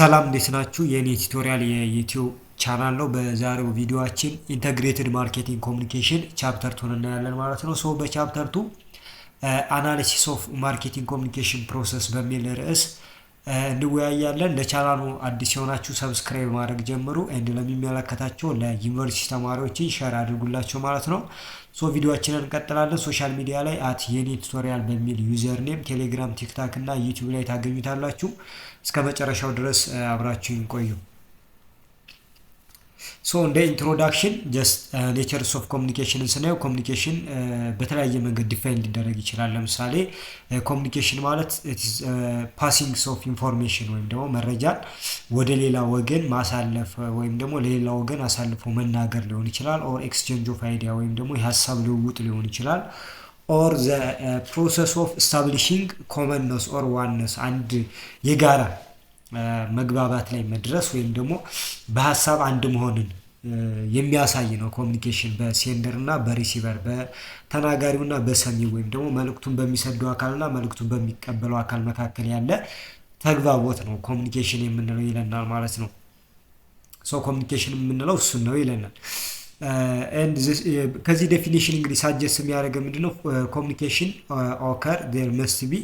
ሰላም እንዴት ናችሁ? የኔ ቱቶሪያል የዩቲዩብ ቻናል ነው። በዛሬው ቪዲዮአችን ኢንተግሬትድ ማርኬቲንግ ኮሚኒኬሽን ቻፕተር 2 እናያለን ማለት ነው። በቻፕተር 2 አናሊሲስ ኦፍ ማርኬቲንግ ኮሚኒኬሽን ፕሮሰስ በሚል ርዕስ እንወያያለን። ለቻናሉ አዲስ የሆናችሁ ሰብስክራይብ ማድረግ ጀምሩ። እንድ ለሚመለከታቸው ለዩኒቨርሲቲ ተማሪዎች ሼር አድርጉላቸው ማለት ነው። ቪዲዮአችንን እንቀጥላለን። ሶሻል ሚዲያ ላይ የኔ ቱቶሪያል በሚል ዩዘር ኔም ቴሌግራም፣ ቲክታክ እና ዩቲዩብ ላይ ታገኙታላችሁ። እስከ መጨረሻው ድረስ አብራችሁን ቆዩ። እንደ ኢንትሮዳክሽን ጀስት ኔቸርስ ኦፍ ኮሚኒኬሽንን ስናየው ኮሚኒኬሽን በተለያየ መንገድ ዲፋይን ሊደረግ ይችላል። ለምሳሌ ኮሚኒኬሽን ማለት ፓሲንግስ ኦፍ ኢንፎርሜሽን ወይም ደግሞ መረጃን ወደ ሌላ ወገን ማሳለፍ ወይም ደግሞ ለሌላ ወገን አሳልፎ መናገር ሊሆን ይችላል። ኦር ኤክስቼንጅ ኦፍ አይዲያ ወይም ደግሞ የሀሳብ ልውውጥ ሊሆን ይችላል። ኦር ዘ ፕሮሰስ ኦፍ ስታብሊሽንግ ኮመንነስ ኦር ዋነስ አንድ የጋራ መግባባት ላይ መድረስ ወይም ደግሞ በሀሳብ አንድ መሆንን የሚያሳይ ነው። ኮሚኒኬሽን በሴንደር እና በሪሲቨር በተናጋሪው እና በሰሚው ወይም ደግሞ መልእክቱን በሚሰደው አካልና መልእክቱን በሚቀበለው አካል መካከል ያለ ተግባቦት ነው ኮሚኒኬሽን የምንለው ይለናል ማለት ነው። ኮሚኒኬሽን የምንለው እሱን ነው ይለናል። ከዚህ ዴፊኒሽን እንግዲህ ሳጀስት የሚያደርገው ምንድነው? ኮሚኒኬሽን ኦከር ዴር መስት ቢ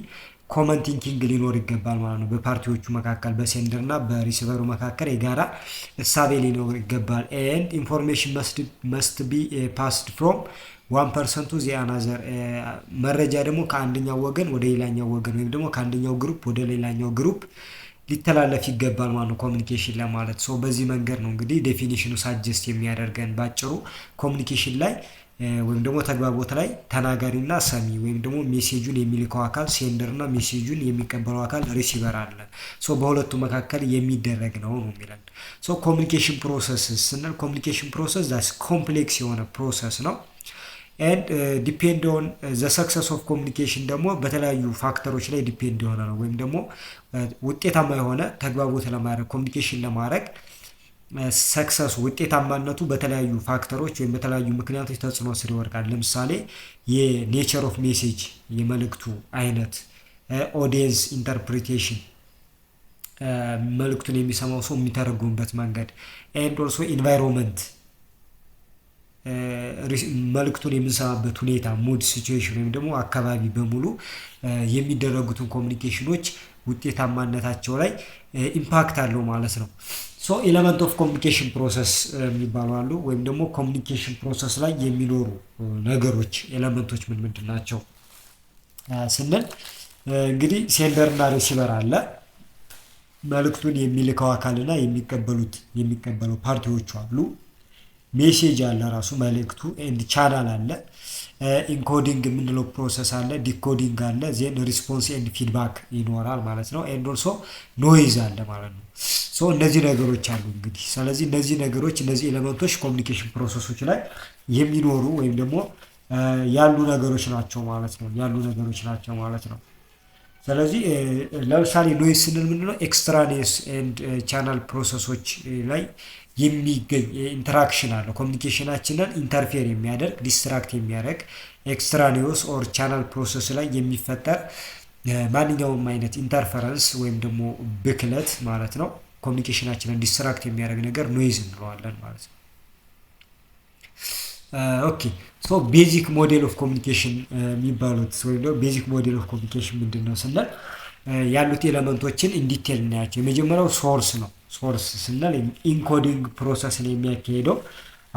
ኮመን ቲንኪንግ ሊኖር ይገባል ማለት ነው። በፓርቲዎቹ መካከል በሴንደር እና በሪሲቨሩ መካከል የጋራ እሳቤ ሊኖር ይገባል። ኤንድ ኢንፎርሜሽን መስት ቢ ፓስድ ፍሮም ዋን ፐርሰን ቱ ዚ አናዘር መረጃ ደግሞ ከአንደኛው ወገን ወደ ሌላኛው ወገን ወይም ደግሞ ከአንደኛው ግሩፕ ወደ ሌላኛው ግሩፕ ሊተላለፍ ይገባል ማለት ነው ኮሚኒኬሽን ለማለት። በዚህ መንገድ ነው እንግዲህ ዴፊኒሽኑ ሳጀስት የሚያደርገን ባጭሩ ኮሚኒኬሽን ላይ ወይም ደግሞ ተግባቦት ላይ ተናጋሪና ሰሚ ወይም ደግሞ ሜሴጁን የሚልከው አካል ሴንደር እና ሜሴጁን የሚቀበለው አካል ሪሲቨር አለ። በሁለቱ መካከል የሚደረግ ነው የሚለን። ኮሚኒኬሽን ፕሮሰስ ስንል ኮሚኒኬሽን ፕሮሰስ ዳስ ኮምፕሌክስ የሆነ ፕሮሰስ ነው። ኤንድ ዲፔንድ ኦን ዘ ሰክሰስ ኦፍ ኮሚኒኬሽን ደግሞ በተለያዩ ፋክተሮች ላይ ዲፔንድ የሆነ ነው። ወይም ደግሞ ውጤታማ የሆነ ተግባቦት ለማድረግ ኮሚኒኬሽን ለማድረግ ሰክሰሱ ውጤታማነቱ በተለያዩ ፋክተሮች ወይም በተለያዩ ምክንያቶች ተጽዕኖ ስር ይወድቃል። ለምሳሌ የኔቸር ኦፍ ሜሴጅ የመልእክቱ አይነት፣ ኦዲየንስ ኢንተርፕሪቴሽን መልእክቱን የሚሰማው ሰው የሚተረጉምበት መንገድ፣ ኤንድ ኦልሶ ኢንቫይሮንመንት መልእክቱን የምንሰማበት ሁኔታ፣ ሙድ ሲቹዌሽን ወይም ደግሞ አካባቢ በሙሉ የሚደረጉትን ኮሚኒኬሽኖች ውጤታማነታቸው ላይ ኢምፓክት አለው ማለት ነው። ኤሌመንት ኦፍ ኮሚኒኬሽን ፕሮሰስ የሚባሉ አሉ። ወይም ደግሞ ኮሚኒኬሽን ፕሮሰስ ላይ የሚኖሩ ነገሮች ኤሌመንቶች ምን ምንድን ናቸው ስንል እንግዲህ ሴንደር እና ሪሲቨር አለ። መልእክቱን የሚልከው አካልና የሚቀበለው ፓርቲዎቹ አሉ። ሜሴጅ አለ ራሱ መልእክቱ፣ ኤንድ ቻናል አለ። ኢንኮዲንግ የምንለው ፕሮሰስ አለ፣ ዲኮዲንግ አለ፣ ዜን ሪስፖንስ ኤንድ ፊድባክ ይኖራል ማለት ነው። ኤንድ ኦልሶ ኖይዝ አለ ማለት ነው። እነዚህ ነገሮች አሉ እንግዲህ። ስለዚህ እነዚህ ኤሌመንቶች ኮሚኒኬሽን ፕሮሰሶች ላይ የሚኖሩ ወይም ደግሞ ያሉ ነገሮች ናቸው ማለት ነው። ስለዚህ ለምሳሌ ኖይዝ ስንል ምንድነው? ኤክስትራኔስ ኤንድ ቻናል ፕሮሰሶች ላይ የሚገኝ ኢንተራክሽን አለ። ኮሚኒኬሽናችንን ኢንተርፌር የሚያደርግ ዲስትራክት የሚያደርግ ኤክስትራኒዮስ ኦር ቻናል ፕሮሰስ ላይ የሚፈጠር ማንኛውም አይነት ኢንተርፈረንስ ወይም ደግሞ ብክለት ማለት ነው። ኮሚኒኬሽናችንን ዲስትራክት የሚያደርግ ነገር ኖይዝ እንለዋለን ማለት ነው። ቤዚክ ሞዴል ኦፍ ኮሚኒኬሽን የሚባሉት ወይም ደግሞ ቤዚክ ሞዴል ኦፍ ኮሚኒኬሽን ምንድን ነው ስንል ያሉት ኤሌመንቶችን ኢንዲቴል እናያቸው። የመጀመሪያው ሶርስ ነው። ሶርስ ስንል ኢንኮዲንግ ፕሮሰስን የሚያካሄደው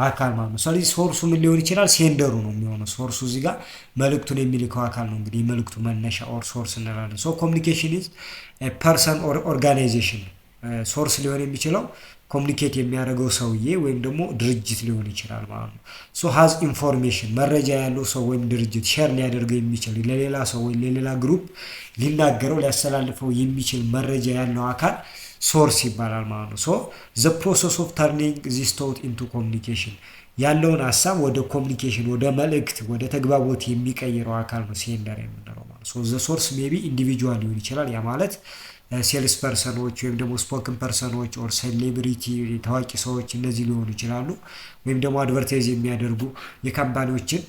አካል ማለት ነው። ስለዚህ ሶርሱ ምን ሊሆን ይችላል? ሴንደሩ ነው የሚሆነው። ሶርሱ እዚህ ጋር መልእክቱን የሚልከው አካል ነው እንግዲህ መልእክቱ መነሻ ኦር ሶርስ እንላለን። ኮሚኒኬሽን ኢዝ ፐርሰን ኦር ኦርጋናይዜሽን። ሶርስ ሊሆን የሚችለው ኮሚኒኬት የሚያደርገው ሰውዬ ወይም ደግሞ ድርጅት ሊሆን ይችላል ማለት ነው። ሃዝ ኢንፎርሜሽን መረጃ ያለው ሰው ወይም ድርጅት ሼር ሊያደርገው የሚችል ለሌላ ሰው ወይም ለሌላ ግሩፕ ሊናገረው ሊያስተላልፈው የሚችል መረጃ ያለው አካል ሶርስ ይባላል ማለት ነው። ዘ ፕሮሰስ ኦፍ ተርኒንግ ዚስ ቶት ኢንቱ ኮሚኒኬሽን ያለውን ሀሳብ ወደ ኮሚኒኬሽን ወደ መልእክት ወደ ተግባቦት የሚቀይረው አካል ነው ሴንደር የምንለው ማለት ነው። ዘ ሶርስ ሜቢ ኢንዲቪጁዋል ሊሆን ይችላል። ያ ማለት ሴልስ ፐርሰኖች ወይም ደግሞ ስፖክን ፐርሰኖች ኦር ሴሌብሪቲ ታዋቂ ሰዎች እነዚህ ሊሆኑ ይችላሉ። ወይም ደግሞ አድቨርታይዝ የሚያደርጉ የካምፓኒዎችን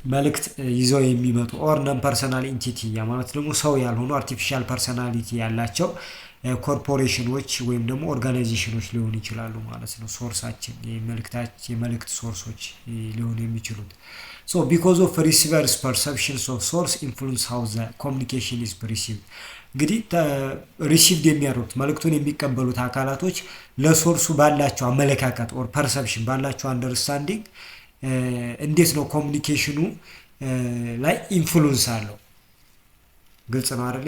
መልእክት ይዘው የሚመጡ ኦር ነን ፐርሰናል ኢንቲቲ ያ ማለት ደግሞ ሰው ያልሆኑ አርቲፊሻል ፐርሰናሊቲ ያላቸው ኮርፖሬሽኖች ወይም ደግሞ ኦርጋናይዜሽኖች ሊሆኑ ይችላሉ ማለት ነው። ሶርሳችን የመልእክት ሶርሶች ሊሆኑ የሚችሉት ሶ ቢኮዝ ኦፍ ሪሲቨርስ ፐርሰፕሽንስ ኦፍ ሶርስ ኢንፍሉንስ ሃው ዘ ኮሚኒኬሽን ኢዝ ሪሲቭድ። እንግዲህ ሪሲቭድ የሚያደርጉት መልእክቱን የሚቀበሉት አካላቶች ለሶርሱ ባላቸው አመለካከት ኦር ፐርሰፕሽን ባላቸው አንደርስታንዲንግ እንዴት ነው ኮሚኒኬሽኑ ላይ ኢንፍሉንስ አለው። ግልጽ ነው አይደል?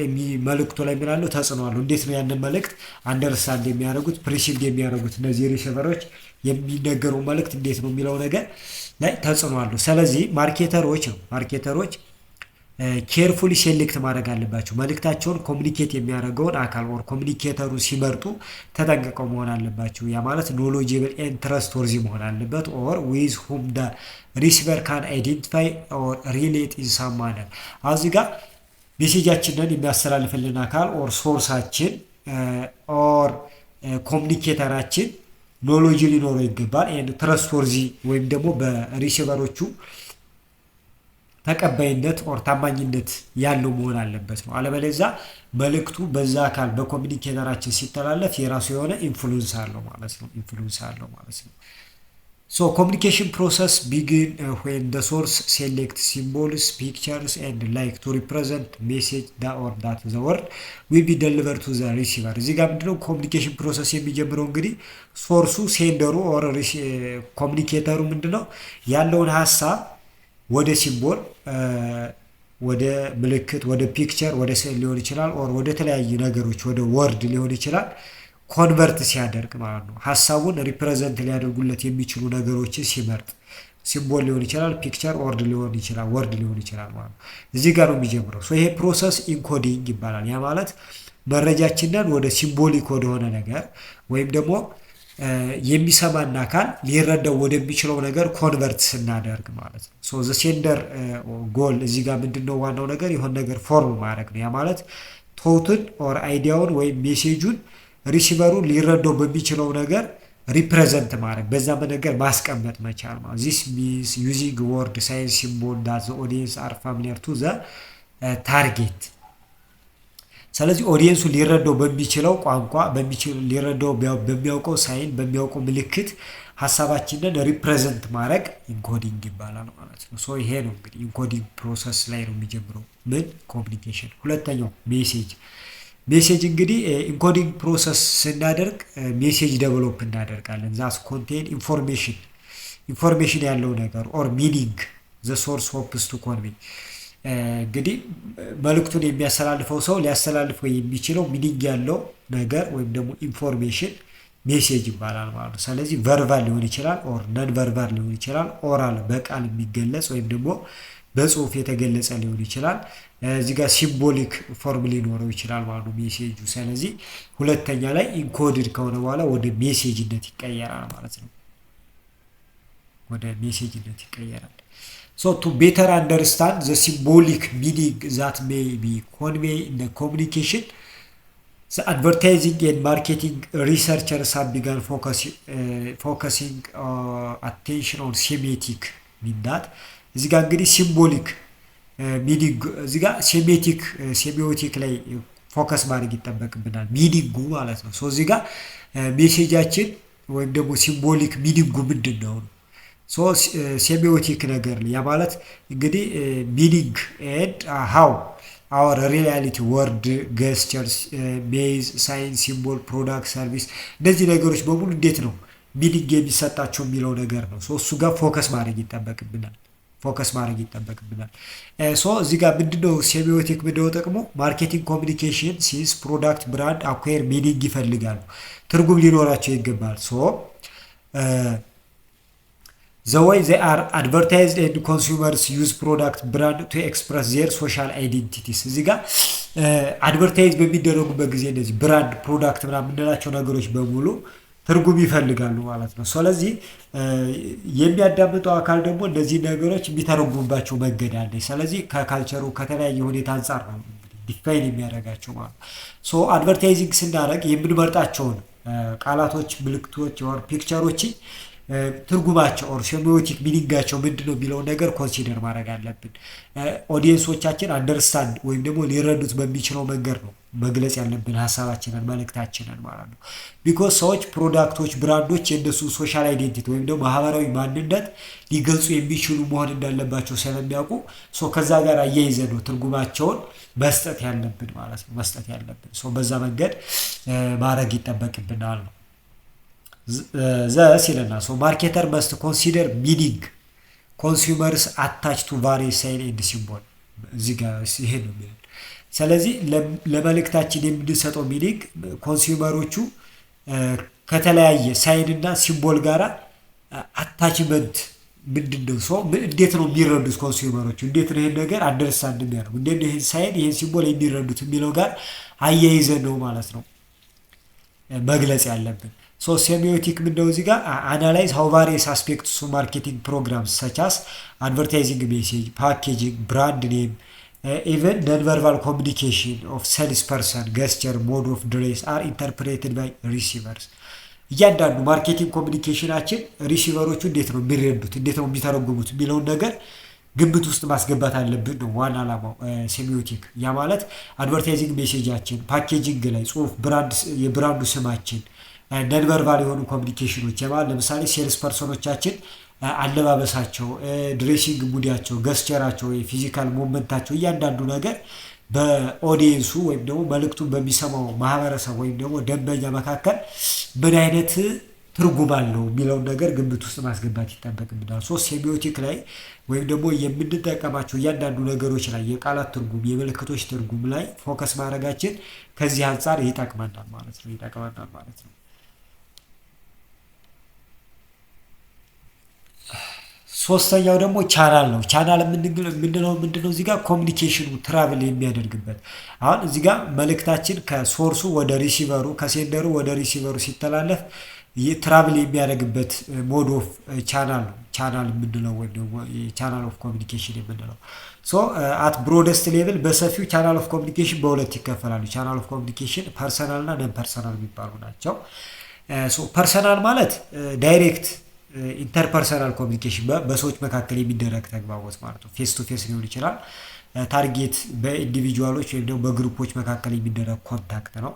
መልእክቱ ላይ ምን አለው? ተጽዕኖ አለው። እንዴት ነው ያንን መልእክት አንደርስታንድ የሚያደርጉት ፕሪሲቭድ የሚያደርጉት እነዚህ ሪሲቨሮች የሚነገረው መልእክት እንዴት ነው የሚለው ነገር ላይ ተጽዕኖ አለው። ስለዚህ ማርኬተሮች ኬርፉሊ ሴሌክት ማድረግ አለባቸው። መልእክታቸውን ኮሚኒኬት የሚያደርገውን አካል ኦር ኮሚኒኬተሩን ሲመርጡ ተጠንቅቀው መሆን አለባቸው። ያ ማለት ኖሎጂብል ኤንድ ትረስትወርዚ መሆን አለበት ኦር ዊዝ ሁም ደ ሪሲቨር ካን አይዴንቲፋይ ኦር ሪሌት ኢን ሳም ማነር። እዚህ ጋር ሜሴጃችንን የሚያስተላልፍልን አካል ኦር ሶርሳችን ኦር ኮሚኒኬተራችን ኖሎጂ ሊኖረው ይገባል። ኤንድ ትረስትወርዚ ወይም ደግሞ በሪሲቨሮቹ ተቀባይነት ኦር ታማኝነት ያለው መሆን አለበት ነው። አለበለዚያ መልእክቱ በዛ አካል በኮሚኒኬተራችን ሲተላለፍ የራሱ የሆነ ኢንፍሉንስ አለው ማለት ነው። ሶ ኮሚኒኬሽን ፕሮሰስ ቢጊን ዌን ዘ ሶርስ ሴሌክት ሲምቦልስ ፒክቸርስ ኤንድ ላይክ ቱ ሪፕሬዘንት ሜሴጅ ዳት ዘ ወርድ ዊል ቢ ደሊቨር ቱ ዘ ሪሲቨር። እዚህ ጋር ምንድነው ኮሚኒኬሽን ፕሮሰስ የሚጀምረው? እንግዲህ ሶርሱ ሴንደሩ ኦር ኮሚኒኬተሩ ምንድነው ያለውን ሀሳብ ወደ ሲምቦል፣ ወደ ምልክት፣ ወደ ፒክቸር፣ ወደ ስዕል ሊሆን ይችላል ኦር ወደ ተለያዩ ነገሮች ወደ ወርድ ሊሆን ይችላል ኮንቨርት ሲያደርግ ማለት ነው። ሀሳቡን ሪፕሬዘንት ሊያደርጉለት የሚችሉ ነገሮችን ሲመርጥ ሲምቦል ሊሆን ይችላል፣ ፒክቸር፣ ወርድ ሊሆን ይችላል ማለት ነው። እዚህ ጋር ነው የሚጀምረው። ይሄ ፕሮሰስ ኢንኮዲንግ ይባላል። ያ ማለት መረጃችንን ወደ ሲምቦሊክ ወደሆነ ነገር ወይም ደግሞ የሚሰማን አካል ሊረዳው ወደሚችለው ነገር ኮንቨርት ስናደርግ ማለት ነው። ሶ ዘ ሴንደር ጎል እዚህ ጋር ምንድነው ዋናው ነገር የሆነ ነገር ፎርም ማድረግ ነው። ያ ማለት ቶትን ኦር አይዲያውን ወይም ሜሴጁን ሪሲቨሩ ሊረዳው በሚችለው ነገር ሪፕሬዘንት ማድረግ፣ በዛ ነገር ማስቀመጥ መቻል ማለት ዚስ ሚንስ ዩዚንግ ወርድ ሳይንስ ሲምቦል ዳት ዘ ኦዲየንስ አር ፋሚሊየር ቱ ዘ ታርጌት። ስለዚህ ኦዲየንሱ ሊረዳው በሚችለው ቋንቋ ሊረዳው በሚያውቀው ሳይን በሚያውቀው ምልክት ሀሳባችንን ሪፕሬዘንት ማድረግ ኢንኮዲንግ ይባላል ማለት ነው። ሶ ይሄ ነው እንግዲህ ኢንኮዲንግ ፕሮሰስ ላይ ነው የሚጀምረው ምን ኮሚኒኬሽን። ሁለተኛው ሜሴጅ እንግዲህ ኢንኮዲንግ ፕሮሰስ ስናደርግ ሜሴጅ ዴቨሎፕ እናደርጋለን። ዛስ ኮንቴን ኢንፎርሜሽን ያለው ነገር ኦር ሚኒንግ ዘ ሶርስ ሆፕስ ቱ ኮንቬይ። እንግዲህ መልእክቱን የሚያስተላልፈው ሰው ሊያስተላልፈው የሚችለው ሚኒንግ ያለው ነገር ወይም ደግሞ ኢንፎርሜሽን ሜሴጅ ይባላል ማለት ነው። ስለዚህ ቨርባል ሊሆን ይችላል ኦር ነን ቨርባል ሊሆን ይችላል፣ ኦራል በቃል የሚገለጽ ወይም ደግሞ በጽሁፍ የተገለጸ ሊሆን ይችላል። እዚህ ጋር ሲምቦሊክ ፎርም ሊኖረው ይችላል ማለት ነው ሜሴጁ። ስለዚህ ሁለተኛ ላይ ኢንኮድድ ከሆነ በኋላ ወደ ሜሴጅነት ይቀየራል ማለት ነው። So to better understand the symbolic meaning that may be conveyed in the communication, the advertising and marketing researchers have begun focusing attention on semantic mean that እዚህ ጋር እንግዲህ ሲምቦሊክ ሚኒንግ እዚህ ጋር ሴሚዮቲክ ላይ ፎከስ ማድረግ ይጠበቅብናል፣ ሚኒንጉ ማለት ነው። ሶ እዚህ ጋር ሜሴጃችን ወይም ደግሞ ሲምቦሊክ ሚኒንጉ ምንድን ነው? ሶ ሴሚዮቲክ ነገር ያ ማለት እንግዲህ ሚኒንግ ኤንድ ሃው አወር ሪያሊቲ ወርድ ገስቸርስ ሜዝ ሳይን ሲምቦል ፕሮዳክት ሰርቪስ እነዚህ ነገሮች በሙሉ እንዴት ነው ሚኒንግ የሚሰጣቸው የሚለው ነገር ነው። ሶ እሱ ጋር ፎከስ ማድረግ ይጠበቅብናል። ሶ እዚህ ጋር ምንድነው ሴሚዮቲክ ምንድነው ጥቅሙ? ማርኬቲንግ ኮሚኒኬሽን ሲንስ ፕሮዳክት ብራንድ አኳየር ሚኒንግ ይፈልጋሉ፣ ትርጉም ሊኖራቸው ይገባል። ሶ the way they are advertised and consumers use product brand to express their social identities እዚህ ጋር አድቨርታይዝ በሚደረጉበት ጊዜ እነዚህ ብራንድ ፕሮዳክት ምናምን የምንላቸው ነገሮች በሙሉ ትርጉም ይፈልጋሉ ማለት ነው። ስለዚህ የሚያዳምጠው አካል ደግሞ እነዚህ ነገሮች የሚተረጉምባቸው መንገድ አለ። ስለዚህ ከካልቸሩ ከተለያየ ሁኔታ አንፃር ነው ዲፋይን የሚያደርጋቸው ማለት ነው። ሶ አድቨርታይዚንግ ስናደርግ የምንመርጣቸውን ቃላቶች፣ ምልክቶች ወር ፒክቸሮች ትርጉማቸው ኦር ሴሚዮቲክ ሚኒንጋቸው ምንድነው የሚለውን ነገር ኮንሲደር ማድረግ አለብን። ኦዲየንሶቻችን አንደርስታንድ ወይም ደግሞ ሊረዱት በሚችለው መንገድ ነው መግለጽ ያለብን ሀሳባችንን መልእክታችንን ማለት ነው። ቢኮዝ ሰዎች ፕሮዳክቶች፣ ብራንዶች የእነሱ ሶሻል አይዴንቲቲ ወይም ደግሞ ማህበራዊ ማንነት ሊገልጹ የሚችሉ መሆን እንዳለባቸው ስለሚያውቁ ከዛ ጋር አያይዘ ነው ትርጉማቸውን መስጠት ያለብን ማለት ነው። መስጠት ያለብን በዛ መንገድ ማድረግ ይጠበቅብናል ነው። ሲለና ማርኬተር መስት ኮንሲደር ሚኒንግ ኮንሱመርስ አታች ቱ ቫሪየስ ሳይን ኤንድ ሲምቦል እዚህ ጋር ይሄ ነው የሚለው። ስለዚህ ለመልእክታችን የምንሰጠው ሚኒንግ ኮንሱመሮቹ ከተለያየ ሳይን እና ሲምቦል ጋራ አታችመንት ምንድነው እንዴት ነው የሚረዱት ኮንሱመሮቹ እንዴት ነው ይሄን ነገር አንደርስታንድ የሚያደርጉ እንዴት ነው ይሄን ሳይን ይሄን ሲምቦል የሚረዱት የሚለው ጋር አያይዘን ነው ማለት ነው መግለጽ ያለብን። ሴሚዮቲክ ምንድነው እዚህ ጋር አናላይዝ ሃው ቫሪየስ አስፔክትስ ኦፍ ማርኬቲንግ ፕሮግራምስ ሰች አስ አድቨርታይዚንግ ሜሴጅ፣ ፓኬጂንግ፣ ብራንድ ኔም ኢቨን ነን ቨርባል ኮሚኒኬሽን ኦፍ ሴልስ ፐርሰን ገስቸር ሞድ ኦፍ ድሬስ አር ኢንተርፕሬትድ ባይ ሪሲቨርስ። እያንዳንዱ ማርኬቲንግ ኮሚኒኬሽናችን ሪሲቨሮቹ እንዴት ነው የሚረዱት እንዴት ነው የሚተረጉሙት የሚለውን ነገር ግምት ውስጥ ማስገባት አለብን ነው ዋና ዓላማው ሴሚዮቲክ። ያ ማለት አድቨርታይዚንግ ሜሴጃችን፣ ፓኬጂንግ ላይ ጽሁፍ፣ የብራንዱ ስማችን፣ ነን ቨርባል የሆኑ ኮሚኒኬሽኖች የማለት ለምሳሌ ሴልስ ፐርሰኖቻችን አለባበሳቸው፣ ድሬሲንግ ሙዲያቸው፣ ገስቸራቸው፣ የፊዚካል ሞመንታቸው እያንዳንዱ ነገር በኦዲየንሱ ወይም ደግሞ መልእክቱን በሚሰማው ማህበረሰብ ወይም ደግሞ ደንበኛ መካከል ምን አይነት ትርጉም አለው የሚለውን ነገር ግምት ውስጥ ማስገባት ይጠበቅብናል። ሴሚዮቲክ ላይ ወይም ደግሞ የምንጠቀማቸው እያንዳንዱ ነገሮች ላይ የቃላት ትርጉም፣ የምልክቶች ትርጉም ላይ ፎከስ ማድረጋችን ከዚህ አንጻር ይጠቅመናል ማለት ነው። ሶስተኛው ደግሞ ቻናል ነው። ቻናል የምንለው ምንድነው እዚህ ጋር ኮሚኒኬሽኑ ትራቭል የሚያደርግበት። አሁን እዚህ ጋር መልእክታችን ከሶርሱ ወደ ሪሲቨሩ ከሴንደሩ ወደ ሪሲቨሩ ሲተላለፍ ትራቭል የሚያደርግበት ሞድ ኦፍ ቻናል ነው። ቻናል የምንለው ወይም ደግሞ ቻናል ኦፍ ኮሚኒኬሽን የምንለው አት ብሮደስት ሌቭል በሰፊው ቻናል ኦፍ ኮሚኒኬሽን በሁለት ይከፈላሉ። ቻናል ኦፍ ኮሚኒኬሽን ፐርሰናል እና ነን ፐርሰናል የሚባሉ ናቸው። ፐርሰናል ማለት ዳይሬክት ኢንተርፐርሰናል ኮሚኒኬሽን በሰዎች መካከል የሚደረግ ተግባቦት ማለት ነው። ፌስ ቱ ፌስ ሊሆን ይችላል። ታርጌት በኢንዲቪጁዋሎች ወይም ደግሞ በግሩፖች መካከል የሚደረግ ኮንታክት ነው።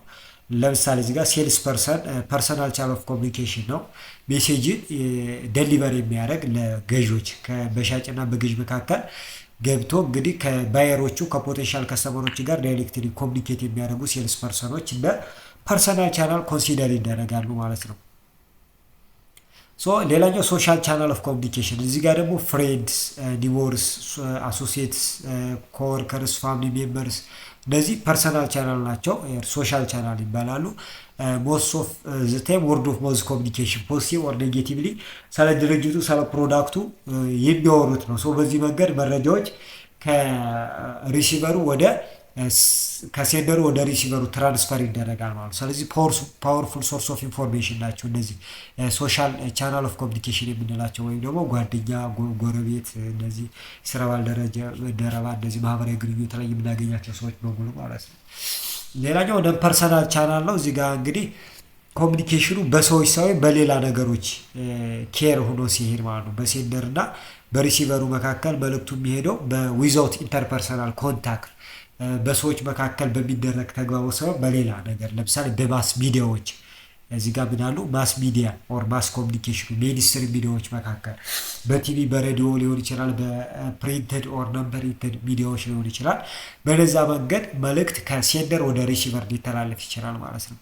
ለምሳሌ እዚህ ጋር ሴልስ ፐርሰናል ቻናል ኦፍ ኮሚኒኬሽን ነው። ሜሴጅን ደሊቨር የሚያደርግ ለገዦች በሻጭና በገዥ መካከል ገብቶ እንግዲህ ከባየሮቹ ከፖቴንሻል ከስተመሮች ጋር ዳይሬክትሊ ኮሚኒኬት የሚያደርጉ ሴልስ ፐርሰኖች እንደ ፐርሰናል ቻናል ኮንሲደር ይደረጋሉ ማለት ነው። ሌላኛው ሶሻል ቻናል ኦፍ ኮሚኒኬሽን እዚህ ጋር ደግሞ ፍሬንድስ፣ ኒቦርስ፣ አሶሲየትስ፣ ኮወርከርስ፣ ፋሚሊ ሜምበርስ እነዚህ ፐርሰናል ቻናል ናቸው። ሶሻል ቻናል ይባላሉ። ሞስት ኦፍ ዘ ታይም ወርድ ኦፍ ማውዝ ኮሚኒኬሽን ፖዚቲቭ ኦር ኔጌቲቭሊ ስለ ድርጅቱ ስለ ፕሮዳክቱ የሚያወሩት ነው። በዚህ መንገድ መረጃዎች ከሪሲቨሩ ወደ ከሴንደሩ ወደ ሪሲቨሩ ትራንስፈር ይደረጋል ማለት ነው። ስለዚህ ፓወርፉል ሶርስ ኦፍ ኢንፎርሜሽን ናቸው እነዚህ ሶሻል ቻናል ኦፍ ኮሚኒኬሽን የምንላቸው ወይም ደግሞ ጓደኛ፣ ጎረቤት፣ እነዚህ ስራ ባልደረባ እንደዚህ ማህበራዊ ግንኙነት ላይ የምናገኛቸው ሰዎች በሙሉ ማለት ነው። ሌላኛው ነን ፐርሰናል ቻናል ነው። እዚህ ጋር እንግዲህ ኮሚኒኬሽኑ በሰዎች ሳይሆን በሌላ ነገሮች ኬር ሆኖ ሲሄድ ማለት ነው። በሴንደር እና በሪሲቨሩ መካከል መልእክቱ የሚሄደው በዊዛውት ኢንተርፐርሰናል ኮንታክት በሰዎች መካከል በሚደረግ ተግባቦት ሳይሆን በሌላ ነገር ለምሳሌ በማስ ሚዲያዎች እዚህ ጋር ምናሉ ማስ ሚዲያ ኦር ማስ ኮሚኒኬሽኑ ሜንስትሪም ሚዲያዎች መካከል በቲቪ በሬዲዮ ሊሆን ይችላል፣ በፕሪንትድ ኦር ነን ፕሪንትድ ሚዲያዎች ሊሆን ይችላል። በነዛ መንገድ መልእክት ከሴንደር ወደ ሪሲቨር ሊተላለፍ ይችላል ማለት ነው።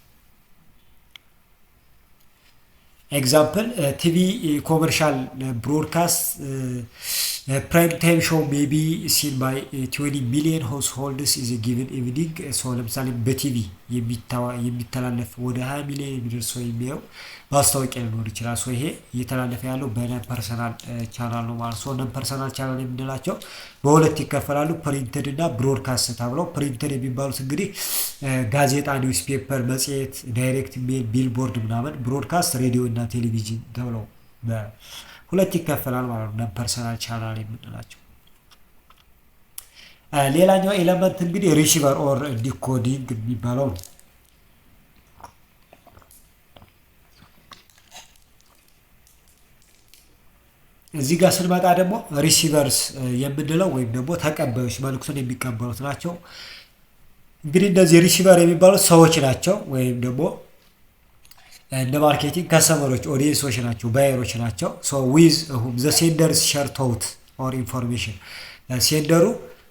ኤግዛምፕል ቲቪ ኮመርሻል ብሮድካስት ፕራይም ታይም ሾው ሜይ ቢ ሲን ባይ 20 ሚሊዮን ሃውስሆልድስ ኢዝ ጊቨን ኢቭኒንግ። ለምሳሌ በቲቪ የሚተላለፍ ወደ 20 ሚሊዮን የሚደርስ ሰው የሚያየው ማስታወቂያ ሊኖር ይችላል። ይሄ እየተላለፈ ያለው በነን ፐርሰናል ቻናል ነው ማለት ነው። ነን ፐርሰናል ቻናል የምንላቸው በሁለት ይከፈላሉ፣ ፕሪንትድ እና ብሮድካስት ተብለው። ፕሪንትድ የሚባሉት እንግዲህ ጋዜጣ፣ ኒውስ ፔፐር፣ መጽሔት፣ ዳይሬክት ሜል፣ ቢልቦርድ ምናምን። ብሮድካስት ሬዲዮ እና ቴሌቪዥን ተብለው በሁለት ይከፈላል ማለት ነው። ነን ፐርሰናል ቻናል የምንላቸው። ሌላኛው ኤሌመንት እንግዲህ ሪሲቨር ኦር ዲኮዲንግ የሚባለው ነው። እዚህ ጋር ስንመጣ ደግሞ ሪሲቨርስ የምንለው ወይም ደግሞ ተቀባዮች መልእክቱን የሚቀበሉት ናቸው። እንግዲህ እነዚህ ሪሲቨር የሚባሉት ሰዎች ናቸው ወይም ደግሞ እንደ ማርኬቲንግ ከስተመሮች ኦዲየንሶች ናቸው፣ ባየሮች ናቸው። ሶ ዊዝ ሁም ዘ ሴንደርስ ሼር ቶት ኦር ኢንፎርሜሽን ሴንደሩ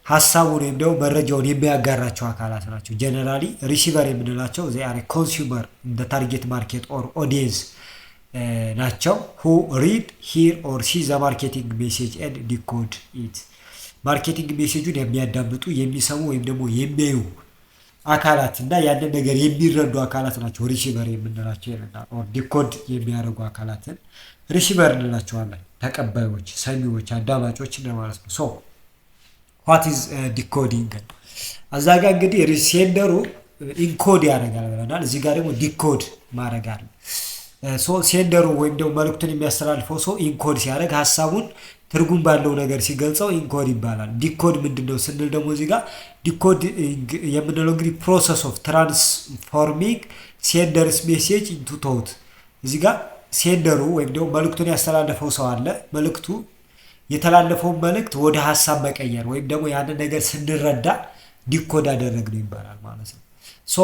ሀሳቡን ወይም ደግሞ መረጃውን የሚያጋራቸው አካላት ናቸው። ጀነራሊ ሪሲቨር የምንላቸው ዜ አር ኮንሱመር እንደ ታርጌት ማርኬት ኦር ኦዲየንስ ናቸው። ሁ ሪድ ሂር ኦር ሲ ዘ ማርኬቲንግ ሜሴጅ ኤንድ ዲኮድ ኢት ማርኬቲንግ ሜሴጁን የሚያዳምጡ የሚሰሙ ወይም ደግሞ የሚያዩ አካላት እና ያንን ነገር የሚረዱ አካላት ናቸው ሪሲቨር የምንላቸው ይለናል። ኦር ዲኮድ የሚያደርጉ አካላትን ሪሲቨር እንላቸዋለን። ተቀባዮች፣ ሰሚዎች፣ አዳማጮች ማለት ነው። ሶ ዋት ኢዝ ዲኮዲንግ? እዛ ጋር እንግዲህ ሴንደሩ ኢንኮድ ያደርጋል ብለናል። እዚህ ጋር ደግሞ ዲኮድ ማድረግ አለ። ሶ ሴንደሩ ወይም ደግሞ መልእክቱን የሚያስተላልፈው ሰው ኢንኮድ ሲያደርግ ሀሳቡን ትርጉም ባለው ነገር ሲገልጸው ኢንኮድ ይባላል። ዲኮድ ምንድነው ስንል ደግሞ እዚህ ጋር ዲኮድ የምንለው እንግዲህ ፕሮሰስ ኦፍ ትራንስፎርሚንግ ሴንደርስ ሜሴጅ ኢንቱ ቶት። እዚህ ጋር ሴንደሩ ወይም ደግሞ መልእክቱን ያስተላለፈው ሰው አለ። መልእክቱ የተላለፈውን መልእክት ወደ ሀሳብ መቀየር ወይም ደግሞ ያንን ነገር ስንረዳ ዲኮድ አደረግነው ይባላል ማለት ነው። ሶ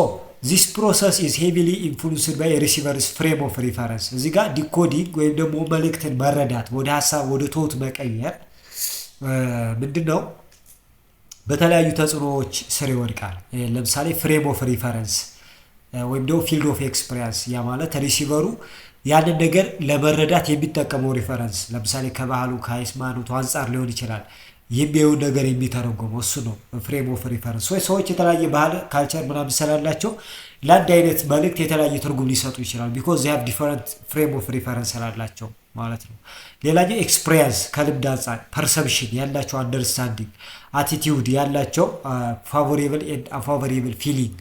ዚስ ፕሮሰስ ኢዝ ሄቪሊ ኢንፍሉንስድ ባይ ሪሲቨርስ ፍሬም ኦፍ ሪፈረንስ። እዚህ ጋር ዲኮዲንግ ወይም ደግሞ መልእክትን መረዳት ወደ ሀሳብ ወደ ቶት መቀየር ምንድነው በተለያዩ ተጽዕኖዎች ስር ይወድቃል። ለምሳሌ ፍሬም ኦፍ ሪፈረንስ ወይም ደግሞ ፊልድ ኦፍ ኤክስፒሪየንስ፣ ያ ማለት ሪሲቨሩ ያንን ነገር ለመረዳት የሚጠቀመው ሪፈረንስ፣ ለምሳሌ ከባህሉ ከሃይማኖቱ አንጻር ሊሆን ይችላል የሚያዩን ነገር የሚተረጎመው እሱ ነው ፍሬም ኦፍ ሪፈረንስ። ሰዎች የተለያየ ባህል ካልቸር ምናምን ስላላቸው ለአንድ አይነት መልእክት የተለያየ ትርጉም ሊሰጡ ይችላል። ቢኮዝ ዜ ሃቭ ዲፈረንት ፍሬም ኦፍ ሪፈረንስ ስላላቸው ማለት ነው። ሌላኛው ኤክስፒሪየንስ ከልምድ አንጻር፣ ፐርሰፕሽን ያላቸው፣ አንደርስታንዲንግ፣ አቲቲዩድ ያላቸው፣ ፋቮሬብል ኤንድ አንፋቮሬብል ፊሊንግ፣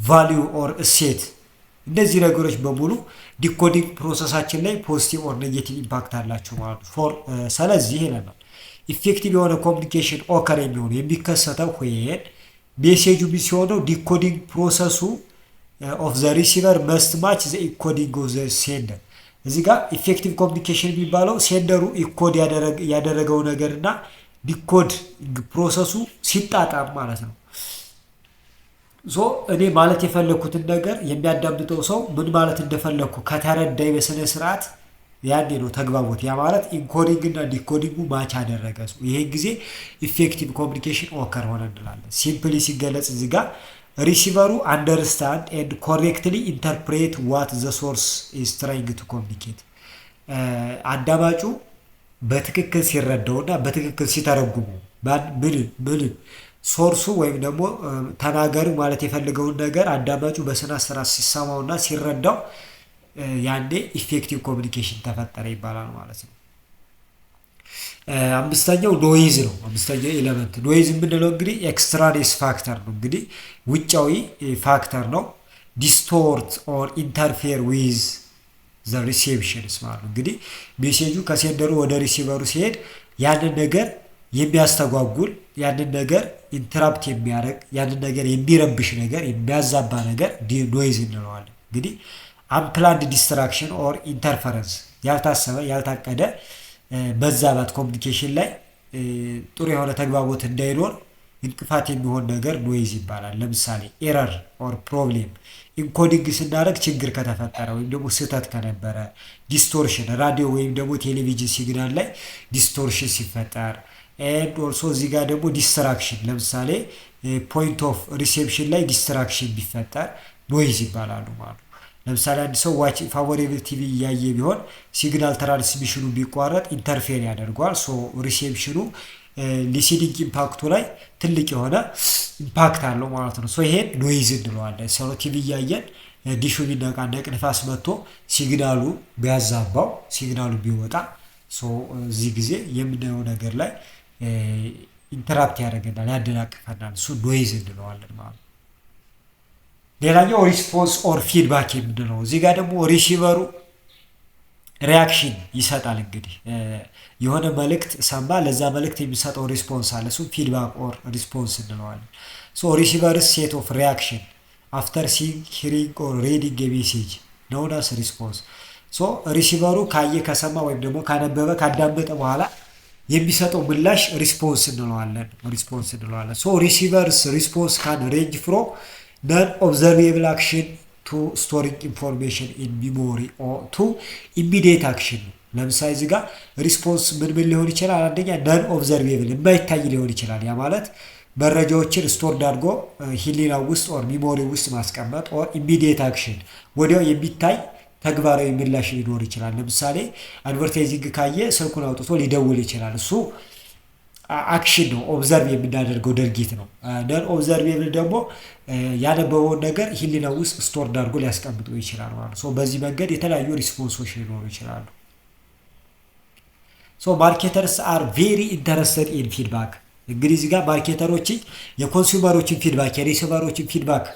ቫሊዩ ኦር እሴት፣ እነዚህ ነገሮች በሙሉ ዲኮዲንግ ፕሮሰሳችን ላይ ፖዚቲቭ ኦር ኔጌቲቭ ኢምፓክት አላቸው ማለት ነው። ስለዚህ ይለናል ኢፌክቲቭ የሆነ ኮሚኒኬሽን ኦከር የሚሆኑ የሚከሰተው ወይን ሜሴጁ ሲሆነው ዲኮዲንግ ፕሮሰሱ ኦፍ ዘ ሪሲቨር መስት ማች ዘ ኢንኮዲንግ ኦፍ ዘ ሴንደር። እዚህ ጋር ኢፌክቲቭ ኮሚኒኬሽን የሚባለው ሴንደሩ ኢንኮድ ያደረገው ነገር እና ዲኮድ ፕሮሰሱ ሲጣጣም ማለት ነው። ሶ እኔ ማለት የፈለኩትን ነገር የሚያዳምጠው ሰው ምን ማለት እንደፈለኩ ከተረዳይ በስነ ስርዓት ያኔ ነው ተግባቦት። ያ ማለት ኢንኮዲንግ እና ዲኮዲንጉ ማች አደረገ። ይሄ ጊዜ ኢፌክቲቭ ኮሚኒኬሽን ኦከር ሆነ እንላለን። ሲምፕሊ ሲገለጽ እዚህ ጋር ሪሲቨሩ አንደርስታንድ ኤንድ ኮሬክትሊ ኢንተርፕሬት ዋት ዘ ሶርስ ኢዝ ትራይንግ ቱ ኮሚኒኬት። አዳማጩ በትክክል ሲረዳውና በትክክል ሲተረጉሙ ምን ሶርሱ ወይም ደግሞ ተናጋሪው ማለት የፈለገውን ነገር አዳማጩ በስነ ስርዓት ሲሰማውና ሲረዳው ያኔ ኢፌክቲቭ ኮሚኒኬሽን ተፈጠረ ይባላል ማለት ነው። አምስተኛው ኖይዝ ነው። አምስተኛው ኤሌመንት ኖይዝ የምንለው እንግዲህ ኤክስትራኔስ ፋክተር ነው። እንግዲህ ውጫዊ ፋክተር ነው። ዲስቶርት ኦር ኢንተርፌር ዊዝ ዘ ሪሴፕሽንስ ማለት ነው። እንግዲህ ሜሴጁ ከሴንደሩ ወደ ሪሲቨሩ ሲሄድ ያንን ነገር የሚያስተጓጉል፣ ያንን ነገር ኢንተራፕት የሚያደርግ፣ ያንን ነገር የሚረብሽ ነገር፣ የሚያዛባ ነገር ኖይዝ እንለዋለን። እንግዲህ አንፕላንድ ዲስትራክሽን ኦር ኢንተርፈረንስ ያልታሰበ ያልታቀደ መዛባት ኮሚኒኬሽን ላይ ጥሩ የሆነ ተግባቦት እንዳይኖር እንቅፋት የሚሆን ነገር ኖይዝ ይባላል። ለምሳሌ ኤረር ኦር ፕሮብሌም ኢንኮዲንግ ስናደርግ ችግር ከተፈጠረ ወይም ደግሞ ስህተት ከነበረ፣ ዲስቶርሽን ራዲዮ ወይም ደግሞ ቴሌቪዥን ሲግናል ላይ ዲስቶርሽን ሲፈጠር፣ ኤንድ ኦልሶ እዚህ ጋር ደግሞ ዲስትራክሽን ለምሳሌ ፖይንት ኦፍ ሪሴፕሽን ላይ ዲስትራክሽን ቢፈጠር ኖይዝ ይባላሉ ማለት ነው። ለምሳሌ አንድ ሰው ዋች ፋቮሬብል ቲቪ እያየ ቢሆን ሲግናል ትራንስሚሽኑ ቢቋረጥ ኢንተርፌር ያደርገዋል። ሶ ሪሴፕሽኑ ሊሲዲንግ ኢምፓክቱ ላይ ትልቅ የሆነ ኢምፓክት አለው ማለት ነው። ሶ ይሄን ኖይዝ እንለዋለን። ሰው ቲቪ እያየን ዲሹ ቢነቃነቅ ንፋስ መጥቶ ሲግናሉ ቢያዛባው ሲግናሉ ቢወጣ ሶ እዚህ ጊዜ የምናየው ነገር ላይ ኢንተራፕት ያደርገናል፣ ያደናቅፈናል። እሱ ኖይዝ እንለዋለን ማለት ነው። ሌላኛው ሪስፖንስ ኦር ፊድባክ የምንለው እዚህ ጋር ደግሞ ሪሲቨሩ ሪያክሽን ይሰጣል። እንግዲህ የሆነ መልእክት ሰማ፣ ለዛ መልእክት የሚሰጠው ሪስፖንስ አለ። እሱ ፊድባክ ኦር ሪስፖንስ እንለዋለን። ሶ ሪሲቨርስ ሴት ኦፍ ሪያክሽን አፍተር ሲንግ ሂሪንግ ኦር ሪዲንግ ሜሴጅ ነውን አስ ሪስፖንስ። ሶ ሪሲቨሩ ካየ ከሰማ ወይም ደግሞ ካነበበ ካዳመጠ በኋላ የሚሰጠው ምላሽ ሪስፖንስ እንለዋለን። ሶ ሪሲቨርስ ሪስፖንስ ካን ሬንጅ ፍሮም ነን ኦብዘርቬብል አክሽን ቱ ስቶሪንግ ኢንፎርሜሽን ኢን ሚሞሪ ኦር ቱ ኢሚዲየት አክሽን። ለምሳሌ እዚህ ጋር ሪስፖንስ ምን ሊሆን ይችላል? አንደኛ ነን ኦብዘርቬብል የማይታይ ሊሆን ይችላል። ያ ማለት መረጃዎችን ስቶርድ አድርጎ ሂሊና ውስጥ ኦር ሚሞሪ ውስጥ ማስቀመጥ፣ ኦር ኢሚዲየት አክሽን ወዲያው የሚታይ ተግባራዊ ምላሽ ሊኖር ይችላል። ለምሳሌ አድቨርታይዚንግ ካየ ስልኩን አውጥቶ ሊደውል ይችላል። እሱ አክሽን ነው፣ ኦብዘርቭ የምናደርገው ድርጊት ነው። ነን ኦብዘርቬብል ደግሞ ያነበበውን ነገር ሂሊና ውስጥ ስቶርድ አድርጎ ሊያስቀምጠው ይችላል ማለት ነው። በዚህ መንገድ የተለያዩ ሪስፖንሶች ሊኖሩ ይችላሉ። ሶ ማርኬተርስ አር ቬሪ ኢንተረስተድ ኢን ፊድባክ። እንግዲህ እዚህ ጋር ማርኬተሮች የኮንሱመሮችን ፊድባክ የሪሲቨሮችን ፊድባክ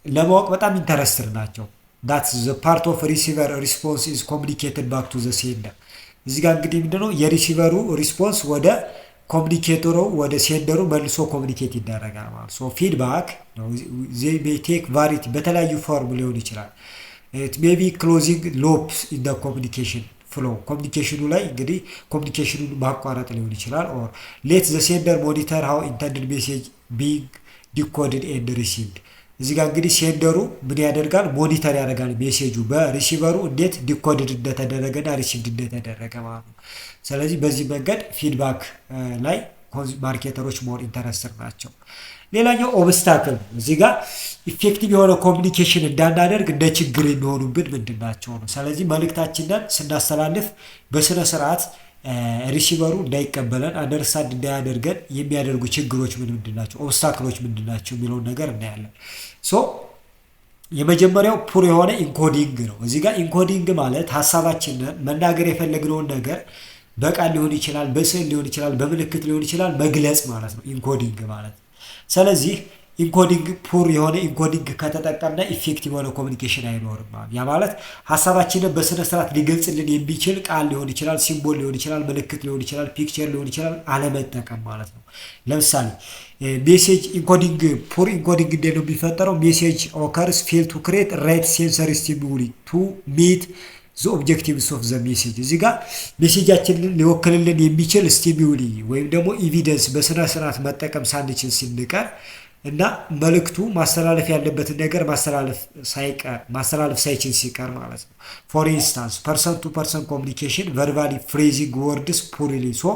ለማወቅ በጣም ኢንተረስትድ ናቸው። that's the part of receiver response is communicated back to the sender። እዚህ ጋር እንግዲህ ምንድነው የሪሲቨሩ ሪስፖንስ ወደ ኮሙኒኬተሩ ወደ ሴንደሩ መልሶ ኮሙኒኬት ይደረጋል ማለት ነው። ፊድባክ they may take variety በተለያዩ ፎርም ሊሆን ይችላል። it may be closing loops in the communication flow ኮሙኒኬሽኑ ላይ እንግዲህ ኮሙኒኬሽኑን ማቋረጥ ሊሆን ይችላል። or let the sender monitor how intended message being decoded and received። እዚህ ጋር እንግዲህ ሴንደሩ ምን ያደርጋል? ሞኒተር ያደርጋል ሜሴጁ በሪሲቨሩ እንዴት ዲኮድድ እንደተደረገና ሪሲቭድ እንደተደረገ ማለት ነው። ስለዚህ በዚህ መንገድ ፊድባክ ላይ ማርኬተሮች ሞር ኢንተረስትድ ናቸው። ሌላኛው ኦብስታክል ነው። እዚህ ጋር ኢፌክቲቭ የሆነ ኮሙኒኬሽን እንዳናደርግ እንደ ችግር የሚሆኑብን ምንድናቸው ነው። ስለዚህ መልእክታችንን ስናስተላልፍ በስነ ስርዓት ሪሲቨሩ እንዳይቀበለን አንደርስታንድ እንዳያደርገን የሚያደርጉ ችግሮች ምንድናቸው፣ ኦብስታክሎች ምንድናቸው የሚለውን ነገር እናያለን። ሶ የመጀመሪያው ፑር የሆነ ኢንኮዲንግ ነው። እዚህ ጋር ኢንኮዲንግ ማለት ሀሳባችንን መናገር የፈለግነውን ነገር በቃል ሊሆን ይችላል፣ በስዕል ሊሆን ይችላል፣ በምልክት ሊሆን ይችላል መግለጽ ማለት ነው ኢንኮዲንግ ማለት። ስለዚህ ኢንኮዲንግ ፑር የሆነ ኢንኮዲንግ ከተጠቀምና ኢፌክቲቭ የሆነ ኮሙኒኬሽን አይኖርም ማለት። ያ ማለት ሀሳባችንን በስነ ስርዓት ሊገልጽልን የሚችል ቃል ሊሆን ይችላል፣ ሲምቦል ሊሆን ይችላል፣ ምልክት ሊሆን ይችላል፣ ፒክቸር ሊሆን ይችላል አለመጠቀም ማለት ነው። ለምሳሌ ሜሴጅ ኢንኮዲንግ ፑር ኢንኮዲንግ እንዴት ነው የሚፈጠረው? ሜሴጅ ኦከርስ ፌል ቱ ክሬት ራይት ሴንሰሪ ስቲሙሊ ቱ ሚት ዘ ኦብጀክቲቭስ ኦፍ ዘ ሜሴጅ። እዚህ ጋር ሜሴጃችንን ሊወክልልን የሚችል ስቲሙሊ ወይም ደግሞ ኤቪደንስ በስነ ስርዓት መጠቀም ሳንችል ሲንቀር እና መልእክቱ ማስተላለፍ ያለበትን ነገር ማስተላለፍ ሳይችል ሲቀር ማለት ነው። ፎር ኢንስታንስ ፐርሰን ቱ ፐርሰን ኮሙኒኬሽን ቨርባሊ ፍሬዚንግ ወርድስ ፑርሊ ሶ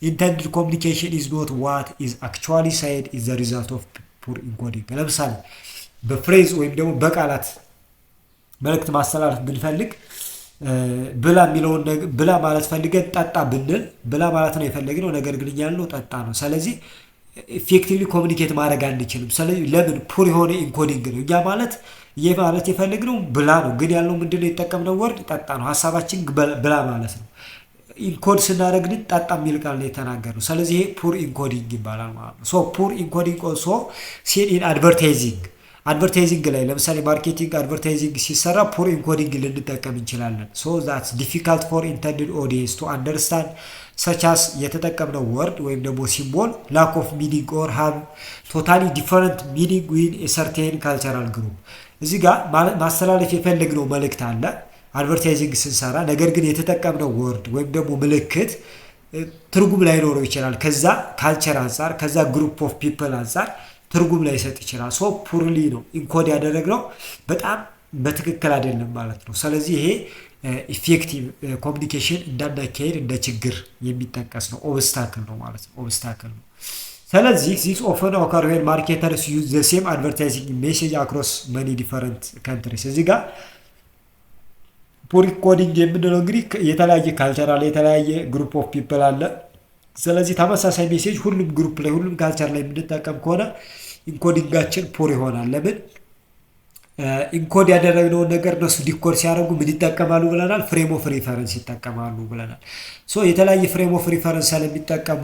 ኢንተንድድ ኮሙኒኬሽን ኢዝ ኖት ዋት ኢዝ አክቹዋሊ ሳይድ ኢዝ ዘ ሪዛልት ኦፍ ፑር ኢንኮዲንግ። ለምሳሌ በፍሬዝ ወይም ደግሞ በቃላት መልእክት ማስተላለፍ ብንፈልግ ብላ የሚለውን ብላ ማለት ፈልገን ጠጣ ብንል ብላ ማለት ነው የፈለግነው፣ ነገር ግን ያለው ጠጣ ነው። ስለዚህ ኢፌክቲቭሊ ኮሙኒኬት ማድረግ አንችልም። ስለዚህ ለምን ፑር የሆነ ኢንኮዲንግ ነው። ያ ማለት የፈለግነው ብላ ነው፣ ግን ያለው ምንድነው የተጠቀምነው ወርድ ጠጣ ነው። ሀሳባችን ብላ ማለት ነው። ኢንኮድ ስናደርግ ግን ጠጣ የሚል ቃል ነው የተናገርነው። ስለዚህ ይሄ ፑር ኢንኮዲንግ ይባላል ማለት ነው። ሶ ፑር ኢንኮዲንግ ኦልሶ ሲን ኢን አድቨርታይዚንግ ላይ ለምሳሌ ማርኬቲንግ አድቨርታይዚንግ ሲሰራ ፑር ኢንኮዲንግ ልንጠቀም እንችላለን። ሶ ዛትስ ዲፊካልት ፎር ኢንተንድድ ኦዲየንስ ቱ አንደርስታንድ ሰቻስ የተጠቀምነው ወርድ ወይም ደግሞ ሲምቦል ላክ ኦፍ ሚኒንግ ኦር ሃቭ ቶታሊ ዲፈረንት ሚኒንግ ዊን ሰርቴን ካልቸራል ግሩፕ። እዚህ ጋር ማስተላለፍ የፈለግነው መልእክት አለ አድቨርታይዚንግ ስንሰራ፣ ነገር ግን የተጠቀምነው ወርድ ወይም ደግሞ ምልክት ትርጉም ላይኖረው ይችላል። ከዛ ካልቸር አንጻር ከዛ ግሩፕ ኦፍ ፒፕል አንጻር ትርጉም ላይሰጥ ይችላል። ሶ ፑርሊ ነው ኢንኮድ ያደረግነው፣ በጣም በትክክል አይደለም ማለት ነው። ስለዚህ ይሄ ኢፌክቲቭ ኮሙኒኬሽን እንዳናካሄድ እንደ ችግር የሚጠቀስ ነው፣ ኦብስታክል ነው ማለት ነው። ኦብስታክል ነው። ስለዚህ ዚስ ኦፈን ኦከር ዌን ማርኬተርስ ዩዝ ዘ ሴም አድቨርታይዚንግ ሜሴጅ አክሮስ መኒ ዲፈረንት ካንትሪስ። እዚህ ጋር ፑር ኢንኮዲንግ የምንለው እንግዲህ የተለያየ ካልቸራል የተለያየ ግሩፕ ኦፍ ፒፕል አለ። ስለዚህ ተመሳሳይ ሜሴጅ ሁሉም ግሩፕ ላይ ሁሉም ካልቸር ላይ የምንጠቀም ከሆነ ኢንኮዲንጋችን ፑር ይሆናል። ለምን ኢንኮድ ያደረግነውን ነገር እነሱ ዲኮድ ሲያደርጉ ምን ይጠቀማሉ ብለናል? ፍሬም ኦፍ ሪፈረንስ ይጠቀማሉ ብለናል። ሶ የተለያየ ፍሬም ኦፍ ሪፈረንስ ስለሚጠቀሙ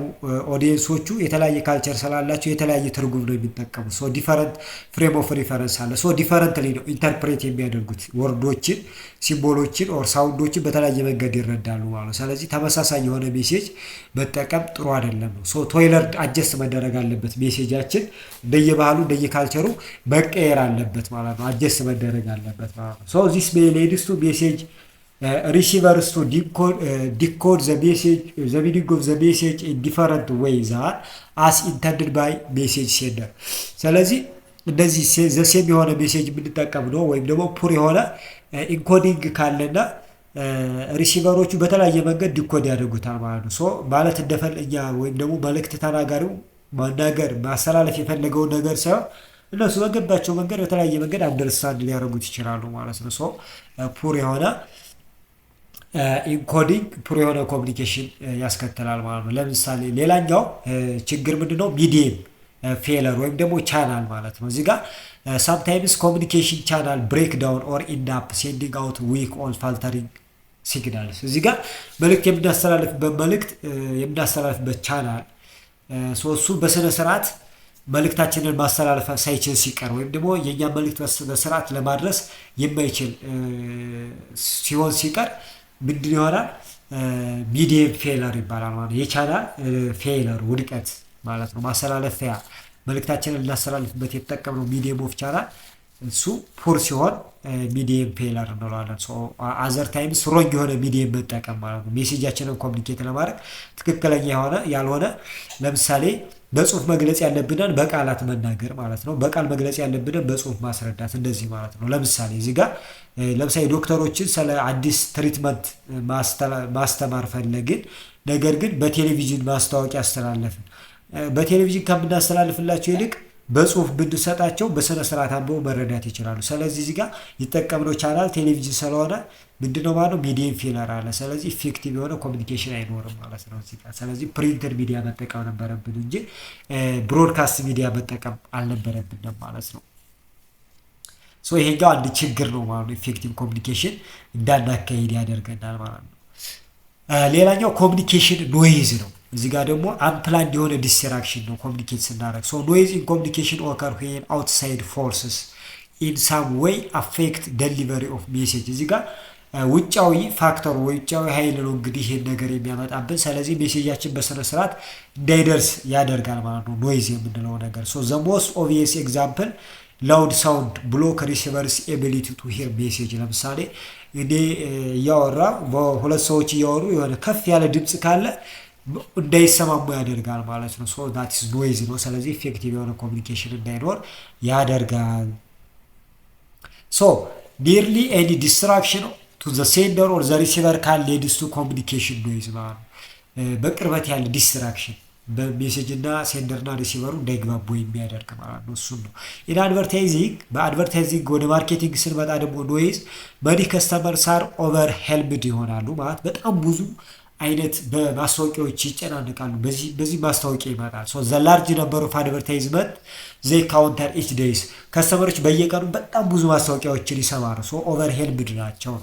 ኦዲየንሶቹ የተለያየ ካልቸር ስላላቸው የተለያየ ትርጉም ነው የሚጠቀሙ። ሶ ዲፈረንት ፍሬም ኦፍ ሪፈረንስ አለ። ሶ ዲፈረንትሊ ነው ኢንተርፕሬት የሚያደርጉት ወርዶችን፣ ሲምቦሎችን ኦር ሳውንዶችን በተለያየ መንገድ ይረዳሉ ማለት ነው። ስለዚህ ተመሳሳይ የሆነ ሜሴጅ መጠቀም ጥሩ አይደለም ነው። ሶ ቶይለርድ አጀስት መደረግ አለበት። ሜሴጃችን እንደየባህሉ እንደየካልቸሩ መቀየር አለበት ማለት ነው። አጀስት መደረግ አለበት ማለት ነው። ሶ ዚስ ሜይ ሌድስ ቱ ሜሴጅ receivers to decode the meaning of the message in different ways as intended by message sender። ስለዚህ እንደዚህ ዘሴም የሆነ ሜሴጅ የምንጠቀም ነው ወይም ደግሞ ፑር የሆነ ኢንኮዲንግ ካለና ሪሲቨሮቹ በተለያየ መንገድ ዲኮድ ያደርጉታል ማለት ነው። ሶ ማለት እንደፈለኛ ወይም ደግሞ መልእክት ተናጋሪው ማናገር ማስተላለፍ የፈለገው ነገር ሳይሆን እነሱ በገባቸው መንገድ በተለያየ መንገድ አንደርስታንድ ሊያደርጉት ይችላሉ ማለት ነው። ሶ ፑር የሆነ ኢንኮዲንግ ፑር የሆነ ኮሚኒኬሽን ያስከትላል ማለት ነው። ለምሳሌ ሌላኛው ችግር ምንድነው? ሚዲየም ፌለር ወይም ደግሞ ቻናል ማለት ነው። እዚህ ጋር sometimes communication channel breakdown or end up sending out weak or faltering signals። እዚህ ጋር መልእክት የምናስተላልፍበት ቻናል እሱ በስነ ስርዓት መልእክታችንን ማስተላለፍ ሳይችል ሲቀር ወይም ደግሞ የኛ መልእክት በስርዓት ለማድረስ የማይችል ሲሆን ሲቀር ምንድን ይሆናል? ሚዲየም ፌለር ይባላል ማለት ነው። የቻናል ፌለር ውድቀት ማለት ነው። ማስተላለፊያ መልእክታችንን ልናስተላልፍበት የተጠቀምነው ሚዲየም ኦፍ ቻናል እሱ ፑር ሲሆን ሚዲየም ፌለር እንለዋለን። ሶ አዘር ታይምስ ሮንግ የሆነ ሚዲየም መጠቀም ማለት ነው። ሜሴጃችንን ኮሚኒኬት ለማድረግ ትክክለኛ የሆነ ያልሆነ ለምሳሌ በጽሁፍ መግለጽ ያለብንን በቃላት መናገር ማለት ነው። በቃል መግለጽ ያለብንን በጽሁፍ ማስረዳት እንደዚህ ማለት ነው። ለምሳሌ እዚህ ጋር ለምሳሌ ዶክተሮችን ስለ አዲስ ትሪትመንት ማስተማር ፈለግን፣ ነገር ግን በቴሌቪዥን ማስታወቂያ አስተላለፍን። በቴሌቪዥን ከምናስተላልፍላቸው ይልቅ በጽሁፍ ብንሰጣቸው በስነ ስርዓት አንብበው መረዳት ይችላሉ። ስለዚህ እዚህ ጋር የተጠቀምነው ቻናል ቴሌቪዥን ስለሆነ ምንድነው ማለት ነው? ሚዲየም ፌለር አለ። ስለዚህ ኢፌክቲቭ የሆነ ኮሚኒኬሽን አይኖርም ማለት ነው እዚህ ጋር። ስለዚህ ፕሪንተር ሚዲያ መጠቀም ነበረብን እንጂ ብሮድካስት ሚዲያ መጠቀም አልነበረብንም ማለት ነው። ሶ ይሄኛው አንድ ችግር ነው ማለት ነው። ኢፌክቲቭ ኮሚኒኬሽን እንዳናካሄድ ያደርገናል ማለት ነው። ሌላኛው ኮሚኒኬሽን ኖይዝ ነው። እዚህ ጋር ደግሞ አንፕላንድ የሆነ ዲስትራክሽን ነው ኮሚኒኬት ስናደርግ። ሶ ኖይዝ ኢን ኮሚኒኬሽን ኦከር ዌን አውትሳይድ ፎርስስ ኢን ሳም ዌይ አፌክት ዴሊቨሪ ኦፍ ሜሴጅ። እዚህ ጋር ውጫዊ ፋክተሩ ውጫዊ ኃይል ነው እንግዲህ ይሄን ነገር የሚያመጣብን። ስለዚህ ሜሴጃችን በስነ ስርዓት እንዳይደርስ ያደርጋል ማለት ነው ኖይዝ የምንለው ነገር። ሶ ዘ ሞስት ኦብቪየስ ኤግዛምፕል ላውድ ሳውንድ ብሎክ ሪሲቨርስ ኤቢሊቲ ቱ ሂር ሜሴጅ። ለምሳሌ እኔ እያወራ በሁለት ሰዎች እያወሩ የሆነ ከፍ ያለ ድምጽ ካለ እንዳይሰማሙ ያደርጋል ማለት ነው። ሶ ዳት ኢዝ ኖይዝ ነው። ስለዚህ ኢፌክቲቭ የሆነ ኮሚኒኬሽን እንዳይኖር ያደርጋል። ሶ ኒርሊ ኤኒ ዲስትራክሽን ቱ ዘ ሴንደር ኦር ዘ ሪሲቨር ካን ሊድስ ቱ ኮሚኒኬሽን ኖይዝ ማለት ነው። በቅርበት ያለ ዲስትራክሽን በሜሴጅ እና ሴንደር እና ሪሲቨሩ እንዳይግባቡ የሚያደርግ ማለት ነው። እሱን ነው ኢን አድቨርታይዚንግ። በአድቨርታይዚንግ ወደ ማርኬቲንግ ስንመጣ ደግሞ ኖይዝ መኒ ከስተመርስ አር ኦቨር ሄልምድ ይሆናሉ ማለት በጣም ብዙ አይነት በማስታወቂያዎች ይጨናነቃሉ። በዚህ ማስታወቂያ ይመጣል። ሶ ዘ ላርጅ ነምበር ኦፍ አድቨርታይዝመንት ዘይ ካውንተር ኢች ዴይስ። ከስተመሮች በየቀኑ በጣም ብዙ ማስታወቂያዎችን ይሰማሉ። ሶ ኦቨር ሄልምድ ናቸው።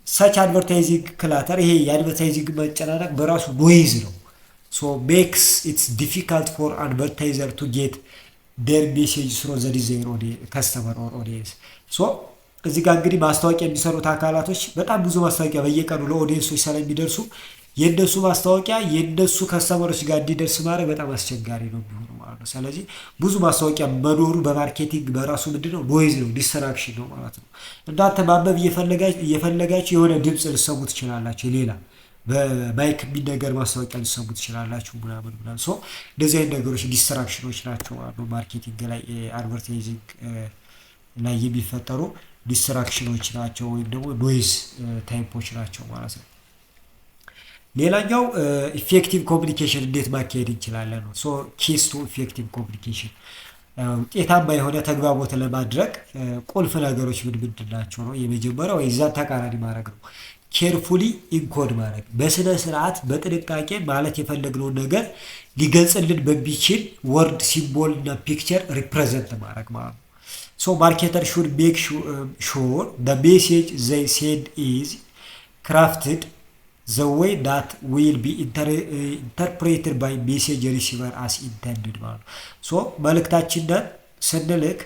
ሰች አድቨርታይዚንግ ክላተር፣ ይሄ የአድቨርታይዚንግ መጨናነቅ በራሱ ኖይዝ ነው። ሶ ሜክስ ኢትስ ዲፊካልት ፎር አድቨርታይዘር ቱ ጌት ዴር ሜሴጅ ስሮ ዘ ዲዛይር ከስተመር ኦር ኦዲየንስ። ሶ እዚህ ጋር እንግዲህ ማስታወቂያ የሚሰሩት አካላቶች በጣም ብዙ ማስታወቂያ በየቀኑ ለኦዲየንሶች ስለሚደርሱ የእነሱ ማስታወቂያ የእነሱ ከስተመሮች ጋር እንዲደርስ ማድረግ በጣም አስቸጋሪ ነው የሚሆነው ማለት ነው። ስለዚህ ብዙ ማስታወቂያ መኖሩ በማርኬቲንግ በራሱ ምንድነው ኖይዝ ነው፣ ዲስትራክሽን ነው ማለት ነው። እናንተ ማንበብ እየፈለጋችሁ የሆነ ድምፅ ልሰሙ ትችላላችሁ፣ ሌላ በማይክ የሚነገር ማስታወቂያ ልሰሙ ትችላላችሁ ምናምን። ሶ እንደዚህ አይነት ነገሮች ዲስትራክሽኖች ናቸው ማለት ነው። ማርኬቲንግ ላይ አድቨርታይዚንግ ላይ የሚፈጠሩ ዲስትራክሽኖች ናቸው ወይም ደግሞ ኖይዝ ታይፖች ናቸው ማለት ነው። ሌላኛው ኢፌክቲቭ ኮሚኒኬሽን እንዴት ማካሄድ እንችላለን ነው። ሶ ኪስ ቱ ኢፌክቲቭ ኮሚኒኬሽን ውጤታማ የሆነ ተግባቦት ለማድረግ ቁልፍ ነገሮች ምንድን ናቸው ነው። የመጀመሪያው የዛን ተቃራኒ ማድረግ ነው። ኬርፉሊ ኢንኮድ ማድረግ፣ በስነ ስርዓት በጥንቃቄ ማለት የፈለግነውን ነገር ሊገልጽልን በሚችል ወርድ፣ ሲምቦል እና ፒክቸር ሪፕሬዘንት ማድረግ ማለት ነው። ሶ ማርኬተር ሹድ ሜክ ሹር the message they send is crafted the way that will be interpreted by message receiver as intended ማለት ነው። ሶ መልእክታችንን ስንልክ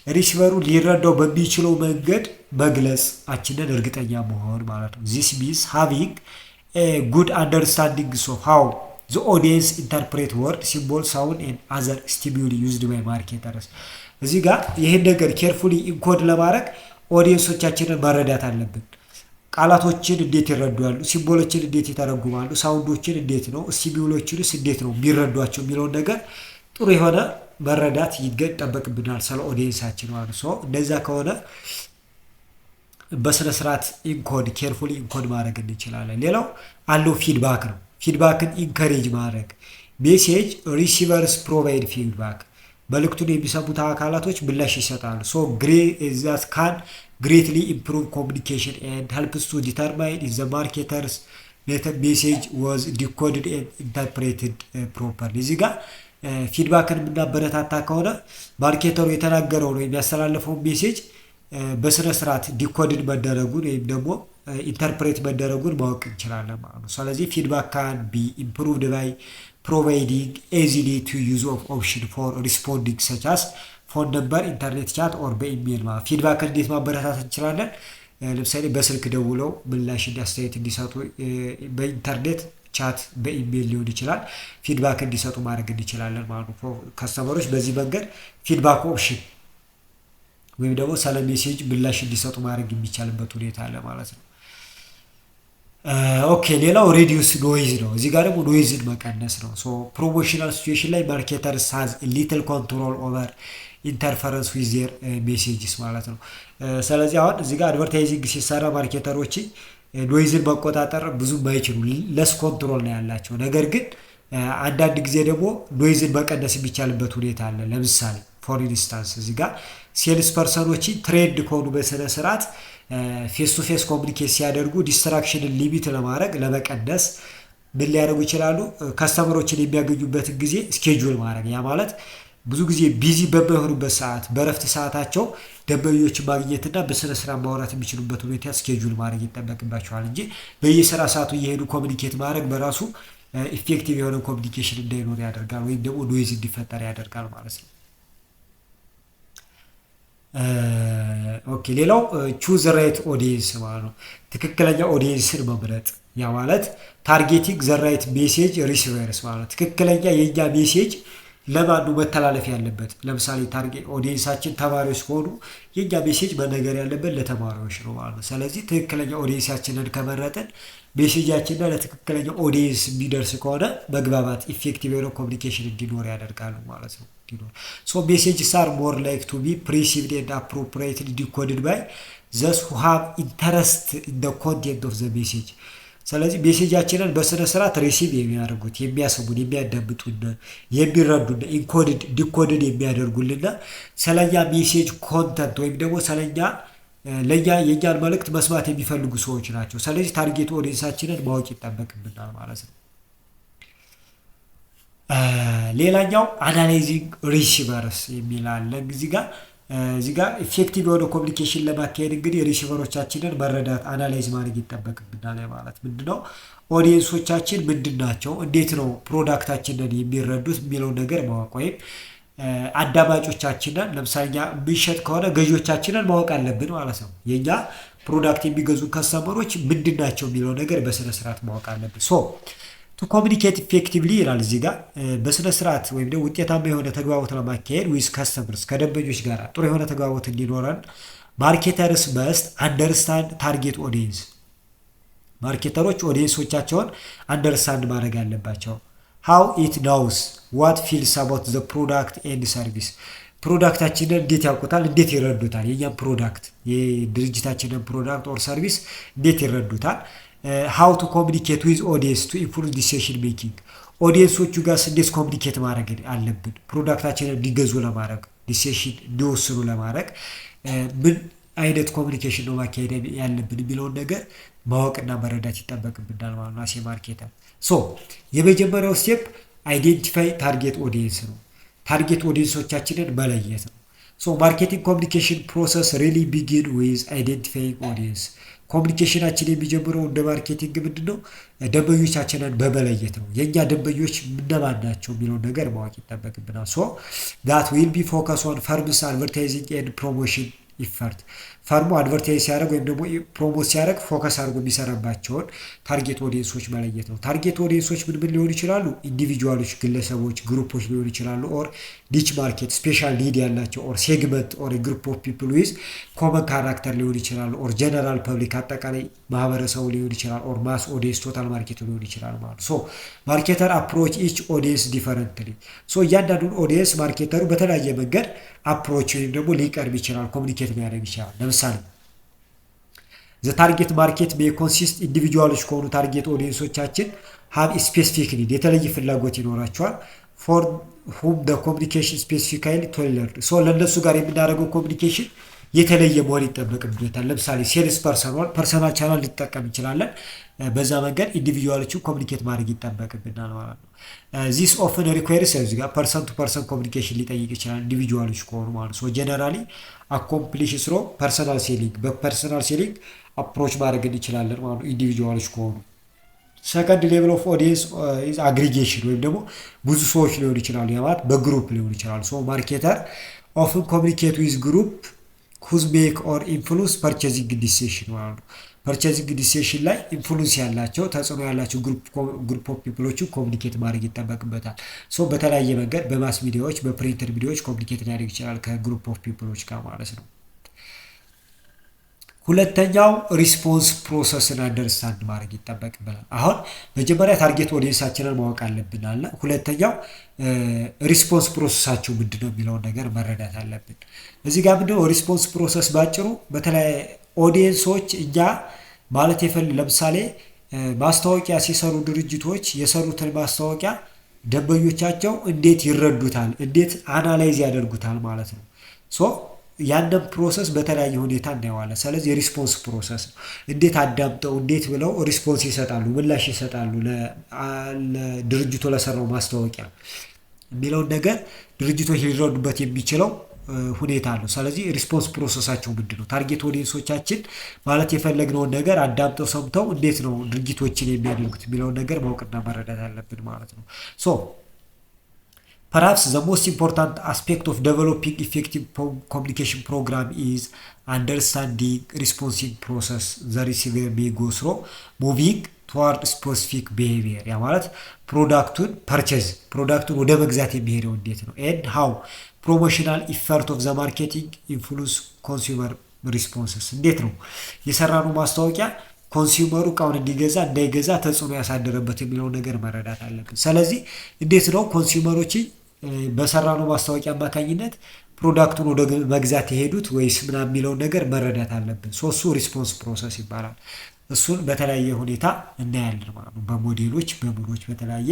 ሪሲቨሩ ሊረዳው በሚችለው መንገድ መግለጻችንን እርግጠኛ መሆን ማለት ነው። this means having a good understanding of how the audience interpret word, symbol, sound and other stimuli used by marketers። እዚህ ጋር ይሄን ነገር ኬርፉሊ ኢንኮድ ለማድረግ ኦዲየንሶቻችንን መረዳት አለብን። ቃላቶችን እንዴት ይረዳሉ፣ ሲምቦሎችን እንዴት ይተረጉማሉ፣ ሳውንዶችን እንዴት ነው፣ ሲምቦሎችንስ እንዴት ነው የሚረዷቸው የሚለውን ነገር ጥሩ የሆነ መረዳት ይጠበቅብናል ስለ ኦዲየንሳችን ማለት ነው። እንደዛ ከሆነ በስነ ስርዓት ኢንኮድ ኬርፉሊ ኢንኮድ ማድረግ እንችላለን። ሌላው አለው ፊድባክ ነው። ፊድባክን ኢንከሬጅ ማድረግ ሜሴጅ ሪሲቨርስ ፕሮቫይድ ፊድባክ መልእክቱን የሚሰሙት አካላቶች ምላሽ ይሰጣሉ። ሶ ዛት ካን ግሬትሊ ኢምፕሩቭ ኮሚኒኬሽን ኤንድ ሄልፕስ ቱ ዲተርማይን ኢፍ ዘ ማርኬተርስ ሜሴጅ ዋዝ ዲኮድድ ኤንድ ኢንተርፕሬትድ ፕሮፐርሊ። እዚህ ጋር ፊድባክን የምናበረታታ ከሆነ ማርኬተሩ የተናገረው ነው የሚያስተላልፈውን ሜሴጅ በስነ ስርዓት ዲኮድድ መደረጉን ወይም ደግሞ ኢንተርፕሬት መደረጉን ማወቅ እንችላለን ማለት ነው። ስለዚህ ፊድባክ ካን ቢ ኢምፕሩቭድ ባይ providing easily to use of option for responding such as phone number, internet chat or በኢሜል ማለት ፊድባክ እንዴት ማበረታታት እንችላለን? ለምሳሌ በስልክ ደውለው ምላሽ እንዲያስተያየት እንዲሰጡ በኢንተርኔት ቻት በኢሜል ሊሆን ይችላል ፊድባክ እንዲሰጡ ማድረግ እንችላለን ማለት ነው። ከስተመሮች በዚህ መንገድ ፊድባክ ኦፕሽን ወይም ደግሞ ስለ ሜሴጅ ምላሽ እንዲሰጡ ማድረግ የሚቻልበት ሁኔታ አለ ማለት ነው። ኦኬ ሌላው ሬዲዩስ ኖይዝ ነው። እዚህ ጋር ደግሞ ኖይዝን መቀነስ ነው። ሶ ፕሮሞሽናል ሲቹዌሽን ላይ ማርኬተርስ ሃዝ ሊትል ኮንትሮል ኦቨር ኢንተርፈረንስ ዊዝ ዜር ሜሴጅስ ማለት ነው። ስለዚህ አሁን እዚህ ጋር አድቨርታይዚንግ ሲሰራ ማርኬተሮች ኖይዝን መቆጣጠር ብዙም አይችሉ ለስ ኮንትሮል ነው ያላቸው። ነገር ግን አንዳንድ ጊዜ ደግሞ ኖይዝን መቀነስ የሚቻልበት ሁኔታ አለ። ለምሳሌ ፎር ኢንስታንስ እዚህ ጋር ሴልስ ፐርሰኖች ትሬንድ ከሆኑ በስነ ስርዓት ፌስ ቱ ፌስ ኮሚኒኬት ሲያደርጉ ዲስትራክሽንን ሊሚት ለማድረግ ለመቀነስ ምን ሊያደርጉ ይችላሉ? ከስተመሮችን የሚያገኙበትን ጊዜ ስኬጁል ማድረግ። ያ ማለት ብዙ ጊዜ ቢዚ በማይሆኑበት ሰዓት በረፍት ሰዓታቸው ደንበኞችን ማግኘትና በስነ ስርዓት ማውራት የሚችሉበት ሁኔታ ስኬጁል ማድረግ ይጠበቅባቸዋል እንጂ በየስራ ሰዓቱ እየሄዱ ኮሚኒኬት ማድረግ በራሱ ኢፌክቲቭ የሆነ ኮሚኒኬሽን እንዳይኖር ያደርጋል ወይም ደግሞ ኖይዝ እንዲፈጠር ያደርጋል ማለት ነው። ኦኬ ሌላው ቹዝ ራይት ኦዲየንስ ማለት ነው። ትክክለኛ ኦዲየንስን መምረጥ። ያ ማለት ታርጌቲንግ ዘ ራይት ሜሴጅ ሪሲቨርስ ማለት ነው። ትክክለኛ የኛ ሜሴጅ ለማን ነው መተላለፍ ያለበት? ለምሳሌ ታርጌት ኦዲየንሳችን ተማሪዎች ከሆኑ የኛ ሜሴጅ መነገር ያለበት ለተማሪዎች ነው ማለት ነው። ስለዚህ ትክክለኛ ኦዲየንሳችንን ከመረጥን ሜሴጃችንና ለትክክለኛ ኦዲየንስ የሚደርስ ከሆነ መግባባት ኢፌክቲቭ የሆነ ኮሚኒኬሽን እንዲኖር ያደርጋሉ ማለት ነው። So messages are more like to be perceived and appropriately decoded by those who have interest in the content of the message. ስለዚህ ሜሴጃችንን በስነ ስርዓት ሪሲቭ የሚያደርጉት የሚያሰሙን የሚያዳምጡን የሚረዱን ኢንኮድድ ዲኮድድ የሚያደርጉልና ስለኛ ሜሴጅ ኮንተንት ወይም ደግሞ ስለኛ ለኛ የኛን መልእክት መስማት የሚፈልጉ ሰዎች ናቸው። ስለዚህ ታርጌት ኦዲየንሳችንን ማወቅ ይጠበቅብናል ማለት ነው። ሌላኛው አናላይዚንግ ሪሲቨርስ የሚል አለ። እዚህ ጋር ኢፌክቲቭ የሆነ ኮሚኒኬሽን ለማካሄድ እንግዲህ ሪሲቨሮቻችንን መረዳት አናላይዝ ማድረግ ይጠበቅብናል ማለት ምንድነው? ኦዲየንሶቻችን ምንድናቸው? እንዴት ነው ፕሮዳክታችንን የሚረዱት የሚለው ነገር ማወቅ ወይም አዳማጮቻችንን ለምሳሌ ብንሸጥ ከሆነ ገዢዎቻችንን ማወቅ አለብን ማለት ነው። የኛ ፕሮዳክት የሚገዙ ከስተመሮች ምንድናቸው የሚለው ነገር በስነ ስርዓት ማወቅ አለብን። ሶ ቱ ኮሚኒኬት ኢፌክቲቭሊ ይላል እዚህ ጋር በስነ ስርዓት ወይም ደግሞ ውጤታማ የሆነ ተግባቦት ለማካሄድ ዊዝ ከስተመርስ ከደንበኞች ጋር ጥሩ የሆነ ተግባቦት እንዲኖረን ማርኬተርስ መስት አንደርስታንድ ታርጌት ኦዲየንስ ማርኬተሮች ኦዲየንሶቻቸውን አንደርስታንድ ማድረግ አለባቸው። ሃው ኢት ናውስ ዋት ፊልስ አባውት ዘ ፕሮዳክት ኤንድ ሰርቪስ ፕሮዳክታችንን እንዴት ያውቁታል? እንዴት ይረዱታል? የኛም ፕሮዳክት የድርጅታችንን ፕሮዳክት ኦር ሰርቪስ እንዴት ይረዱታል? how to communicate with audience to improve decision making ኦዲየንሶቹ ጋር እንዴት ኮሚኒኬት ማድረግ አለብን ፕሮዳክታችንን እንዲገዙ ለማድረግ ዲሲሽን እንዲወስኑ ለማድረግ ምን አይነት ኮሚኒኬሽን ነው ማካሄድ ያለብን የሚለውን ነገር ማወቅና መረዳት ይጠበቅብናል ማለት ነው። አሴ ማርኬተር የመጀመሪያው ስቴፕ አይዴንቲፋይ ታርጌት ኦዲየንስ ነው። ታርጌት ኦዲየንሶቻችንን መለየት ነው። ማርኬቲንግ ኮሚኒኬሽን ፕሮሰስ ሪሊ ቢጊን ዊዝ አይዴንቲፋይንግ ኦዲየንስ ኮሚኒኬሽናችን የሚጀምረው እንደ ማርኬቲንግ ምንድነው? ደንበኞቻችንን በመለየት ነው። የኛ ደንበኞች ምንማን ናቸው የሚለውን ነገር ማወቅ ይጠበቅብናል። that will be focus on firms advertising and promotion effort ፈርሙ አድቨርታይዝ ሲያደርግ ወይም ደግሞ ፕሮሞት ሲያደርግ ፎከስ አድርጎ የሚሰራባቸውን ታርጌት ኦዲየንሶች መለየት ነው። ታርጌት ኦዲየንሶች ምን ሊሆኑ ይችላሉ? ኢንዲቪጁዋሎች፣ ግለሰቦች፣ ግሩፖች ሊሆኑ ይችላሉ። ኦር ኒች ማርኬት ስፔሻል ኒድ ያላቸው ኦር ሴግመንት ኦር ግሩፕ ኦፍ ፒፕል ዊዝ ኮመን ካራክተር ሊሆን ይችላሉ። ኦር ጀነራል ፐብሊክ አጠቃላይ ማህበረሰቡ ሊሆን ይችላል። ኦር ማስ ኦዲየንስ ቶታል ማርኬት ሊሆን ይችላል ማለት ሶ ማርኬተር አፕሮች ኢች ኦዲየንስ ዲፈረንትሊ ሶ እያንዳንዱን ኦዲየንስ ማርኬተሩ በተለያየ መንገድ አፕሮች ወይም ደግሞ ሊቀርብ ይችላል፣ ኮሚኒኬት ሊያደርግ ይችላል። ለምሳሌ ዘ ታርጌት ማርኬት ሜይ ኮንሲስት ኢንዲቪጁዋሎች ከሆኑ ታርጌት ኦዲየንሶቻችን ሀብ ስፔሲፊክ ኒድ የተለየ ፍላጎት ይኖራቸዋል። ፎር ሁም ደ ኮሚኒኬሽን ስፔሲፊካሊ ቶይለርድ ሶ ለእነሱ ጋር የምናደርገው ኮሚኒኬሽን የተለየ መሆን ይጠበቅበታል። ለምሳሌ ሴልስ ፐርሰናል ቻናል ልንጠቀም እንችላለን። በዛ መንገድ ኢንዲቪጁዋሎችን ኮሚኒኬት ማድረግ ይጠበቅብናል ማለት ነው። ዚስ ኦፍን ሪኳየርስ እዚህ ጋር ፐርሰን ቱ ፐርሰን ኮሚኒኬሽን ሊጠይቅ ይችላል ኢንዲቪጁዋሎች ከሆኑ ማለት ነው። ጀነራሊ አኮምፕሊሽ ስሮ ፐርሰናል ሴሊንግ በፐርሰናል ሴሊንግ አፕሮች ማድረግ እንችላለን ማለት ነው ኢንዲቪጁዋሎች ከሆኑ። ሰከንድ ሌቭል ኦፍ ኦዲየንስ ኢዝ አግሪጌሽን ወይም ደግሞ ብዙ ሰዎች ሊሆኑ ይችላሉ። ያ ማለት በግሩፕ ሊሆኑ ይችላሉ። ሶ ማርኬተር ኦፍን ኮሚኒኬት ዊዝ ግሩፕ ሁዝ ሜክ ኦር ኢንፍሉንስ ፐርቼዚንግ ዲሲሽን ማለት ነው። ፐርቼዚንግ ዲሲሽን ላይ ኢንፍሉንስ ያላቸው ተጽዕኖ ያላቸው ግሩፕ ኦፍ ፒፕሎችን ኮሚኒኬት ማድረግ ይጠበቅበታል። ሶ በተለያየ መንገድ በማስ ሚዲያዎች በፕሪንተር ሚዲያዎች ኮሚኒኬት ሊያደርግ ይችላል ከግሩፕ ኦፍ ፒፕሎች ጋር ማለት ነው። ሁለተኛው ሪስፖንስ ፕሮሰስን አንደርስታንድ ማድረግ ይጠበቅብናል። አሁን መጀመሪያ ታርጌት ኦዲየንሳችንን ማወቅ አለብን አለ። ሁለተኛው ሪስፖንስ ፕሮሰሳቸው ምንድነው የሚለውን ነገር መረዳት አለብን። እዚህ ጋር ምንድነው ሪስፖንስ ፕሮሰስ ባጭሩ በተለይ ኦዲየንሶች እኛ ማለት ለምሳሌ ማስታወቂያ ሲሰሩ ድርጅቶች የሰሩትን ማስታወቂያ ደንበኞቻቸው እንዴት ይረዱታል፣ እንዴት አናላይዝ ያደርጉታል ማለት ነው። ሶ ያንን ፕሮሰስ በተለያየ ሁኔታ እናየዋለን። ስለዚህ የሪስፖንስ ፕሮሰስ ነው። እንዴት አዳምጠው እንዴት ብለው ሪስፖንስ ይሰጣሉ፣ ምላሽ ይሰጣሉ ለድርጅቱ ለሰራው ማስታወቂያ የሚለውን ነገር ድርጅቶች ሊረዱበት የሚችለው ሁኔታ አለው። ስለዚህ ሪስፖንስ ፕሮሰሳቸው ምንድነው? ታርጌት ኦዲየንሶቻችን ማለት የፈለግነውን ነገር አዳምጠው ሰምተው እንዴት ነው ድርጊቶችን የሚያደርጉት የሚለውን ነገር ማወቅና መረዳት አለብን ማለት ነው። ሶ perhaps the most important aspect of developing effective communication program is understanding responsive process the receiver may go through moving toward specific behavior ያ ማለት ፕሮዳክቱን ወደ መግዛት የሚሄደው እንዴት ነው and how promotional effort of the marketing influence consumer responses እንዴት ነው የሰራነው ማስታወቂያ ኮንሱመሩ እቃውን እንዲገዛ እንዳይገዛ ተጽዕኖ ያሳደረበት የሚለውን ነገር መረዳት አለብን። ስለዚህ እንዴት ነው ኮንሱመሮች በሰራነው ማስታወቂያ አማካኝነት ፕሮዳክቱን ወደ መግዛት የሄዱት ወይስ ምናምን የሚለውን ነገር መረዳት አለብን። እሱ ሪስፖንስ ፕሮሰስ ይባላል። እሱን በተለያየ ሁኔታ እናያለን ማለት ነው። በሞዴሎች በምኖች በተለያየ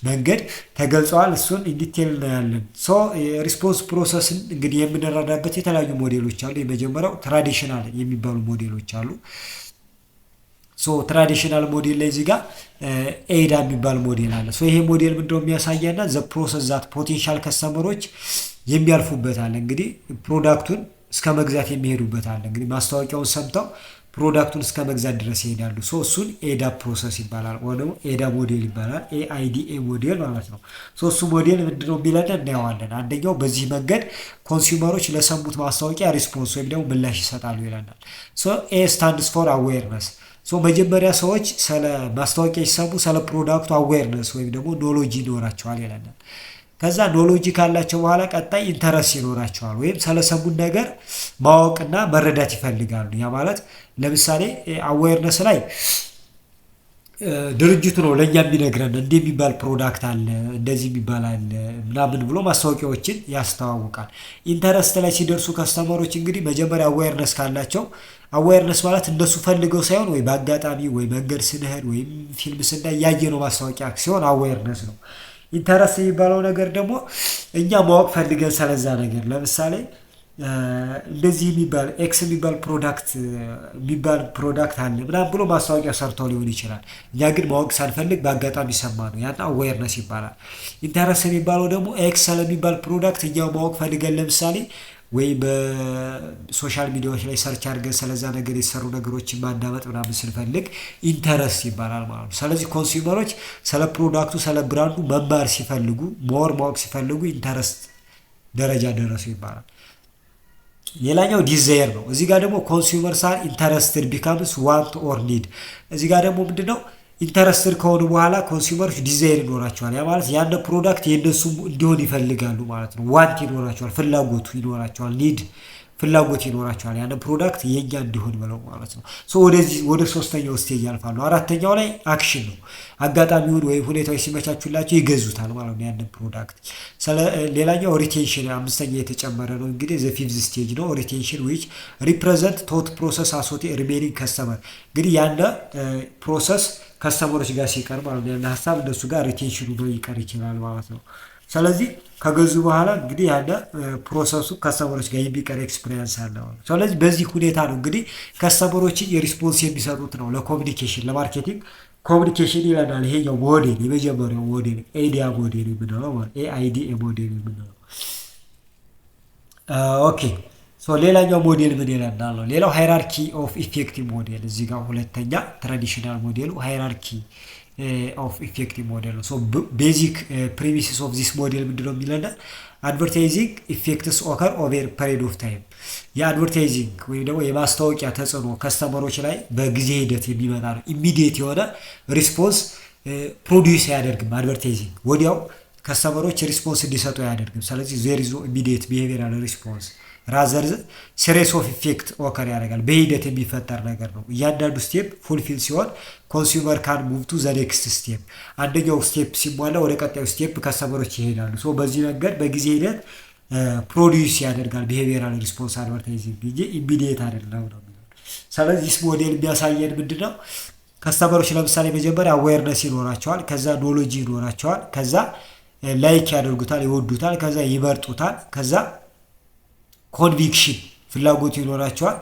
መንገድ ተገልጸዋል። እሱን ኢንዲቴል እናያለን። ሪስፖንስ ፕሮሰስን እንግዲህ የምንረዳበት የተለያዩ ሞዴሎች አሉ። የመጀመሪያው ትራዲሽናል የሚባሉ ሞዴሎች አሉ። ትራዲሽናል ሞዴል ላይ እዚህ ጋር ኤዳ የሚባል ሞዴል አለ። ይሄ ሞዴል ምንድነው የሚያሳየና ዘ ፕሮሰስ ዛት ፖቴንሻል ከስተመሮች የሚያልፉበት አለ። እንግዲህ ፕሮዳክቱን እስከ መግዛት የሚሄዱበት አለ። እንግዲህ ማስታወቂያውን ሰምተው ፕሮዳክቱን እስከ መግዛት ድረስ ይሄዳሉ። እሱን ኤዳ ፕሮሰስ ይባላል ወይ ደግሞ ኤዳ ሞዴል ይባላል። ኤአይዲኤ ሞዴል ማለት ነው። እሱ ሞዴል ምንድነው የሚለን እናየዋለን። አንደኛው በዚህ መንገድ ኮንሱመሮች ለሰሙት ማስታወቂያ ሪስፖንስ ወይም ደግሞ ምላሽ ይሰጣሉ ይለናል። ኤ ስታንድስ ፎር አዌርነስ መጀመሪያ ሰዎች ስለ ማስታወቂያ ሲሰሙ ስለ ፕሮዳክቱ አዌርነስ ወይም ደግሞ ኖሎጂ ይኖራቸዋል ይለናል። ከዛ ኖሎጂ ካላቸው በኋላ ቀጣይ ኢንተረስት ይኖራቸዋል ወይም ስለሰሙን ነገር ማወቅና መረዳት ይፈልጋሉ። ያ ማለት ለምሳሌ አዌርነስ ላይ ድርጅቱ ነው ለኛ የሚነግረን እንዲህ የሚባል ፕሮዳክት አለ እንደዚህ የሚባል አለ ምናምን ብሎ ማስታወቂያዎችን ያስተዋውቃል። ኢንተረስት ላይ ሲደርሱ ከስተመሮች እንግዲህ መጀመሪያ አዌርነስ ካላቸው አዌርነስ ማለት እንደሱ ፈልገው ሳይሆን ወይ በአጋጣሚ ወይ መንገድ ስንሄድ ወይ ፊልም ስናይ ያየነው ማስታወቂያ ሲሆን አዌርነስ ነው። ኢንተረስት የሚባለው ነገር ደግሞ እኛ ማወቅ ፈልገን ስለዛ ነገር ለምሳሌ እንደዚህ የሚባል ኤክስ የሚባል ፕሮዳክት አለ ምናምን ብሎ ማስታወቂያ ሰርተው ሊሆን ይችላል። እኛ ግን ማወቅ ሳንፈልግ በአጋጣሚ ሰማነው። ያን አዌርነስ ይባላል። ኢንተረስት የሚባለው ደግሞ ኤክስ ስለሚባል ፕሮዳክት እኛው ማወቅ ፈልገን ለምሳሌ ወይ በሶሻል ሚዲያዎች ላይ ሰርች አድርገን ስለዛ ነገር የተሰሩ ነገሮችን ማዳመጥ ምናምን ስንፈልግ ኢንተረስት ይባላል ማለት ነው። ስለዚህ ኮንሱመሮች ስለ ፕሮዳክቱ ስለ ብራንዱ መማር ሲፈልጉ ሞር ማወቅ ሲፈልጉ ኢንተረስት ደረጃ ደረሱ ይባላል። ሌላኛው ዲዛየር ነው። እዚህ ጋር ደግሞ ኮንሱመርስ አር ኢንተረስትድ ቢካምስ ዋንት ኦር ኒድ። እዚህ ጋር ደግሞ ምንድነው ኢንተረስትድ ከሆኑ በኋላ ኮንሱመሮች ዲዛይር ይኖራቸዋል። ያ ማለት ያን ፕሮዳክት የነሱ እንዲሆን ይፈልጋሉ ማለት ነው። ዋንት ይኖራቸዋል፣ ፍላጎቱ ይኖራቸዋል። ኒድ ፍላጎት ይኖራቸዋል ያን ፕሮዳክት የኛ እንዲሆን ብለው ማለት ነው። ወደ ሶስተኛው ስቴጅ ያልፋሉ። አራተኛው ላይ አክሽን ነው። አጋጣሚውን ወይ ሁኔታዎች ሲመቻቹላቸው ይገዙታል ማለት ነው ያንን ፕሮዳክት። ሌላኛው ሪቴንሽን አምስተኛ የተጨመረ ነው እንግዲህ ዘ ፊፍዝ ስቴጅ ነው። ሪቴንሽን ዊች ሪፕሬዘንት ቶት ፕሮሰስ አሶቴ ሪሜኒንግ ከስተመር። እንግዲህ ያነ ፕሮሰስ ከስተመሮች ጋር ሲቀር ማለት ነው ያለ ሀሳብ እነሱ ጋር ሪቴንሽኑ ነው ይቀር ይችላል ማለት ነው። ስለዚህ ከገዙ በኋላ እንግዲህ ያለ ፕሮሰሱ ከስተመሮች ጋር የሚቀር ኤክስፒሪየንስ አለ ማለት ነው። ስለዚህ በዚህ ሁኔታ ነው እንግዲህ ከስተመሮችን የሪስፖንስ የሚሰጡት ነው ለኮሚኒኬሽን ለማርኬቲንግ ኮሚኒኬሽን ይለናል። ይሄኛው ሞዴል የመጀመሪያው ሞዴል ኤዲያ ሞዴል የምንለው ማለት ኤአይዲኤ ሞዴል የምንለው ኦኬ። ሌላኛው ሞዴል ምን ይለናል ነው? ሌላው ሃይራርኪ ኦፍ ኢፌክቲቭ ሞዴል። እዚህ ጋር ሁለተኛ ትራዲሽናል ሞዴሉ ሃይራርኪ ኦፍ ኢፌክቲቭ ሞዴል ነው። ቤዚክ ፕሪሚሲስ ኦፍ ዚስ ሞዴል ምንድነው የሚለን? አድቨርታይዚንግ ኢፌክትስ ኦከር ኦቨር ፔሪድ ኦፍ ታይም። የአድቨርታይዚንግ ወይም ደግሞ የማስታወቂያ ተጽዕኖ ከስተመሮች ላይ በጊዜ ሂደት የሚመጣ ነው። ኢሚዲየት የሆነ ሪስፖንስ ፕሮዲውስ አያደርግም። አድቨርታይዚንግ ወዲያው ከስተመሮች ሪስፖንስ እንዲሰጡ አያደርግም። ስለዚህ ዜር ኢዝ ኢሚዲየት ቢሄቪራል ሪስፖንስ ራዘር ሲሪስ ኦፍ ኢፌክት ኦከር ያደርጋል። በሂደት የሚፈጠር ነገር ነው። እያንዳንዱ ስቴፕ ፉልፊል ሲሆን ኮንሱመር ካን ሙቭ ቱ ዘ ኔክስት ስቴፕ። አንደኛው ስቴፕ ሲሟላ ወደ ቀጣዩ ስቴፕ ከስተመሮች ይሄዳሉ። በዚህ መንገድ በጊዜ ሂደት ፕሮዲውስ ያደርጋል ቢሄቪራል ሪስፖንስ አድቨርታይዚንግ እንጂ ኢሚዲየት አይደለም ነው። ስለዚህ ዲስ ሞዴል የሚያሳየን ምንድነው? ከስተመሮች ለምሳሌ መጀመሪያ አዌርነስ ይኖራቸዋል፣ ከዛ ኖሎጂ ይኖራቸዋል፣ ከዛ ላይክ ያደርጉታል፣ ይወዱታል፣ ከዛ ይመርጡታል፣ ከዛ ኮንቪክሽን ፍላጎት ይኖራቸዋል፣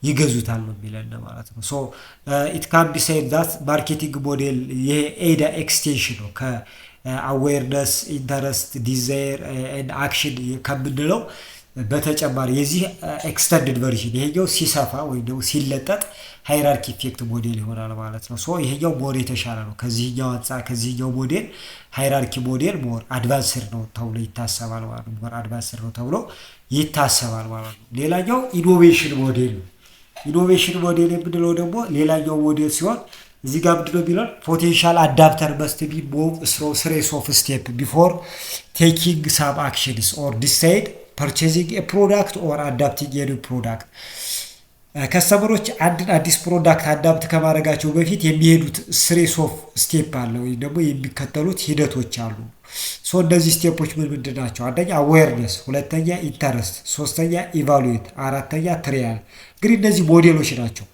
ይገዙታል ነው የሚለን ማለት ነው። ኢት ካን ቢ ሴድ ዛት ማርኬቲንግ ሞዴል ይሄ ኤዳ ኤክስቴንሽን ነው ከአዌርነስ ኢንተረስት ዲዛይር ኤንድ አክሽን ከምንለው በተጨማሪ የዚህ ኤክስተንድድ ቨርዥን ይሄኛው ሲሰፋ ወይም ደግሞ ሲለጠጥ ሃይራርኪ ኢፌክት ሞዴል ይሆናል ማለት ነው። ይሄኛው ሞር የተሻለ ነው ከዚህኛው አንፃር። ከዚህኛው ሞዴል ሃይራርኪ ሞዴል ሞር አድቫንስድ ነው ተብሎ ይታሰባል ማለት ነው። ሞር አድቫንስድ ነው ተብሎ ይታሰባል ማለት ነው። ሌላኛው ኢኖቬሽን ሞዴል ነው። ኢኖቬሽን ሞዴል የምንለው ደግሞ ሌላኛው ሞዴል ሲሆን እዚህ ጋር ምንድነው የሚለው? ፖቴንሻል አዳፕተር መስት ቢ ሙቭ ስሮ ሲሪስ ኦፍ ስቴፕ ቢፎር ቴኪንግ ሳም አክሽንስ ኦር ዲሳይድ ፐርቼዚንግ ኤ ፕሮዳክት ኦር አዳፕቲንግ ኤ ኒው ፕሮዳክት። ከስተመሮች አንድን አዲስ ፕሮዳክት አዳፕት ከማድረጋቸው በፊት የሚሄዱት ሲሪስ ኦፍ ስቴፕ አለ ወይም ደግሞ የሚከተሉት ሂደቶች አሉ። እነዚህ ስቴፖች ምንድን ናቸው? አንደኛ አዌርነስ፣ ሁለተኛ ኢንተረስት፣ ሶስተኛ ኢቫሉዌት፣ አራተኛ ትሪያል። እንግዲህ እነዚህ ሞዴሎች ናቸው።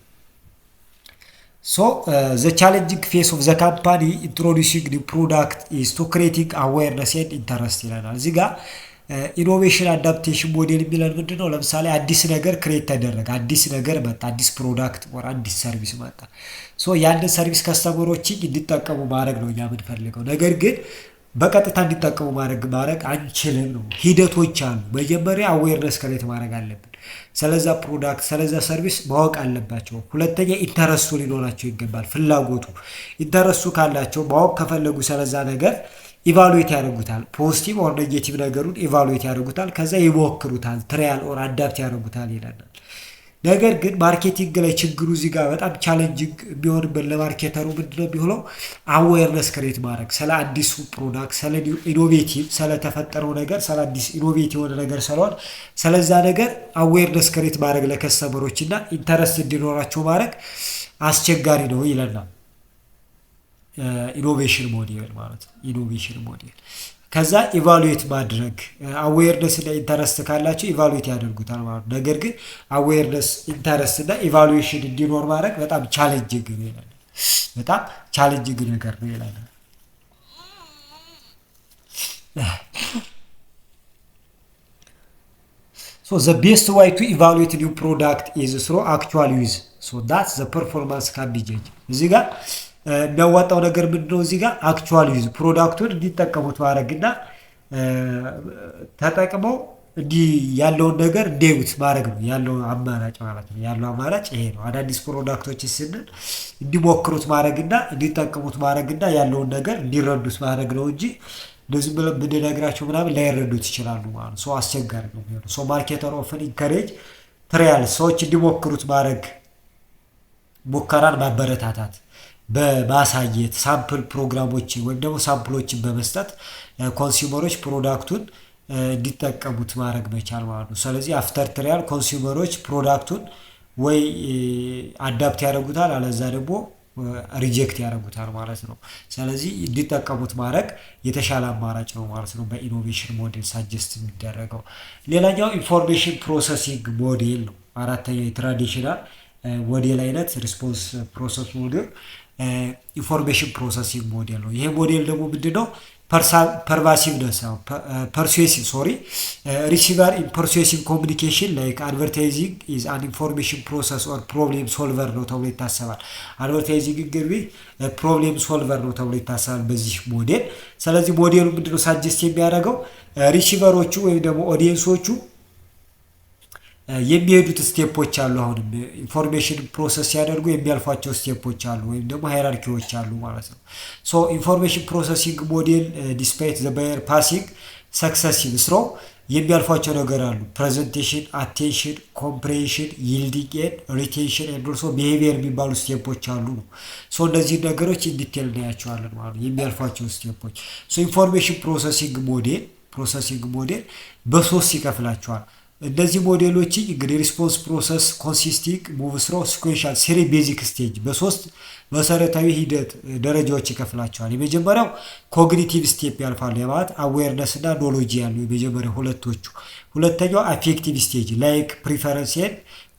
ዘ ቻሌንጂንግ ፌስ ኦፍ ዘ ካምፓኒ ኢንትሮዲዩሲንግ ኒው ፕሮዳክት ኢዝ ቱ ክሬቲንግ አዌርነስ ኤንድ ኢንተረስት ይለናል። እዚህ ጋር ኢኖቬሽን አዳፕቴሽን ሞዴል የሚለን ምንድን ነው? ለምሳሌ አዲስ ነገር ክሬት ተደረገ፣ አዲስ ነገር መጣ፣ አዲስ ፕሮዳክት ወር አዲስ ሰርቪስ መጣ። ያንን ሰርቪስ ከስተመሮችን እንዲጠቀሙ ማድረግ ነው እኛ የምንፈልገው። ነገር ግን በቀጥታ እንዲጠቀሙ ማድረግ አንችልም ነው። ሂደቶች አሉ። መጀመሪያ አዌርነስ ክሬት ማድረግ አለብን። ስለዛ ፕሮዳክት ስለዛ ሰርቪስ ማወቅ አለባቸው። ሁለተኛ ኢንተረስቱ ሊኖራቸው ይገባል። ፍላጎቱ ኢንተረስቱ ካላቸው ማወቅ ከፈለጉ ስለዛ ነገር ኢቫሉዌት ያደርጉታል። ፖዚቲቭ ኦር ኔጌቲቭ ነገሩን ኢቫሉዌት ያደርጉታል። ከዛ ይሞክሩታል፣ ትራያል ኦር አዳፕት ያደርጉታል ይለናል። ነገር ግን ማርኬቲንግ ላይ ችግሩ እዚህ ጋር በጣም ቻሌንጂንግ ቢሆንበት ለማርኬተሩ ምንድነው ቢሆነው? አዌርነስ ክሬት ማድረግ ስለ አዲሱ ፕሮዳክት፣ ስለ ኢኖቬቲቭ ስለተፈጠረው ነገር፣ ስለ አዲስ ኢኖቬቲቭ የሆነ ነገር ስለሆነ ስለዛ ነገር አዌርነስ ክሬት ማድረግ ለከስተመሮች እና ኢንተረስት እንዲኖራቸው ማድረግ አስቸጋሪ ነው ይለናል። ኢኖቬሽን ሞዴል ማለት ነው። ኢኖቬሽን ሞዴል ከዛ ኢቫሉዌት ማድረግ አዌርነስ እና ኢንተረስት ካላቸው ኢቫሉዌት ያደርጉታል ማለት ነው። ነገር ግን አዌርነስ ኢንተረስት እና ኢቫሉዌሽን እንዲኖር ማድረግ በጣም ቻሌንጂንግ ነው ይላል። በጣም ቻሌንጂንግ ነገር ነው ይላል። the best way to evaluate new product is through actual use. That's the performance can be judged. እዚህ ጋር የሚያዋጣው ነገር ምንድነው? እዚህ ጋር አክቹዋል ዩዝ ፕሮዳክቱን እንዲጠቀሙት ማድረግና ተጠቅመው እንዲህ ያለውን ነገር እንዲያዩት ማድረግ ነው ያለው አማራጭ ማለት ነው። ያለው አማራጭ ይሄ ነው። አዳዲስ ፕሮዳክቶች ስንል እንዲሞክሩት ማድረግና እንዲጠቀሙት ማድረግና ያለውን ነገር እንዲረዱት ማድረግ ነው እንጂ እንደዚህ ብንነግራቸው ምናምን ላይረዱት ይችላሉ ማለት ነው። አስቸጋሪ ነው የሚሆነው። ማርኬተር ኦፍን ኢንከሬጅ ትሪያል ሰዎች እንዲሞክሩት ማድረግ ሙከራን ማበረታታት በማሳየት ሳምፕል ፕሮግራሞችን ወይም ደግሞ ሳምፕሎችን በመስጠት ኮንሱመሮች ፕሮዳክቱን እንዲጠቀሙት ማድረግ መቻል ማለት ነው። ስለዚህ አፍተር ትሪያል ኮንሱመሮች ፕሮዳክቱን ወይ አዳፕት ያደርጉታል አለዛ ደግሞ ሪጀክት ያደርጉታል ማለት ነው። ስለዚህ እንዲጠቀሙት ማድረግ የተሻለ አማራጭ ነው ማለት ነው በኢኖቬሽን ሞዴል ሳጀስት የሚደረገው። ሌላኛው ኢንፎርሜሽን ፕሮሰሲንግ ሞዴል ነው። አራተኛው የትራዲሽናል ሞዴል አይነት ሪስፖንስ ፕሮሰስ ሞዴል ኢንፎርሜሽን ፕሮሰሲንግ ሞዴል ነው። ይሄ ሞዴል ደግሞ ምንድነው? ፐርቫሲቭነስ ነው። ፐርሱሲቭ ሪሲቨር ኢን ፐርሱሲቭ ኮሚኒኬሽን ላይክ አድቨርታይዚንግ ኢዝ አን ኢንፎርሜሽን ፕሮሰስ ኦር ፕሮብሌም ሶልቨር ነው ተብሎ ይታሰባል። አድቨርታይዚንግ እንግዲህ ፕሮብሌም ሶልቨር ነው ተብሎ ይታሰባል በዚህ ሞዴል። ስለዚህ ሞዴሉ ምንድነው ሳጀስት የሚያደርገው ሪሲቨሮቹ ወይም ደግሞ ኦዲየንሶቹ የሚሄዱት ስቴፖች አሉ። አሁንም ኢንፎርሜሽን ፕሮሰስ ሲያደርጉ የሚያልፏቸው ስቴፖች አሉ ወይም ደግሞ ሃይራርኪዎች አሉ ማለት ነው። ሶ ኢንፎርሜሽን ፕሮሰሲንግ ሞዴል ዲስፓይት ዘ ባየር ፓሲንግ ሰክሰሲቭ ስሮ የሚያልፏቸው ነገር አሉ። ፕሬዘንቴሽን፣ አቴንሽን፣ ኮምፕሬንሽን፣ ይልዲንግ ኤንድ ሪቴንሽን ኤንድ ኦልሶ ቢሄቪየር የሚባሉ ስቴፖች አሉ ነው። ሶ እነዚህ ነገሮች ኢንዲቴል እናያቸዋለን ማለት ነው የሚያልፏቸው ስቴፖች። ሶ ኢንፎርሜሽን ፕሮሰሲንግ ሞዴል በሶስት ይከፍላቸዋል። እነዚህ ሞዴሎች እንግዲህ ሪስፖንስ ፕሮሰስ ኮንሲስቲንግ ሙቭ ስሮ ሲኩዌንሻል ስሪ ቤዚክ ስቴጅ በሶስት መሰረታዊ ሂደት ደረጃዎች ይከፍላቸዋል። የመጀመሪያው ኮግኒቲቭ ስቴፕ ያልፋሉ ማለት አዌርነስ እና ኖሎጂ ያሉ የመጀመሪያው ሁለቶቹ። ሁለተኛው አፌክቲቭ ስቴጅ ላይክ ፕሪፈረንስ ኤንድ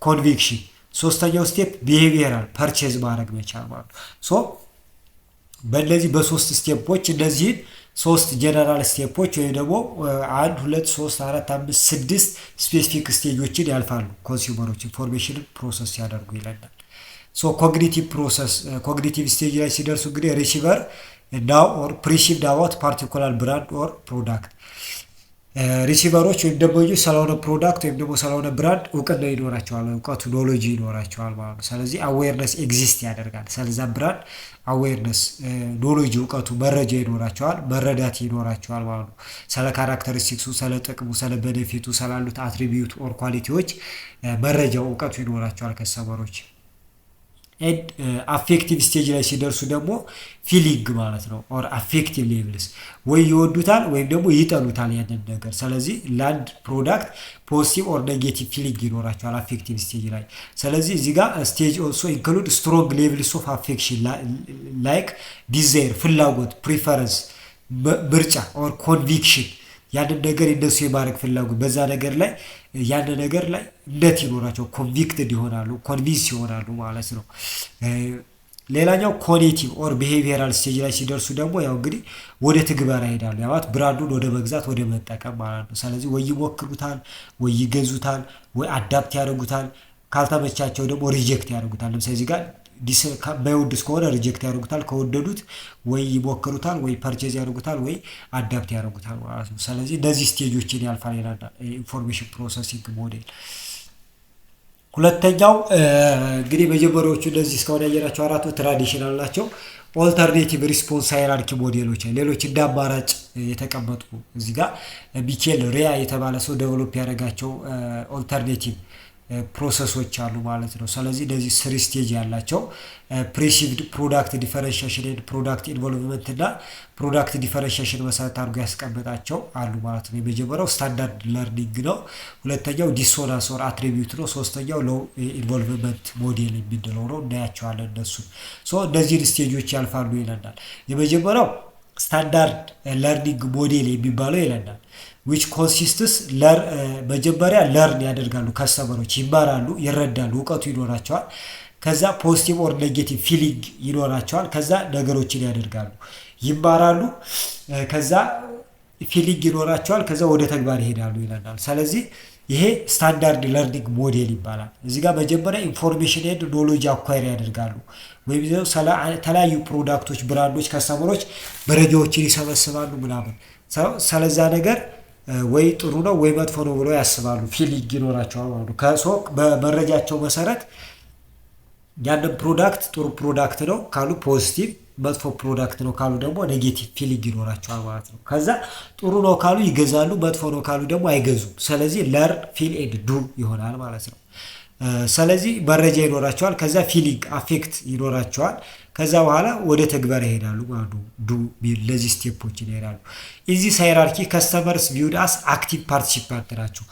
ኮንቪክሽን። ሶስተኛው ስቴፕ ቢሄቪየራል ፐርቼዝ ማድረግ መቻል ማለት ነው። ሶ በእነዚህ በሶስት ስቴፖች እነዚህን ሶስት ጀነራል ስቴፖች ወይም ደግሞ 1 2 3 4 5 6 ስፔሲፊክ ስቴጆችን ያልፋሉ ኮንሱመሮች ኢንፎርሜሽን ፕሮሰስ ሲያደርጉ ይለናል። ሶ ኮግኒቲቭ ስቴጅ ላይ ሲደርሱ እንግዲህ ሪሲቨር ናው ኦር ፕሪሲቭድ አባውት ፓርቲኩላር ብራንድ ኦር ፕሮዳክት ሪሲቨሮች ወይም ደንበኞች ስለሆነ ፕሮዳክት ወይም ደግሞ ስለሆነ ብራንድ እውቅና ይኖራቸዋል፣ እውቀቱ ኖሎጂ ይኖራቸዋል ማለት ነው። ስለዚህ አዌርነስ ኤግዚስት ያደርጋል። ስለዛ ብራንድ አዌርነስ ኖሎጂ እውቀቱ መረጃ ይኖራቸዋል፣ መረዳት ይኖራቸዋል ማለት ነው። ስለ ካራክተሪስቲክሱ፣ ስለ ጥቅሙ፣ ስለ ቤኔፊቱ፣ ስላሉት አትሪቢዩት ኦር ኳሊቲዎች መረጃው እውቀቱ ይኖራቸዋል ከስተመሮች። ኤንድ አፌክቲቭ ስቴጅ ላይ ሲደርሱ ደግሞ ፊሊንግ ማለት ነው ኦር አፌክቲቭ ሌቭልስ ወይ ይወዱታል ወይም ደግሞ ይጠሉታል ያንን ነገር። ስለዚህ ለአንድ ፕሮዳክት ፖዚቲቭ ኦር ኔጌቲቭ ፊሊንግ ይኖራቸዋል አፌክቲቭ ስቴጅ ላይ። ስለዚህ እዚህ ጋር ስቴጅ ኦልሶ ኢንክሉድ ስትሮንግ ሌቭልስ ኦፍ አፌክሽን ላይክ ዲዛይር ፍላጎት፣ ፕሪፈረንስ ምርጫ ኦር ኮንቪክሽን ያንን ነገር እንደሱ የማድረግ ፍላጎት በዛ ነገር ላይ ያንን ነገር ላይ እምነት ይኖራቸው ኮንቪክትድ ይሆናሉ፣ ኮንቪንስ ይሆናሉ ማለት ነው። ሌላኛው ኮግኒቲቭ ኦር ቢሄቪየራል ስቴጅ ላይ ሲደርሱ ደግሞ ያው እንግዲህ ወደ ትግበራ ይሄዳሉ። ያው ብራንዱን ወደ መግዛት ወደ መጠቀም ማለት ነው። ስለዚህ ወይ ይሞክሩታል፣ ወይ ይገዙታል፣ ወይ አዳፕት ያደርጉታል። ካልተመቻቸው ደግሞ ሪጀክት ያደርጉታል። ለምሳሌ እዚህ ጋር ባይወዱት ከሆነ ሪጀክት ያደርጉታል፣ ከወደዱት ወይ ይሞክሩታል፣ ወይ ፐርቼዝ ያደርጉታል፣ ወይ አዳፕት ያደርጉታል ማለት ነው። ስለዚህ እነዚህ ስቴጆችን ያልፋል ይላል ኢንፎርሜሽን ፕሮሰሲንግ ሞዴል። ሁለተኛው እንግዲህ መጀመሪያዎቹ እነዚህ እስካሁን ያየናቸው አራቱ ትራዲሽናል ናቸው። ኦልተርኔቲቭ ሪስፖንስ ሃይራርኪ ሞዴሎች ሌሎች እንደ አማራጭ የተቀመጡ እዚህ ጋር ሚኬል ሪያ የተባለ ሰው ዴቨሎፕ ያደረጋቸው ኦልተርኔቲቭ ፕሮሰሶች አሉ ማለት ነው። ስለዚህ እነዚህ ስሪ ስቴጅ ያላቸው ፕሪሲቭድ ፕሮዳክት ዲፈረንሺዬሽን ኤንድ ፕሮዳክት ኢንቮልቭመንት እና ፕሮዳክት ዲፈረንሺዬሽን መሰረት አድርጎ ያስቀመጣቸው አሉ ማለት ነው። የመጀመሪያው ስታንዳርድ ለርኒንግ ነው። ሁለተኛው ዲሶናንስ ኦር አትሪቢዩት ነው። ሶስተኛው ሎው ኢንቮልቭመንት ሞዴል የሚለው ነው። እናያቸዋለን እነሱን። ሶ እነዚህን ስቴጆች ያልፋሉ ይለናል። የመጀመሪያው ስታንዳርድ ለርኒንግ ሞዴል የሚባለው ይለናል which consists መጀመሪያ ለርን ያደርጋሉ፣ ከስተመሮች ይማራሉ፣ ይረዳሉ፣ እውቀቱ ይኖራቸዋል። ከዛ ፖዚቲቭ ኦር ኔጌቲቭ ፊሊንግ ይኖራቸዋል። ከዛ ነገሮችን ያደርጋሉ፣ ይማራሉ፣ ከዛ ፊሊንግ ይኖራቸዋል፣ ከዛ ወደ ተግባር ይሄዳሉ ይለናል። ስለዚህ ይሄ ስታንዳርድ ለርኒንግ ሞዴል ይባላል። እዚህ ጋር መጀመሪያ ኢንፎርሜሽን ኤንድ ኖሎጂ አኳየር ያደርጋሉ ወይም ተለያዩ ፕሮዳክቶች፣ ብራንዶች፣ ከስተመሮች መረጃዎችን ይሰበስባሉ ምናምን ስለዛ ነገር ወይ ጥሩ ነው ወይ መጥፎ ነው ብሎ ያስባሉ። ፊሊንግ ይኖራቸዋል ማለት ነው። ከሰው በመረጃቸው መሰረት ያንን ፕሮዳክት ጥሩ ፕሮዳክት ነው ካሉ ፖዚቲቭ መጥፎ ፕሮዳክት ነው ካሉ ደግሞ ኔጌቲቭ ፊሊንግ ይኖራቸዋል ማለት ነው። ከዛ ጥሩ ነው ካሉ ይገዛሉ፣ መጥፎ ነው ካሉ ደግሞ አይገዙም። ስለዚህ ለርን ፊል ኤንድ ዱ ይሆናል ማለት ነው። ስለዚህ መረጃ ይኖራቸዋል፣ ከዛ ፊሊንግ አፌክት ይኖራቸዋል፣ ከዛ በኋላ ወደ ተግባር ይሄዳሉ ማለት ነው። ዱ ለዚህ ስቴፖችን ይሄዳሉ። ኢዚ ሃይራርኪ ከስተመርስ ቪውድ አስ አክቲቭ ፓርቲሲፓንት ናቸው።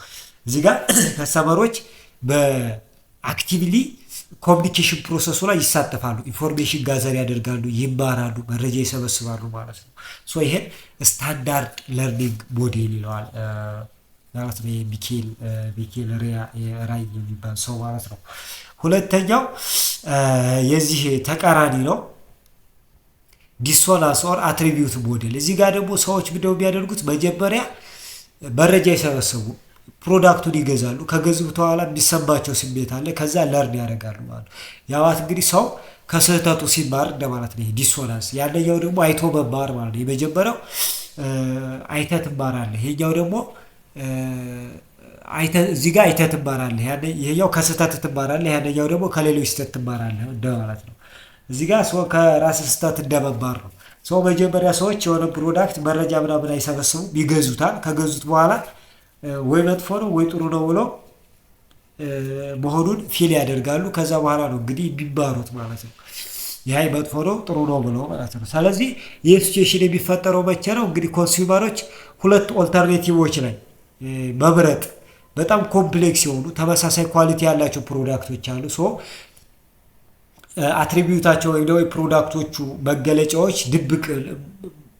እዚህ ጋር ከስተመሮች በአክቲቭሊ ኮሚኒኬሽን ፕሮሰሱ ላይ ይሳተፋሉ። ኢንፎርሜሽን ጋዘር ያደርጋሉ፣ ይማራሉ፣ መረጃ ይሰበስባሉ ማለት ነው። ሶ ይሄን ስታንዳርድ ለርኒንግ ሞዴል ይለዋል ማለት ነው። ሚኬል ራይ የሚባል ሰው ማለት ነው። ሁለተኛው የዚህ ተቃራኒ ነው፣ ዲሶናንስ ኦር አትሪቢዩት ሞዴል። እዚህ ጋር ደግሞ ሰዎች ምንድነው የሚያደርጉት? መጀመሪያ መረጃ ይሰበስቡ፣ ፕሮዳክቱን ይገዛሉ። ከገዙት በኋላ የሚሰማቸው ስሜት አለ፣ ከዛ ለርን ያደርጋሉ ማለት ነው። ያ ማለት እንግዲህ ሰው ከስህተቱ ሲማር እንደማለት ነው። ዲሶናንስ። ያንኛው ደግሞ አይቶ መማር ማለት ነው። የመጀመሪያው አይተህ ትማራለህ፣ ይሄኛው ደግሞ እዚህ ጋር አይተህ ትማራለህ፣ ይሄኛው ከስህተት ትማራለህ፣ ያንኛው ደግሞ ከሌሎች ስህተት ትማራለህ እንደማለት ነው። እዚህ ጋር ሰው ከራስ ስህተት እንደመማር ነው። ሰው መጀመሪያ ሰዎች የሆነ ፕሮዳክት መረጃ ምናምን አይሰበስቡም፣ ይገዙታል። ከገዙት በኋላ ወይ መጥፎ ነው ወይ ጥሩ ነው ብለው መሆኑን ፊል ያደርጋሉ። ከዛ በኋላ ነው እንግዲህ የሚማሩት ማለት ነው። ይሄ መጥፎ ነው ጥሩ ነው ብለው ማለት ነው። ስለዚህ ይህ ሲቹዌሽን የሚፈጠረው መቼ ነው? እንግዲህ ኮንሱመሮች ሁለት ኦልተርኔቲቮች ላይ መምረጥ፣ በጣም ኮምፕሌክስ የሆኑ ተመሳሳይ ኳሊቲ ያላቸው ፕሮዳክቶች አሉ። ሶ አትሪቢዩታቸው ወይም ደግሞ የፕሮዳክቶቹ መገለጫዎች ድብቅ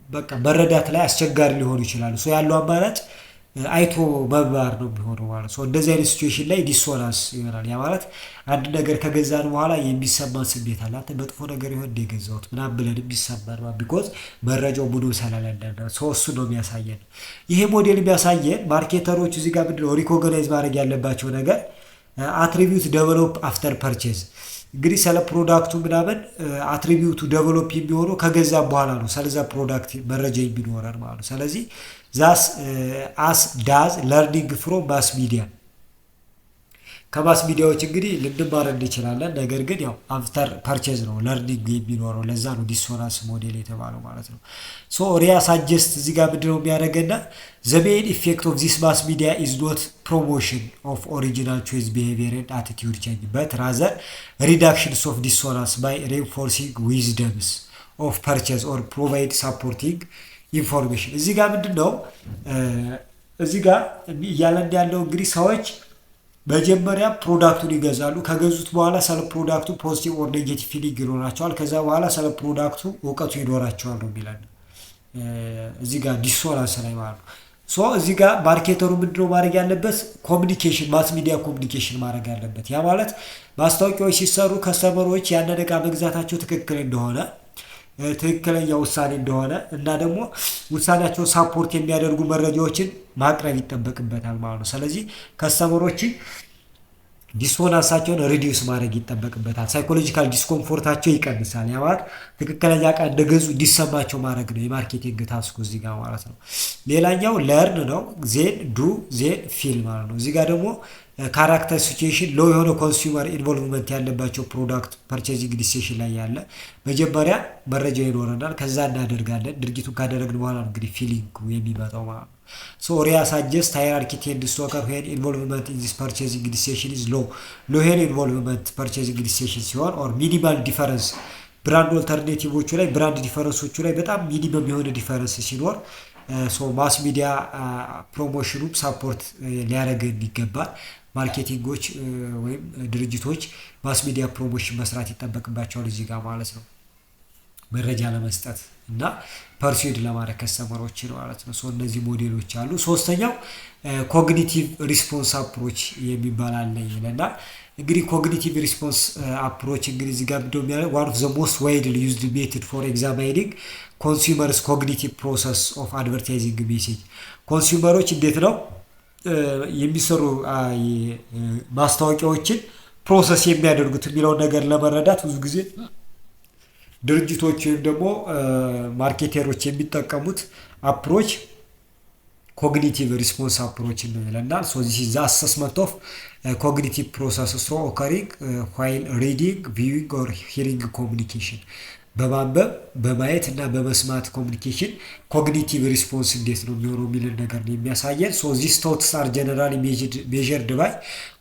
በቃ መረዳት ላይ አስቸጋሪ ሊሆኑ ይችላሉ። ሶ ያለው አማራጭ አይቶ መማር ነው የሚሆነው ማለት ነው። እንደዚህ አይነት ሲቹዌሽን ላይ ዲሶናንስ ይሆናል። ያ ማለት አንድ ነገር ከገዛን በኋላ የሚሰማን ስሜት አለ። አንተ መጥፎ ነገር ይሆን እንደ ገዛሁት ምናምን ብለን የሚሰማን ማለት ቢኮዝ መረጃው ሙሉ ስላልነበረ ሰው እሱ ነው የሚያሳየን። ይሄ ሞዴል የሚያሳየን ማርኬተሮች እዚህ ጋር ምንድነው ሪኮግናይዝ ማድረግ ያለባቸው ነገር አትሪቢዩት ዴቨሎፕ አፍተር ፐርቼዝ። እንግዲህ ስለ ፕሮዳክቱ ምናምን አትሪቢዩቱ ዴቨሎፕ የሚሆነው ከገዛ በኋላ ነው። ስለዛ ፕሮዳክት መረጃ የሚኖረን ማለት ነው። ስለዚህ ዛስ አስ ዳዝ ለርኒንግ ፍሮም ማስ ሚዲያ። ከማስ ሚዲያዎች እንግዲህ ልንማር እንችላለን። ነገር ግን ያው አፍተር ፐርቼዝ ነው ለርኒንግ የሚኖረው። ለዛ ነው ዲሶናንስ ሞዴል የተባለው ማለት ነው። ሶ ሪያ ሳጀስት እዚህ ጋር ምንድነው የሚያደርገና ዘ ሜን ኢፌክት ኦፍ ዚስ ማስ ሚዲያ ኢዝ ኖት ፕሮሞሽን ኦፍ ኦሪጂናል ቾይስ ቢሄቪየር ኤንድ አቲቲዩድ ቼንጅ በት ራዘር ሪዳክሽንስ ኦፍ ዲሶናንስ ባይ ሬንፎርሲንግ ዊዝደምስ ኦፍ ፐርቼዝ ኦር ፕሮቫይድ ሳፖርቲንግ ኢንፎርሜሽን። እዚህ ጋር ምንድነው እዚህ ጋር እያለን ያለው እንግዲህ ሰዎች መጀመሪያ ፕሮዳክቱን ይገዛሉ። ከገዙት በኋላ ስለ ፕሮዳክቱ ፖዚቲቭ ኦር ኔጌቲቭ ፊሊንግ ይኖራቸዋል። ከዛ በኋላ ስለ ፕሮዳክቱ እውቀቱ ይኖራቸዋል ነው የሚለን እዚህ ጋር ዲሶናንስ ላይ ማለት ነው። ሶ እዚህ ጋር ማርኬተሩ ምንድነው ማድረግ ያለበት? ኮሚኒኬሽን ማስ ሚዲያ ኮሚኒኬሽን ማድረግ ያለበት። ያ ማለት ማስታወቂያዎች ሲሰሩ ከስተመሮች ያንን ዕቃ መግዛታቸው ትክክል እንደሆነ ትክክለኛ ውሳኔ እንደሆነ እና ደግሞ ውሳኔያቸውን ሳፖርት የሚያደርጉ መረጃዎችን ማቅረብ ይጠበቅበታል ማለት ነው። ስለዚህ ከስተመሮችን ዲስቶናንሳቸውን ሪዲዩስ ማድረግ ይጠበቅበታል። ሳይኮሎጂካል ዲስኮምፎርታቸው ይቀንሳል። ያ ማለት ትክክለኛ ዕቃ እንደገዙ እንዲሰማቸው ማድረግ ነው የማርኬቲንግ ታስኩ እዚህ ጋር ማለት ነው። ሌላኛው ለርን ነው። ዜን ዱ ዜን ፊል ማለት ነው። እዚህ ጋር ደግሞ ካራክተር ሲቹዌሽን ሎ የሆነ ኮንሱመር ኢንቮልቭመንት ያለባቸው ፕሮዳክት ፐርቼዚንግ ዲሲሽን ላይ ያለ መጀመሪያ መረጃ ይኖረናል፣ ከዛ እናደርጋለን። ድርጊቱን ካደረግን በኋላ ነው እንግዲህ ፊሊንግ የሚመጣው ማለት ነው። ሶ ሪያ ሳጀስት ሃይራርኪ ቴንድስ ቱ ኦከር ዌን ኢንቮልቭመንት ኢን ዚስ ፐርቼዚንግ ዲሲሽን ኢዝ ሎ ሄል ኢንቮልቭመንት ፐርቼዚንግ ዲሲሽን ሲሆን ኦር ሚኒማል ዲፈረንስ ብራንድ ኦልተርኔቲቮቹ ላይ ብራንድ ዲፈረንሶቹ ላይ በጣም ሚኒመም የሆነ ዲፈረንስ ሲኖር ሶ ማስ ሚዲያ ፕሮሞሽኑ ሳፖርት ሊያደርገን ይገባል። ማርኬቲንጎች ወይም ድርጅቶች ማስ ሚዲያ ፕሮሞሽን መስራት ይጠበቅባቸዋል እዚህ ጋር ማለት ነው። መረጃ ለመስጠት እና ፐርሱድ ለማድረግ ከስተመሮችን ማለት ነው። ሶ እነዚህ ሞዴሎች አሉ። ሶስተኛው ኮግኒቲቭ ሪስፖንስ አፕሮች የሚባል አለ ይለናል። እንግዲህ ኮግኒቲቭ ሪስፖንስ አፕሮች እንግዲህ እዚህ ጋር እንደሚያደርግ ዋን ኦፍ ዘ ሞስት ዋይድሊ ዩዝድ ሜተድ ፎር ኤግዛማይኒንግ ኮንሱመርስ ኮግኒቲቭ ፕሮሰስ ኦፍ አድቨርታይዚንግ ሜሴጅ። ኮንሱመሮች እንዴት ነው የሚሰሩ ማስታወቂያዎችን ፕሮሰስ የሚያደርጉት የሚለውን ነገር ለመረዳት ብዙ ጊዜ ድርጅቶች ወይም ደግሞ ማርኬተሮች የሚጠቀሙት አፕሮች ኮግኒቲቭ ሪስፖንስ አፕሮች እንለናል። ሶ ዚስ ኢዝ ዘ አሰስመንት ኦፍ ኮግኒቲቭ ፕሮሰስ ኦከሪንግ ዋይል ሪዲንግ ቪዊንግ ኦር ሂሪንግ ኮሚኒኬሽን። በማንበብ በማየት እና በመስማት ኮሚኒኬሽን ኮግኒቲቭ ሪስፖንስ እንዴት ነው የሚሆነው የሚልን ነገር ነው የሚያሳየን። ሶ ዚስ ቶትስ አር ጀነራሊ ሜዠርድ ባይ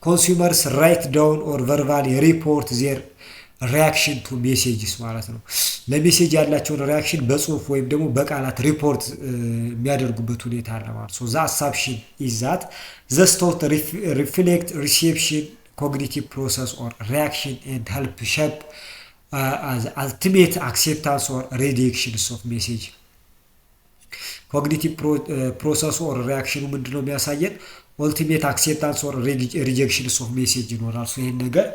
ኮንሱመርስ ራይት ዳውን ኦር ቨርባሊ ሪፖርት ዜር ሪያክሽን ቱ ሜሴጅስ ማለት ነው። ለሜሴጅ ያላቸውን ሪያክሽን በጽሁፍ ወይም ደግሞ በቃላት ሪፖርት የሚያደርጉበት ሁኔታ አለ ማለት ነው። ዘ አሳምፕሽን ኢዝ ዛት ዘ ቶት ሪፍሌክት ሪሴፕሽን ኮግኒቲቭ ፕሮሰስ ኦር ሪያክሽን ኤንድ ሄልፕ ሼፕ ultimate acceptance or rejections of message ኮግኒቲቭ ፕሮሰሱ ኦር ሪያክሽኑ ምንድነው የሚያሳየን? ኦልቲሜት አክሴፕታንስ ኦር ሪጀክሽንስ ኦፍ ሜሴጅ ይኖራል። ሶ ይሄን ነገር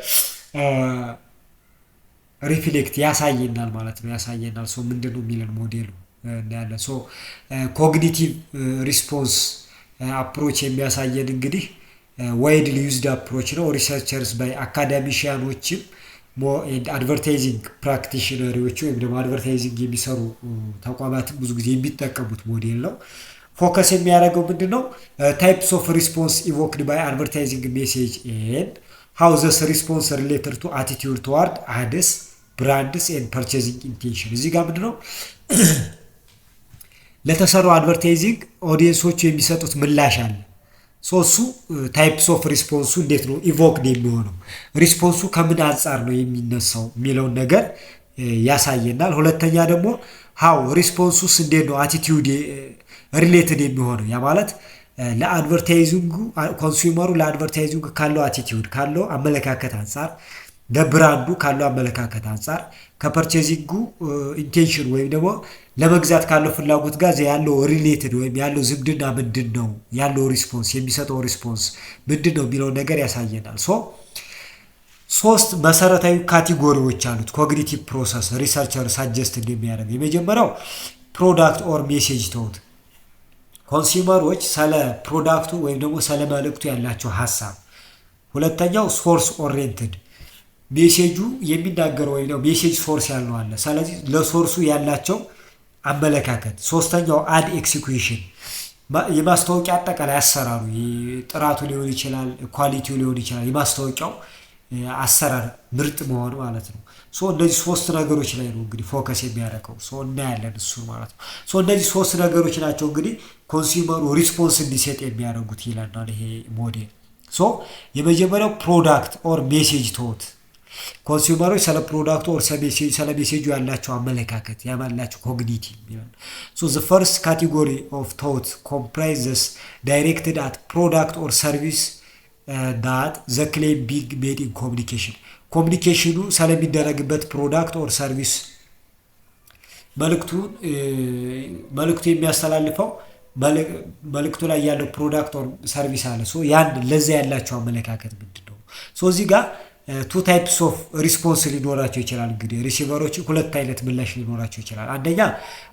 ሪፍሌክት ያሳየናል ማለት ነው ያሳየናል። ሶ ምንድነው የሚለን ሞዴሉ እናያለን። ሶ ኮግኒቲቭ ሪስፖንስ አፕሮች የሚያሳየን እንግዲህ ዋይድሊ ዩዝድ አፕሮች ነው። ሪሰርቸርስ ባይ አካዳሚሽያኖችም አድቨርታይዚንግ ፕራክቲሽነሪዎች ወይም ደግሞ አድቨርታይዚንግ የሚሰሩ ተቋማት ብዙ ጊዜ የሚጠቀሙት ሞዴል ነው። ፎከስ የሚያደርገው ምንድነው? ታይፕስ ኦፍ ሪስፖንስ ኢቮክድ ባይ አድቨርታይዚንግ ሜሴጅ ኤንድ ሃው ዘስ ሪስፖንስ ሪሌትድ ቱ አቲቲዩድ ቱዋርድ አድስ ብራንድስ ኤንድ ፐርቼዚንግ ኢንቴንሽን። እዚህ ጋር ምንድነው ለተሰሩ አድቨርታይዚንግ ኦዲየንሶቹ የሚሰጡት ምላሽ አለ። እሱ ታይፕስ ኦፍ ሪስፖንሱ እንዴት ነው ኢቮክድ የሚሆነው፣ ሪስፖንሱ ከምን አንጻር ነው የሚነሳው የሚለውን ነገር ያሳየናል። ሁለተኛ ደግሞ ሃው ሪስፖንሱስ እንዴት ነው አቲቲዩድ ሪሌትድ የሚሆነው፣ ያ ማለት ለአድቨርታይዚንጉ ኮንሱመሩ ለአድቨርታይዚንጉ ካለው አቲቲዩድ ካለው አመለካከት አንጻር፣ ለብራንዱ ካለው አመለካከት አንጻር፣ ከፐርቼዚንጉ ኢንቴንሽን ወይም ደግሞ ለመግዛት ካለው ፍላጎት ጋር ያለው ሪሌትድ ወይም ያለው ዝምድና ምንድን ነው፣ ያለው ሪስፖንስ የሚሰጠው ሪስፖንስ ምንድን ነው የሚለው ነገር ያሳየናል። ሶስት መሰረታዊ ካቴጎሪዎች አሉት ኮግኒቲቭ ፕሮሰስ ሪሰርቸር ሳጀስት እንደሚያደርግ። የመጀመሪያው ፕሮዳክት ኦር ሜሴጅ ቶት፣ ኮንሱመሮች ስለ ፕሮዳክቱ ወይም ደግሞ ስለ መልእክቱ ያላቸው ሀሳብ። ሁለተኛው ሶርስ ኦሪየንትድ፣ ሜሴጁ የሚናገረው ወይም ደግሞ ሜሴጅ ሶርስ ያለው አለ፣ ስለዚህ ለሶርሱ ያላቸው አመለካከት። ሶስተኛው አድ ኤክሲኪዩሽን፣ የማስታወቂያ አጠቃላይ አሰራሩ ጥራቱ ሊሆን ይችላል፣ ኳሊቲው ሊሆን ይችላል፣ የማስታወቂያው አሰራር ምርጥ መሆን ማለት ነው። እነዚህ ሶስት ነገሮች ላይ ነው እንግዲህ ፎከስ የሚያደርገው እናያለን እሱ ማለት ነው። እነዚህ ሶስት ነገሮች ናቸው እንግዲህ ኮንሱመሩ ሪስፖንስ እንዲሰጥ የሚያደርጉት ይለናል ይሄ ሞዴል። የመጀመሪያው ፕሮዳክት ኦር ሜሴጅ ቶት፣ ኮንሱመሮች ስለ ፕሮዳክቱ ኦር ስለ ሜሴጁ ያላቸው አመለካከት ያላቸው ኮግኒቲቭ ይላል። the first category of thought comprises directed at product or service that the claim being made in communication ኮሚኒኬሽኑ ስለሚደረግበት ፕሮዳክት ኦር ሰርቪስ መልእክቱ የሚያስተላልፈው መልእክቱ ላይ ያለው ፕሮዳክት ኦር ሰርቪስ አለ። ያን ለዛ ያላቸው አመለካከት ምንድነው? እዚህ ጋር ቱ ታይፕስ ኦፍ ሪስፖንስ ሊኖራቸው ይችላል። እንግዲህ ሪሲቨሮች ሁለት አይነት ምላሽ ሊኖራቸው ይችላል። አንደኛ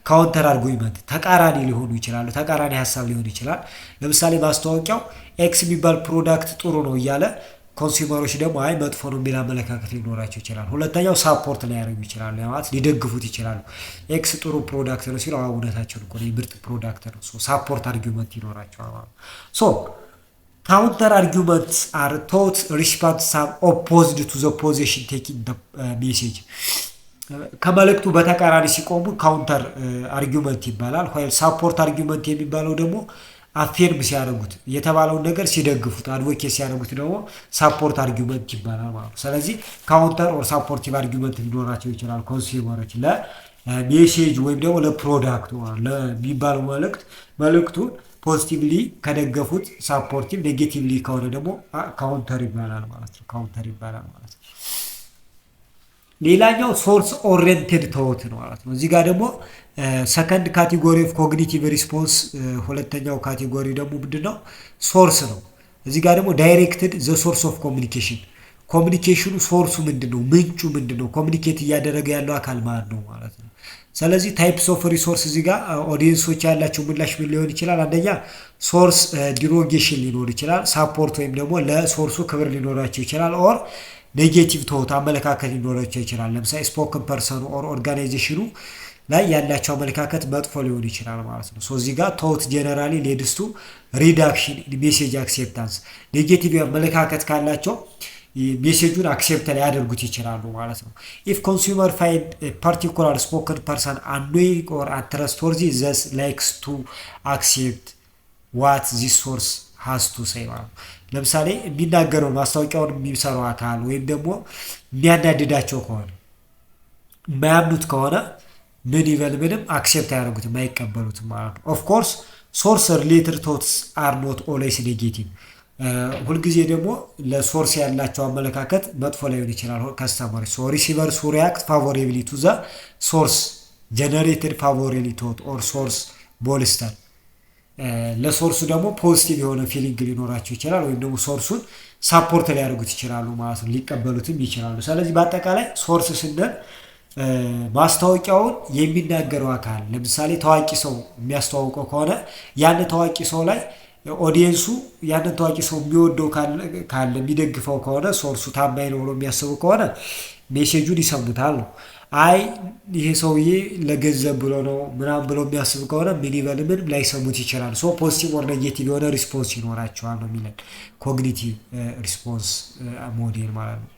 ካውንተር አርጉመንት፣ ተቃራኒ ሊሆኑ ይችላሉ፣ ተቃራኒ ሀሳብ ሊሆን ይችላል። ለምሳሌ ማስታወቂያው ኤክስ የሚባል ፕሮዳክት ጥሩ ነው እያለ ኮንሱመሮች ደግሞ አይ መጥፎ ነው የሚል አመለካከት ሊኖራቸው ይችላል። ሁለተኛው ሳፖርት ላይ ያደርጉ ይችላሉ፣ ማለት ሊደግፉት ይችላሉ። ኤክስ ጥሩ ፕሮዳክት ነው ሲሉ እውነታቸው ነው፣ ምርጥ ፕሮዳክት ነው። ሳፖርት አርጊውመንት ይኖራቸዋል ማለት counter arguments are thought responses are opposed to the position taken the message ከመልእክቱ በተቃራኒ ሲቆሙ ካውንተር አርጊውመንት ይባላል። ወይ ሳፖርት አርጊውመንት የሚባለው ደግሞ አፌርም ሲያደርጉት የተባለውን ነገር ሲደግፉት አድቮኬት ሲያደርጉት ደግሞ ሳፖርት አርጊውመንት ይባላል ማለት ነው። ስለዚህ ካውንተር ኦር ሳፖርቲቭ አርጊውመንት ሊኖራቸው ይችላል ኮንሱመሮች ለሜሴጅ ወይም ደግሞ ለፕሮዳክቱ ለሚባለው መልእክቱን ፖዚቲቭሊ ከደገፉት ሳፖርቲቭ፣ ኔጌቲቭሊ ከሆነ ደግሞ ካውንተር ይባላል ማለት ነው። ሌላኛው ሶርስ ኦሪየንትድ ቶት ነው ማለት ነው። እዚህ ጋር ደግሞ ሰከንድ ካቴጎሪ ኦፍ ኮግኒቲቭ ሪስፖንስ፣ ሁለተኛው ካቴጎሪ ደግሞ ምንድነው? ሶርስ ነው። እዚህ ጋር ደግሞ ዳይሬክትድ ዘ ሶርስ ኦፍ ኮሚኒኬሽኑ ሶርሱ ምንድነው? ምንጩ ምንድነው? ኮሚኒኬት እያደረገ ያለው አካል ማን ነው ማለት ነው። ስለዚህ ታይፕስ ኦፍ ሪሶርስ እዚህ ጋር ኦዲየንሶች ያላቸው ምላሽ ምን ሊሆን ይችላል? አንደኛ ሶርስ ዲሮጌሽን ሊኖር ይችላል፣ ሳፖርት ወይም ደግሞ ለሶርሱ ክብር ሊኖራቸው ይችላል። ኦር ኔጌቲቭ ቶት አመለካከት ሊኖራቸው ይችላል። ለምሳሌ ስፖክን ፐርሰኑ ኦር ኦርጋናይዜሽኑ ላይ ያላቸው አመለካከት መጥፎ ሊሆን ይችላል ማለት ነው። እዚህ ጋር ቶት ጀነራሊ ሌድስ ቱ ሪዳክሽን ኢን ሜሴጅ አክሴፕታንስ፣ ኔጌቲቭ አመለካከት ካላቸው ሜሴጁን አክሴፕት ሊያደርጉት ይችላሉ ማለት ነው። ኢፍ ኮንሱመር ፋይንድ ፓርቲኩላር ስፖከን ፐርሰን አኖይንግ ኦር አንትረስትወርዚ ዘስ ላይክስ ቱ አክሴፕት ዋት ዚስ ሶርስ ሃዝ ቱ ሴይ ማለት ነው። ለምሳሌ የሚናገረው ማስታወቂያውን የሚሰራው አካል ወይም ደግሞ የሚያናድዳቸው ከሆነ የማያምኑት ከሆነ ምን ይበል ምንም አክሴፕት አያደርጉትም አይቀበሉትም ማለት ነው። ኦፍ ኮርስ ሶርስ ሪሌትድ ቶትስ አር ኖት ኦልዌይስ ኔጌቲቭ። ሁልጊዜ ደግሞ ለሶርስ ያላቸው አመለካከት መጥፎ ላይሆን ይችላል። ከስተመር ሶ ሪሲቨርስ ሁ ሪያክት ፋቮሬብሊ ቱ ዘ ሶርስ ጀነሬትድ ፋቮሬብሊ ቶት ኦር ሶርስ ቦልስተር ለሶርሱ ደግሞ ፖዚቲቭ የሆነ ፊሊንግ ሊኖራቸው ይችላል ወይም ደግሞ ሶርሱን ሳፖርት ሊያደርጉት ይችላሉ ማለት ነው። ሊቀበሉትም ይችላሉ። ስለዚህ በአጠቃላይ ሶርስ ስንል ማስታወቂያውን የሚናገረው አካል ለምሳሌ ታዋቂ ሰው የሚያስተዋውቀው ከሆነ ያን ታዋቂ ሰው ላይ ኦዲየንሱ ያንን ታዋቂ ሰው የሚወደው ካለ የሚደግፈው ከሆነ ሶርሱ ታማኝ ነው ብሎ የሚያስቡ ከሆነ ሜሴጁን ይሰሙታል ነው። አይ ይሄ ሰውዬ ለገንዘብ ብሎ ነው ምናምን ብሎ የሚያስብ ከሆነ ምን ይበል ምንም ላይሰሙት ይችላል። ሶ ፖዚቲቭ ኦር ኔጌቲቭ የሆነ ሪስፖንስ ይኖራቸዋል ነው የሚለን ኮግኒቲቭ ሪስፖንስ ሞዴል ማለት ነው።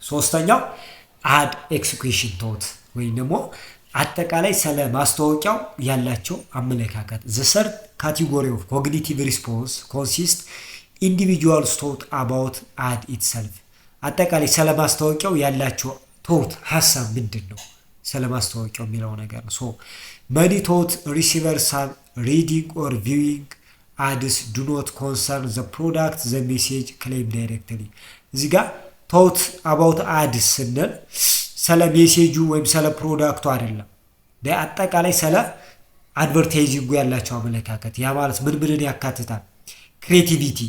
ሶስተኛው አድ ኤክስኪዩሽን ቶት ወይም ደግሞ አጠቃላይ ስለ ማስታወቂያው ያላቸው አመለካከት ዘ ሰርድ ካቴጎሪ ኦፍ ኮግኒቲቭ ሪስፖንስ ኮንሲስት ኢንዲቪጁዋልስ ቶት አባውት አድ ኢትሰልፍ። አጠቃላይ ስለ ማስታወቂያው ያላቸው ቶት ሀሳብ ምንድን ነው ስለ ማስታወቂያው የሚለው ነገር ነው። ሶ መኒ ቶት ሪሲቨርስ ሃቭ ሪዲንግ ኦር ቪዊንግ አድስ ዱ ኖት ኮንሰርን ዘ ፕሮዳክት ዘ ሜሴጅ ክሌም ዳይሬክትሊ። እዚህ ጋር ቶት አባውት አድስ ስንል ስለ ሜሴጁ ወይም ስለ ፕሮዳክቱ አይደለም። አጠቃላይ ስለ አድቨርታይዚንጉ ያላቸው አመለካከት ያ ማለት ምንን ያካትታል? ክሬቲቪቲ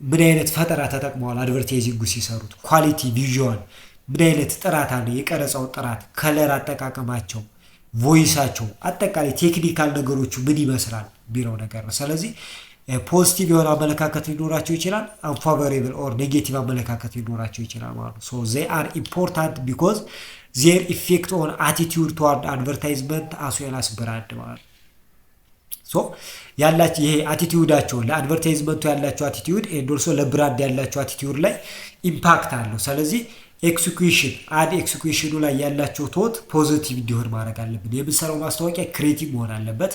ምን አይነት ፈጠራ ተጠቅመዋል አድቨርታይዚንጉ ሲሰሩት፣ ኳሊቲ ቪዥዋል ምን አይነት ጥራት አለ፣ የቀረጻው ጥራት፣ ከለር አጠቃቀማቸው፣ ቮይሳቸው፣ አጠቃላይ ቴክኒካል ነገሮቹ ምን ይመስላል ቢለው ነገር ነው። ስለዚህ ፖዚቲቭ የሆነ አመለካከት ሊኖራቸው ይችላል፣ አንፋቨሬብል ኦር ኔጌቲቭ አመለካከት ሊኖራቸው ይችላል ማለት ነው። ሶ ዜይ አር ኢምፖርታንት ቢኮዝ ዜር ኢፌክት ኦን አቲቲዩድ ቱዋርድ አድቨርታይዝመንት አስ ዌል አስ ብራንድ ማለት ነው። ሶ ያላቸው ይሄ አቲቲዩዳቸው ለአድቨርታይዝመንቱ ያላቸው አቲቲዩድ ኤንድ ኦልሶ ለብራንድ ያላቸው አቲቲዩድ ላይ ኢምፓክት አለው። ስለዚህ ኤክስኪዩሽን አድ ኤክስኪዩሽኑ ላይ ያላቸው ቶት ፖዚቲቭ እንዲሆን ማድረግ አለብን። የምንሰራው ማስታወቂያ ክሬቲቭ መሆን አለበት።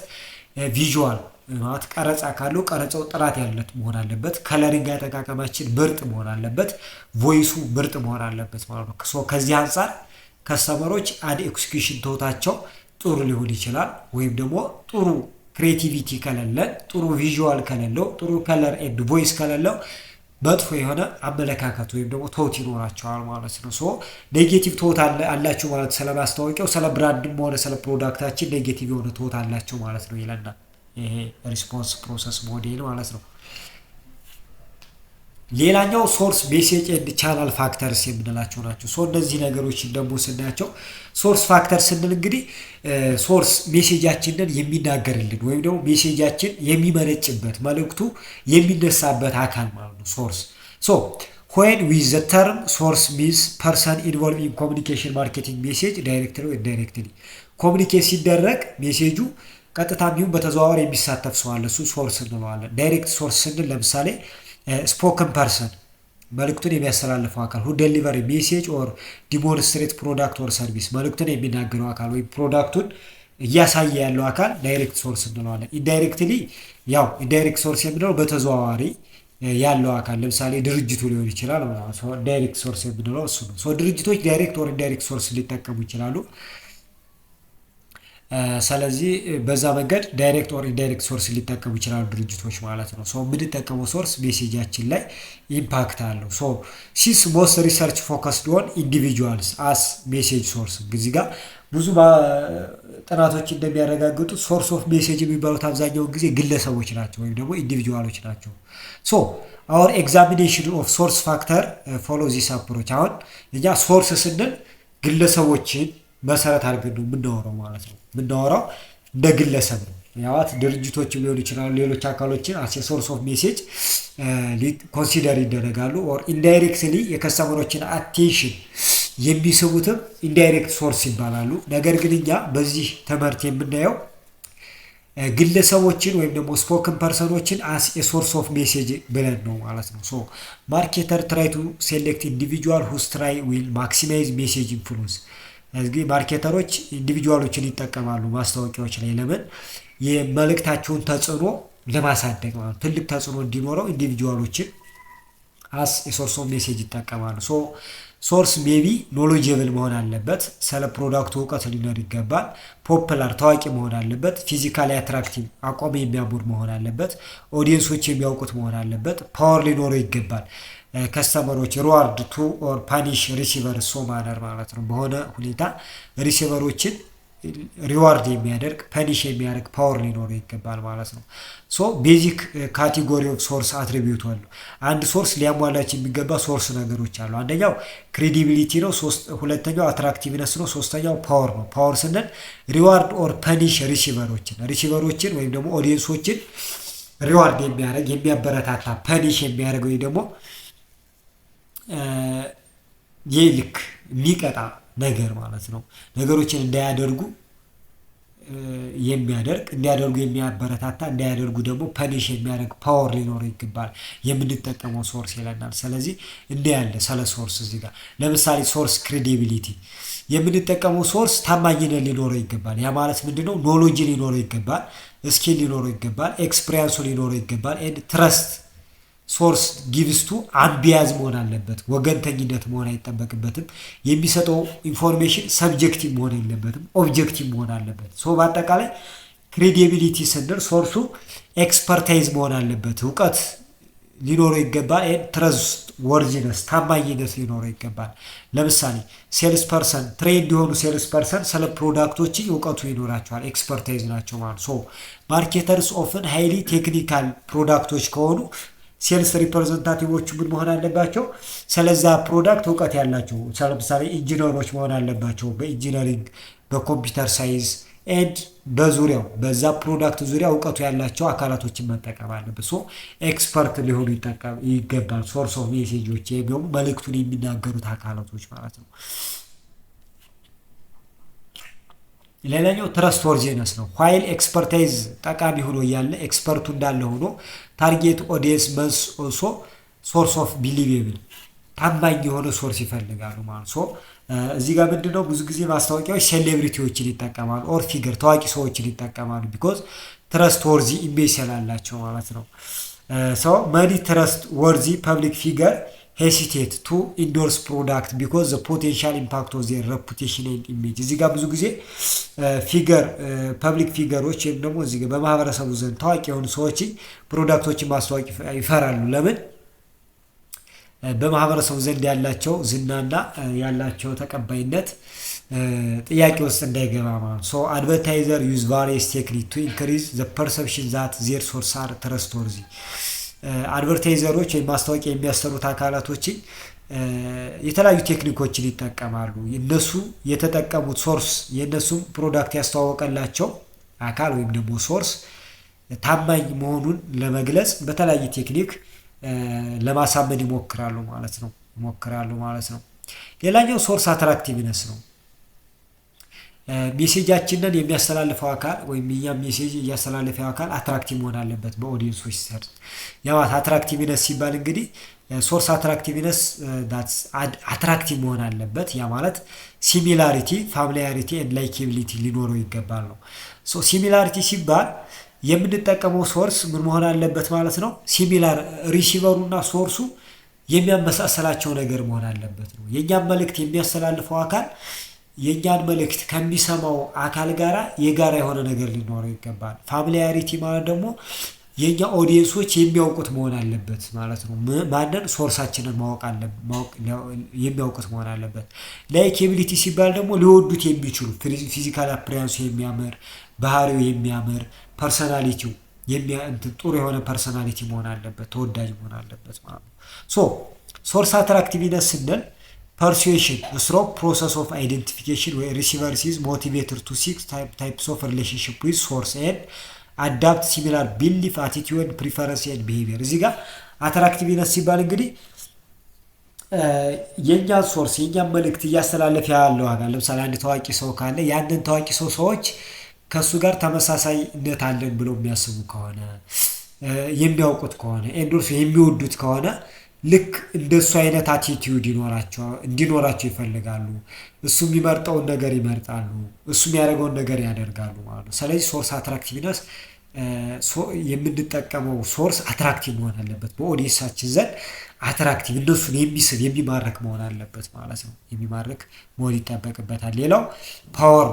ቪዥዋል ማለት ቀረጻ ካለው ቀረጻው ጥራት ያለት መሆን አለበት። ከለሪንግ አጠቃቀማችን ምርጥ መሆን አለበት። ቮይሱ ምርጥ መሆን አለበት ማለት ነው። ሶ ከዚህ አንፃር ከስተመሮች አድ ኤክስኪዩሽን ቶታቸው ጥሩ ሊሆን ይችላል። ወይም ደግሞ ጥሩ ክሬቲቪቲ ከሌለን፣ ጥሩ ቪዥዋል ከሌለው፣ ጥሩ ከለር ኤንድ ቮይስ ከሌለው መጥፎ የሆነ አመለካከት ወይም ደግሞ ቶት ይኖራቸዋል ማለት ነው። ሶ ኔጌቲቭ ቶት አላቸው ማለት ስለማስታወቂያው ስለ ብራንድም ሆነ ስለ ፕሮዳክታችን ኔጌቲቭ የሆነ ቶት አላቸው ማለት ነው ይለናል ይሄ ሪስፖንስ ፕሮሰስ ሞዴል ማለት ነው። ሌላኛው ሶርስ ሜሴጅ ኤንድ ቻናል ፋክተርስ የምንላቸው ናቸው። ሶ እነዚህ ነገሮችን ደግሞ ስናያቸው ሶርስ ፋክተር ስንል እንግዲህ ሶርስ ሜሴጃችንን የሚናገርልን ወይም ደግሞ ሜሴጃችን የሚመነጭበት መልእክቱ የሚነሳበት አካል ማለት ነው ሶርስ። ሶ when with the term source means person involved in communication marketing message directly or indirectly ኮሚኒኬት ሲደረግ ሜሴጁ ቀጥታ ቢሆን በተዘዋዋሪ የሚሳተፍ ሰው አለ፣ እሱ ሶርስ እንለዋለን። ዳይሬክት ሶርስ ስንል ለምሳሌ ስፖከን ፐርሰን መልእክቱን የሚያስተላልፈው አካል who deliver a message or demonstrate product or service መልእክቱን የሚናገረው አካል ወይም ፕሮዳክቱን እያሳየ ያለው አካል ዳይሬክት ሶርስ እንለዋለን። ኢንዳይሬክትሊ ያው ኢንዳይሬክት ሶርስ የምንለው በተዘዋዋሪ ያለው አካል ለምሳሌ ድርጅቱ ሊሆን ይችላል ማለት ነው። ዳይሬክት ሶርስ የምንለው እሱ ነው። ሶ ድርጅቶች ዳይሬክት ኦር ኢንዳይሬክት ሶርስ ሊጠቀሙ ይችላሉ። ስለዚህ በዛ መንገድ ዳይሬክት ኦር ኢንዳይሬክት ሶርስ ሊጠቀሙ ይችላሉ ድርጅቶች ማለት ነው። ሶ የምንጠቀመው ሶርስ ሜሴጃችን ላይ ኢምፓክት አለው። ሶ ሲስ ሞስት ሪሰርች ፎከስድ ኦን ኢንዲቪጁዋልስ አስ ሜሴጅ ሶርስ እዚህ ጋር ብዙ ጥናቶች እንደሚያረጋግጡት ሶርስ ኦፍ ሜሴጅ የሚባሉት አብዛኛውን ጊዜ ግለሰቦች ናቸው ወይም ደግሞ ኢንዲቪጁዋሎች ናቸው። ሶ አወር ኤግዛሚኔሽን ኦፍ ሶርስ ፋክተር ፎሎ ዚስ አፕሮች። አሁን እኛ ሶርስ ስንል ግለሰቦችን መሰረት አድርገን ነው የምናወራው ማለት ነው። የምናወራው እንደ ግለሰብ ነው። ያዋት ድርጅቶች ሊሆኑ ይችላሉ፣ ሌሎች አካሎችን አስ ሶርስ ኦፍ ሜሴጅ ኮንሲደር ይደረጋሉ። ኦር ኢንዳይሬክትሊ የከስተመሮችን አቴንሽን የሚስቡትም ኢንዳይሬክት ሶርስ ይባላሉ። ነገር ግን እኛ በዚህ ትምህርት የምናየው ግለሰቦችን ወይም ደግሞ ስፖክን ፐርሰኖችን አስ ኤ ሶርስ ኦፍ ሜሴጅ ብለን ነው ማለት ነው። ሶ ማርኬተር ትራይ ቱ ሴሌክት ኢንዲቪጁዋል ሁስ ትራይ ዊል ማክሲማይዝ ሜሴጅ ኢንፍሉንስ። እዚህ ማርኬተሮች ኢንዲቪጁዋሎችን ይጠቀማሉ ማስታወቂያዎች ላይ ለምን የመልእክታቸውን ተጽዕኖ ለማሳደግ ማለት ትልቅ ተጽዕኖ እንዲኖረው ኢንዲቪጁዋሎችን አስ ሶርስ ኦፍ ሜሴጅ ይጠቀማሉ። ሶ ሶርስ ሜቢ ኖሎጀብል መሆን አለበት፣ ስለ ፕሮዳክቱ እውቀት ሊኖር ይገባል። ፖፕላር ታዋቂ መሆን አለበት። ፊዚካሊ አትራክቲቭ አቋም የሚያምር መሆን አለበት። ኦዲየንሶች የሚያውቁት መሆን አለበት። ፓወር ሊኖረው ይገባል። ከስተመሮች ሪዋርድ ቱ ኦር ፓኒሽ ሪሲቨር ሶ ማነር ማለት ነው። በሆነ ሁኔታ ሪሲቨሮችን ሪዋርድ የሚያደርግ ፐኒሽ የሚያደርግ ፓወር ሊኖረው ይገባል ማለት ነው። ሶ ቤዚክ ካቴጎሪ ኦፍ ሶርስ አትሪቢዩት አሉ። አንድ ሶርስ ሊያሟላቸው የሚገባ ሶርስ ነገሮች አሉ። አንደኛው ክሬዲቢሊቲ ነው። ሁለተኛው አትራክቲቭነስ ነው። ሶስተኛው ፓወር ነው። ፓወር ስንል ሪዋርድ ኦር ፐኒሽ ሪሲቨሮችን ወይም ደግሞ ኦዲየንሶችን ሪዋርድ የሚያደርግ የሚያበረታታ፣ ፐኒሽ የሚያደርግ ወይ ደግሞ ልክ የሚቀጣ ነገር ማለት ነው። ነገሮችን እንዳያደርጉ የሚያደርግ እንዲያደርጉ የሚያበረታታ እንዳያደርጉ ደግሞ ፐኒሽ የሚያደርግ ፓወር ሊኖረው ይገባል የምንጠቀመው ሶርስ ይለናል። ስለዚህ እንዲህ ያለ ስለ ሶርስ እዚህ ጋር ለምሳሌ ሶርስ ክሬዲቢሊቲ የምንጠቀመው ሶርስ ታማኝነት ሊኖረው ይገባል። ያ ማለት ምንድነው? ኖሎጂ ሊኖረው ይገባል፣ ስኪል ሊኖረው ይገባል፣ ኤክስፒሪየንሱ ሊኖረው ይገባል። ኤንድ ትረስት ሶርስ ጊቭስቱ አምቢያዝ መሆን አለበት። ወገንተኝነት መሆን አይጠበቅበትም። የሚሰጠው ኢንፎርሜሽን ሰብጀክቲቭ መሆን የለበትም፣ ኦብጀክቲቭ መሆን አለበት። ሶ በአጠቃላይ ክሬዲቢሊቲ ስንል ሶርሱ ኤክስፐርታይዝ መሆን አለበት፣ እውቀት ሊኖረው ይገባል። ትረስት ወርዚነስ ታማኝነት ሊኖረው ይገባል። ለምሳሌ ሴልስ ፐርሰን ትሬንድ የሆኑ ሴልስ ፐርሰን ስለ ፕሮዳክቶች እውቀቱ ይኖራቸዋል፣ ኤክስፐርታይዝ ናቸው ማለት። ሶ ማርኬተርስ ኦፍን ሃይሊ ቴክኒካል ፕሮዳክቶች ከሆኑ ሴልስ ሪፕሬዘንታቲቮቹ ምን መሆን አለባቸው? ስለዛ ፕሮዳክት እውቀት ያላቸው። ለምሳሌ ኢንጂነሮች መሆን አለባቸው። በኢንጂነሪንግ በኮምፒውተር ሳይንስ ኤንድ በዙሪያው በዛ ፕሮዳክት ዙሪያ እውቀቱ ያላቸው አካላቶችን መጠቀም አለበት። ሶ ኤክስፐርት ሊሆኑ ይገባል። ሶርስ ኦፍ ሜሴጆች የሚሆኑ መልእክቱን የሚናገሩት አካላቶች ማለት ነው። ሌላኛው ትረስት ወርዚነስ ነው። ዋይል ኤክስፐርታይዝ ጠቃሚ ሆኖ እያለ ኤክስፐርቱ እንዳለ ሆኖ ታርጌት ኦዲየንስ መንስ ኦልሶ ሶርስ ኦፍ ቢሊቬብል ታማኝ የሆነ ሶርስ ይፈልጋሉ ማለት ሶ እዚህ ጋር ምንድነው ብዙ ጊዜ ማስታወቂያዎች ሴሌብሪቲዎችን ይጠቀማሉ፣ ኦር ፊገር ታዋቂ ሰዎችን ይጠቀማሉ። ቢኮዝ ትረስት ወርዚ ኢሜጅ ስላላቸው ማለት ነው። ሶ መኒ ትረስት ወርዚ ፐብሊክ ፊገር ሄሲቴት ቱ ኢንዶርስ ፕሮዳክት ቢኮዝ ዘ ፖቴንሻል ኢምፓክት ኦፍ ዜር ሬፑቴሽን ኤንድ ኢሜጅ። እዚህ ጋር ብዙ ጊዜ ፐብሊክ ፊገሮች ወይም ደግሞ እዚህ ጋር በማህበረሰቡ ዘንድ ታዋቂ የሆኑ ሰዎች ፕሮዳክቶችን ማስተዋወቅ ይፈራሉ። ለምን? በማህበረሰቡ ዘንድ ያላቸው ዝናና ያላቸው ተቀባይነት ጥያቄ ውስጥ እንዳይገባ ማለት ሶ አድቨርታይዘር ዩዝ ቫሪየስ ቴክኒክ ቱ ኢንክሪዝ ዘ ፐርሰፕሽን ዛት ዜር ሶርስ አር ትረስትወርዚ። አድቨርታይዘሮች ወይም ማስታወቂያ የሚያሰሩት አካላቶችን የተለያዩ ቴክኒኮችን ይጠቀማሉ። እነሱ የተጠቀሙት ሶርስ የእነሱም ፕሮዳክት ያስተዋወቀላቸው አካል ወይም ደግሞ ሶርስ ታማኝ መሆኑን ለመግለጽ በተለያየ ቴክኒክ ለማሳመን ይሞክራሉ ማለት ነው። ሌላኛው ሶርስ አትራክቲቭነስ ነው። ሜሴጃችንን የሚያስተላልፈው አካል ወይም እኛም ሜሴጅ እያስተላለፈው አካል አትራክቲቭ መሆን አለበት በኦዲየንሶች ዘንድ። ያው አትራክቲቭነስ ሲባል እንግዲህ ሶርስ አትራክቲቭነስ አትራክቲቭ መሆን አለበት። ያ ማለት ሲሚላሪቲ፣ ፋሚሊያሪቲ ኤንድ ላይኬቢሊቲ ሊኖረው ይገባል ነው። ሶ ሲሚላሪቲ ሲባል የምንጠቀመው ሶርስ ምን መሆን አለበት ማለት ነው። ሲሚላር ሪሲቨሩና ሶርሱ የሚያመሳሰላቸው ነገር መሆን አለበት ነው። የኛን መልእክት የሚያስተላልፈው አካል የኛን መልእክት ከሚሰማው አካል ጋራ የጋራ የሆነ ነገር ሊኖረው ይገባል። ፋሚሊያሪቲ ማለት ደግሞ የኛ ኦዲየንሶች የሚያውቁት መሆን አለበት ማለት ነው። ማንን? ሶርሳችንን የሚያውቁት መሆን አለበት። ላይኬቢሊቲ ሲባል ደግሞ ሊወዱት የሚችሉ ፊዚካል አፕሪያንሱ የሚያምር ባህሪው የሚያምር ፐርሰናሊቲው ጥሩ የሆነ ፐርሰናሊቲ መሆን አለበት፣ ተወዳጅ መሆን አለበት ማለት ነው። ሶ ሶርስ አትራክቲቭነስ ስንል persuasion through process of identification where receivers is motivated to seek types of relationship with source and adapt similar belief, attitude, preference and behavior። እዚህ ጋር አትራክቲቭነስ ሲባል እንግዲህ የኛን ሶርስ የኛን መልእክት እያስተላለፈ ያለው አካል ለምሳሌ አንድ ታዋቂ ሰው ካለ ያንን ታዋቂ ሰው ሰዎች ከሱ ጋር ተመሳሳይነት አለን ብለው የሚያስቡ ከሆነ የሚያውቁት ከሆነ ኤንዶርስ የሚወዱት ከሆነ ልክ እንደሱ አይነት አቲቲዩድ እንዲኖራቸው ይፈልጋሉ። እሱ የሚመርጠውን ነገር ይመርጣሉ። እሱ የሚያደርገውን ነገር ያደርጋሉ ማለት ነው። ስለዚህ ሶርስ አትራክቲቭነስ የምንጠቀመው ሶርስ አትራክቲቭ መሆን አለበት። በኦዲየንሳችን ዘንድ አትራክቲቭ እነሱን የሚስብ የሚማርክ መሆን አለበት ማለት ነው። የሚማርክ መሆን ይጠበቅበታል። ሌላው ፓወር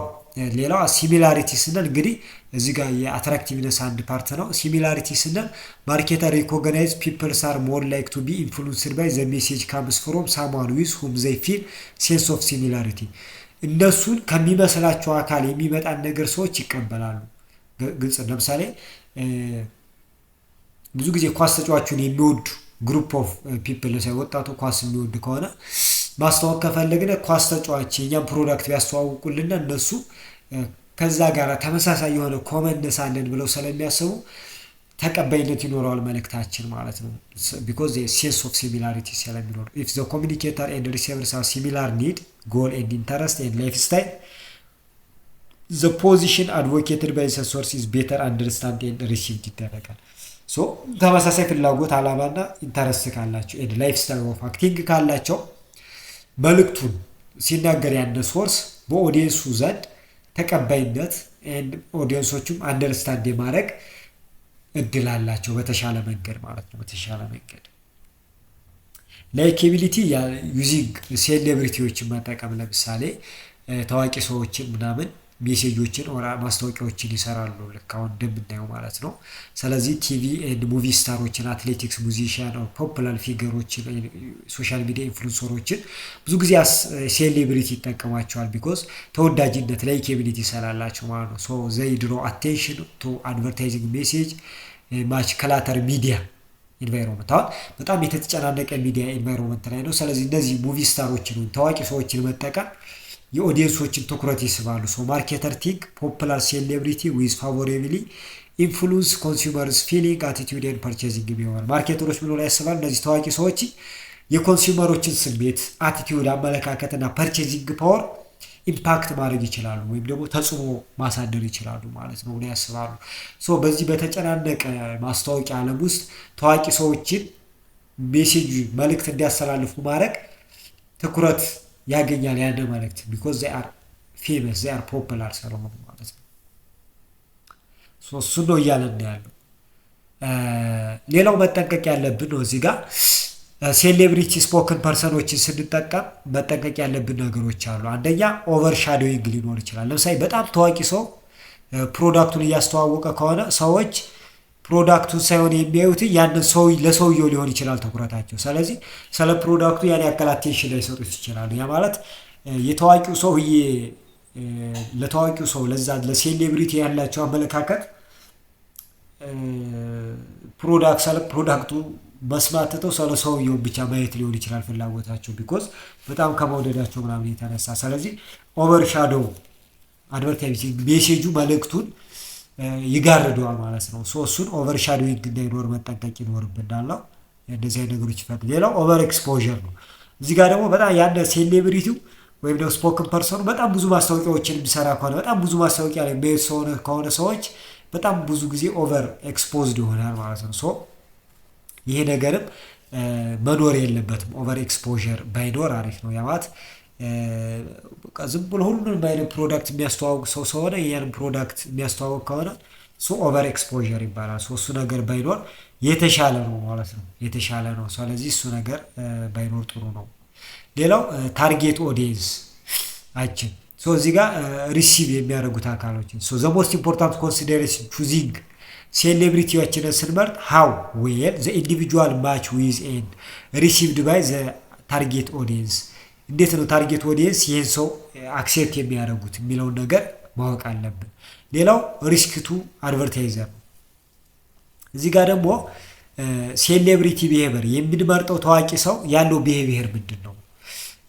ሌላው ሲሚላሪቲ ስንል እንግዲህ እዚህ ጋር የአትራክቲቭነስ አንድ ፓርት ነው። ሲሚላሪቲ ስንል ማርኬተር ሪኮግናይዝ ፒፕልስ አር ሞር ላይክ ቱ ቢ ኢንፍሉንስድ ባይ ዘ ሜሴጅ ካምስ ፍሮም ሳምዋን ዊዝ ሁም ዘይ ፊል ሴንስ ኦፍ ሲሚላሪቲ። እነሱን ከሚመስላቸው አካል የሚመጣን ነገር ሰዎች ይቀበላሉ። ግልጽ። ለምሳሌ ብዙ ጊዜ ኳስ ተጫዋቹን የሚወዱ ግሩፕ ኦፍ ፒፕል ወጣቱ ኳስ የሚወድ ከሆነ ማስተዋወቅ ከፈለግን ኳስ ተጫዋች የኛን ፕሮዳክት ቢያስተዋውቁልን እነሱ ከዛ ጋር ተመሳሳይ የሆነ ኮመንነስ አለን ብለው ስለሚያስቡ ተቀባይነት ይኖረዋል መልእክታችን ማለት ነው። ቢኮዝ ዘ ሴንስ ኦፍ ሲሚላሪቲ ስለሚኖር ኢፍ ዘ ኮሚኒኬተር ኤንድ ሪሲቨርስ ሃቭ ሲሚላር ኒድ ጎል ኤንድ ኢንተረስት ኤንድ ላይፍ ስታይል ዘ ፖዚሽን አድቮኬትድ ባይ ዘ ሶርስ ኢዝ ቤተር አንደርስታንድ ኤንድ ሪሲቭድ ይደረጋል። ሶ ተመሳሳይ ፍላጎት አላማና ኢንተረስት ካላቸው ኤንድ ላይፍ ስታይል ኦፍ አክቲንግ ካላቸው መልእክቱን ሲናገር ያን ሶርስ በኦዲየንሱ ዘንድ ተቀባይነት ኤንድ ኦዲየንሶቹም አንደርስታንድ የማድረግ እድል አላቸው በተሻለ መንገድ ማለት ነው። በተሻለ መንገድ ላይኬቢሊቲ ዩዚንግ ሴሌብሪቲዎችን መጠቀም ለምሳሌ ታዋቂ ሰዎችን ምናምን ሜሴጆችን ወራ ማስታወቂያዎችን ይሰራሉ ልክ አሁን እንደምናየው ማለት ነው። ስለዚህ ቲቪ ኤንድ ሙቪ ስታሮችን፣ አትሌቲክስ፣ ሙዚሺያን ኦር ፖፑላር ፊገሮችን፣ ሶሻል ሚዲያ ኢንፍሉንሰሮችን ብዙ ጊዜ ሴሌብሪቲ ይጠቀሟቸዋል። ቢኮዝ ተወዳጅነት ላይኬቢሊቲ ስላላቸው ማለት ነው። ሶ ዘይ ድሮ አቴንሽን ቱ አድቨርታይዚንግ ሜሴጅ ማች ክላተር ሚዲያ ኢንቫይሮንመንት አሁን በጣም የተጨናነቀ ሚዲያ ኢንቫይሮንመንት ላይ ነው። ስለዚህ እነዚህ ሙቪ ስታሮችን ታዋቂ ሰዎችን መጠቀም የኦዲየንሶችን ትኩረት ይስባሉ። ሶ ማርኬተር ቲንክ ፖፑላር ሴሌብሪቲ ዊዝ ፋቮሬብሊ ኢንፍሉንስ ኮንሱመርስ ፊሊንግ አቲቲዩድ ኤንድ ፐርቼዚንግ ቢሆን ማርኬተሮች ምን ላይ ያስባሉ? እነዚህ ታዋቂ ሰዎች የኮንሱመሮችን ስሜት፣ አቲቲዩድ፣ አመለካከትና ፐርቼዚንግ ፓወር ኢምፓክት ማድረግ ይችላሉ ወይም ደግሞ ተጽዕኖ ማሳደር ይችላሉ ማለት ነው ብለው ያስባሉ። ሶ በዚህ በተጨናነቀ ማስታወቂያ ዓለም ውስጥ ታዋቂ ሰዎችን ሜሴጅ መልእክት እንዲያስተላልፉ ማድረግ ትኩረት ያገኛል ያን መልእክት ቢኮዝ they are famous they are popular ስለሆኑ ማለት ነው። ሶ እሱ ነው እያለን ያለው። ሌላው መጠንቀቅ ያለብን ነው እዚህ ጋር ሴሌብሪቲ ስፖክን ፐርሰኖችን ስንጠቀም መጠንቀቅ ያለብን ነገሮች አሉ። አንደኛ ኦቨር ሻዶዊንግ ሊኖር ይችላል። ለምሳሌ በጣም ታዋቂ ሰው ፕሮዳክቱን እያስተዋወቀ ከሆነ ሰዎች ፕሮዳክቱን ሳይሆን የሚያዩት ያንን ሰው ለሰውየው ሊሆን ይችላል ትኩረታቸው። ስለዚህ ስለ ፕሮዳክቱ ያን ያክል አቴንሽን ላይሰጡት ይችላሉ። ያ ማለት የታዋቂው ሰውዬ ለታዋቂው ሰው ለዛ ለሴሌብሪቲ ያላቸው አመለካከት ፕሮዳክቱ መስማት ትተው ስለ ሰውየው ብቻ ማየት ሊሆን ይችላል ፍላጎታቸው ቢኮዝ በጣም ከመውደዳቸው ምናምን የተነሳ። ስለዚህ ኦቨር ሻዶው አድቨርታይዚንግ ሜሴጁ መልእክቱን ይጋርደዋል ማለት ነው። ሶ እሱን ኦቨር ሻዶዊንግ እንዳይኖር መጠንቀቅ ይኖርብናል። እንደዚህ አይነት ነገሮች ይፈጠራል። ሌላው ኦቨር ኤክስፖዠር ነው። እዚህ ጋር ደግሞ በጣም ያን ሴሌብሪቲው ወይም ደግሞ ስፖክን ፐርሰኑ በጣም ብዙ ማስታወቂያዎችን የሚሰራ ከሆነ በጣም ብዙ ማስታወቂያ ላይ የሚሄድ ከሆነ ሰዎች በጣም ብዙ ጊዜ ኦቨር ኤክስፖዝድ ይሆናል ማለት ነው። ሶ ይሄ ነገርም መኖር የለበትም። ኦቨር ኤክስፖዠር ባይኖር አሪፍ ነው። ያማት ዝም ብሎ ሁሉንም አይነት ፕሮዳክት የሚያስተዋውቅ ሰው ስለሆነ ያን ፕሮዳክት የሚያስተዋውቅ ከሆነ ሶ ኦቨር ኤክስፖዠር ይባላል። ሶ እሱ ነገር ባይኖር የተሻለ ነው ማለት ነው። የተሻለ ነው። ስለዚህ እሱ ነገር ባይኖር ጥሩ ነው። ሌላው ታርጌት ኦዲየንስ አችን ሶ እዚህ ጋር ሪሲቭ የሚያደርጉት አካሎችን ሶ ዘ ሞስት ኢምፖርታንት ኮንሲደሬሽን ቹዚንግ ሴሌብሪቲዎችን ስንመርጥ ሃው ዌል ዘ ኢንዲቪጁዋል ማች ዊዝ ኤንድ ሪሲቭድ ባይ ዘ ታርጌት ኦዲየንስ እንዴት ነው ታርጌት ኦዲየንስ ይህን ሰው አክሴፕት የሚያደርጉት የሚለውን ነገር ማወቅ አለብን። ሌላው ሪስክ ቱ አድቨርታይዘር እዚህ ጋር ደግሞ ሴሌብሪቲ ቢሄቨር የምንመርጠው ታዋቂ ሰው ያለው ቢሄቪየር ምንድን ነው?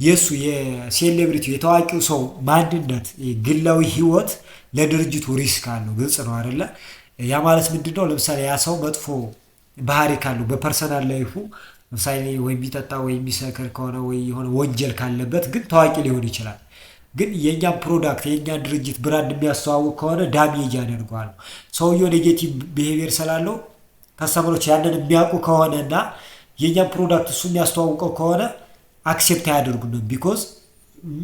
የሱ የሴሌብሪቲ የታዋቂው ሰው ማንነት ግላዊ ህይወት ለድርጅቱ ሪስክ አለው። ግልጽ ነው አይደለ? ያ ማለት ምንድነው? ለምሳሌ ያ ሰው መጥፎ ባህሪ ካለው በፐርሰናል ላይፉ ለምሳሌ ወይ የሚጠጣ ወይ የሚሰክር ከሆነ ወይ የሆነ ወንጀል ካለበት ግን ታዋቂ ሊሆን ይችላል። ግን የኛን ፕሮዳክት የኛን ድርጅት ብራንድ የሚያስተዋውቅ ከሆነ ዳሜጅ ያደርገዋል። ሰውየው ኔጌቲቭ ቢሄቪየር ስላለው ከስተመሮች ያንን የሚያውቁ ከሆነና የኛን ፕሮዳክት እሱ የሚያስተዋውቀው ከሆነ አክሴፕት አያደርጉንም። ቢኮዝ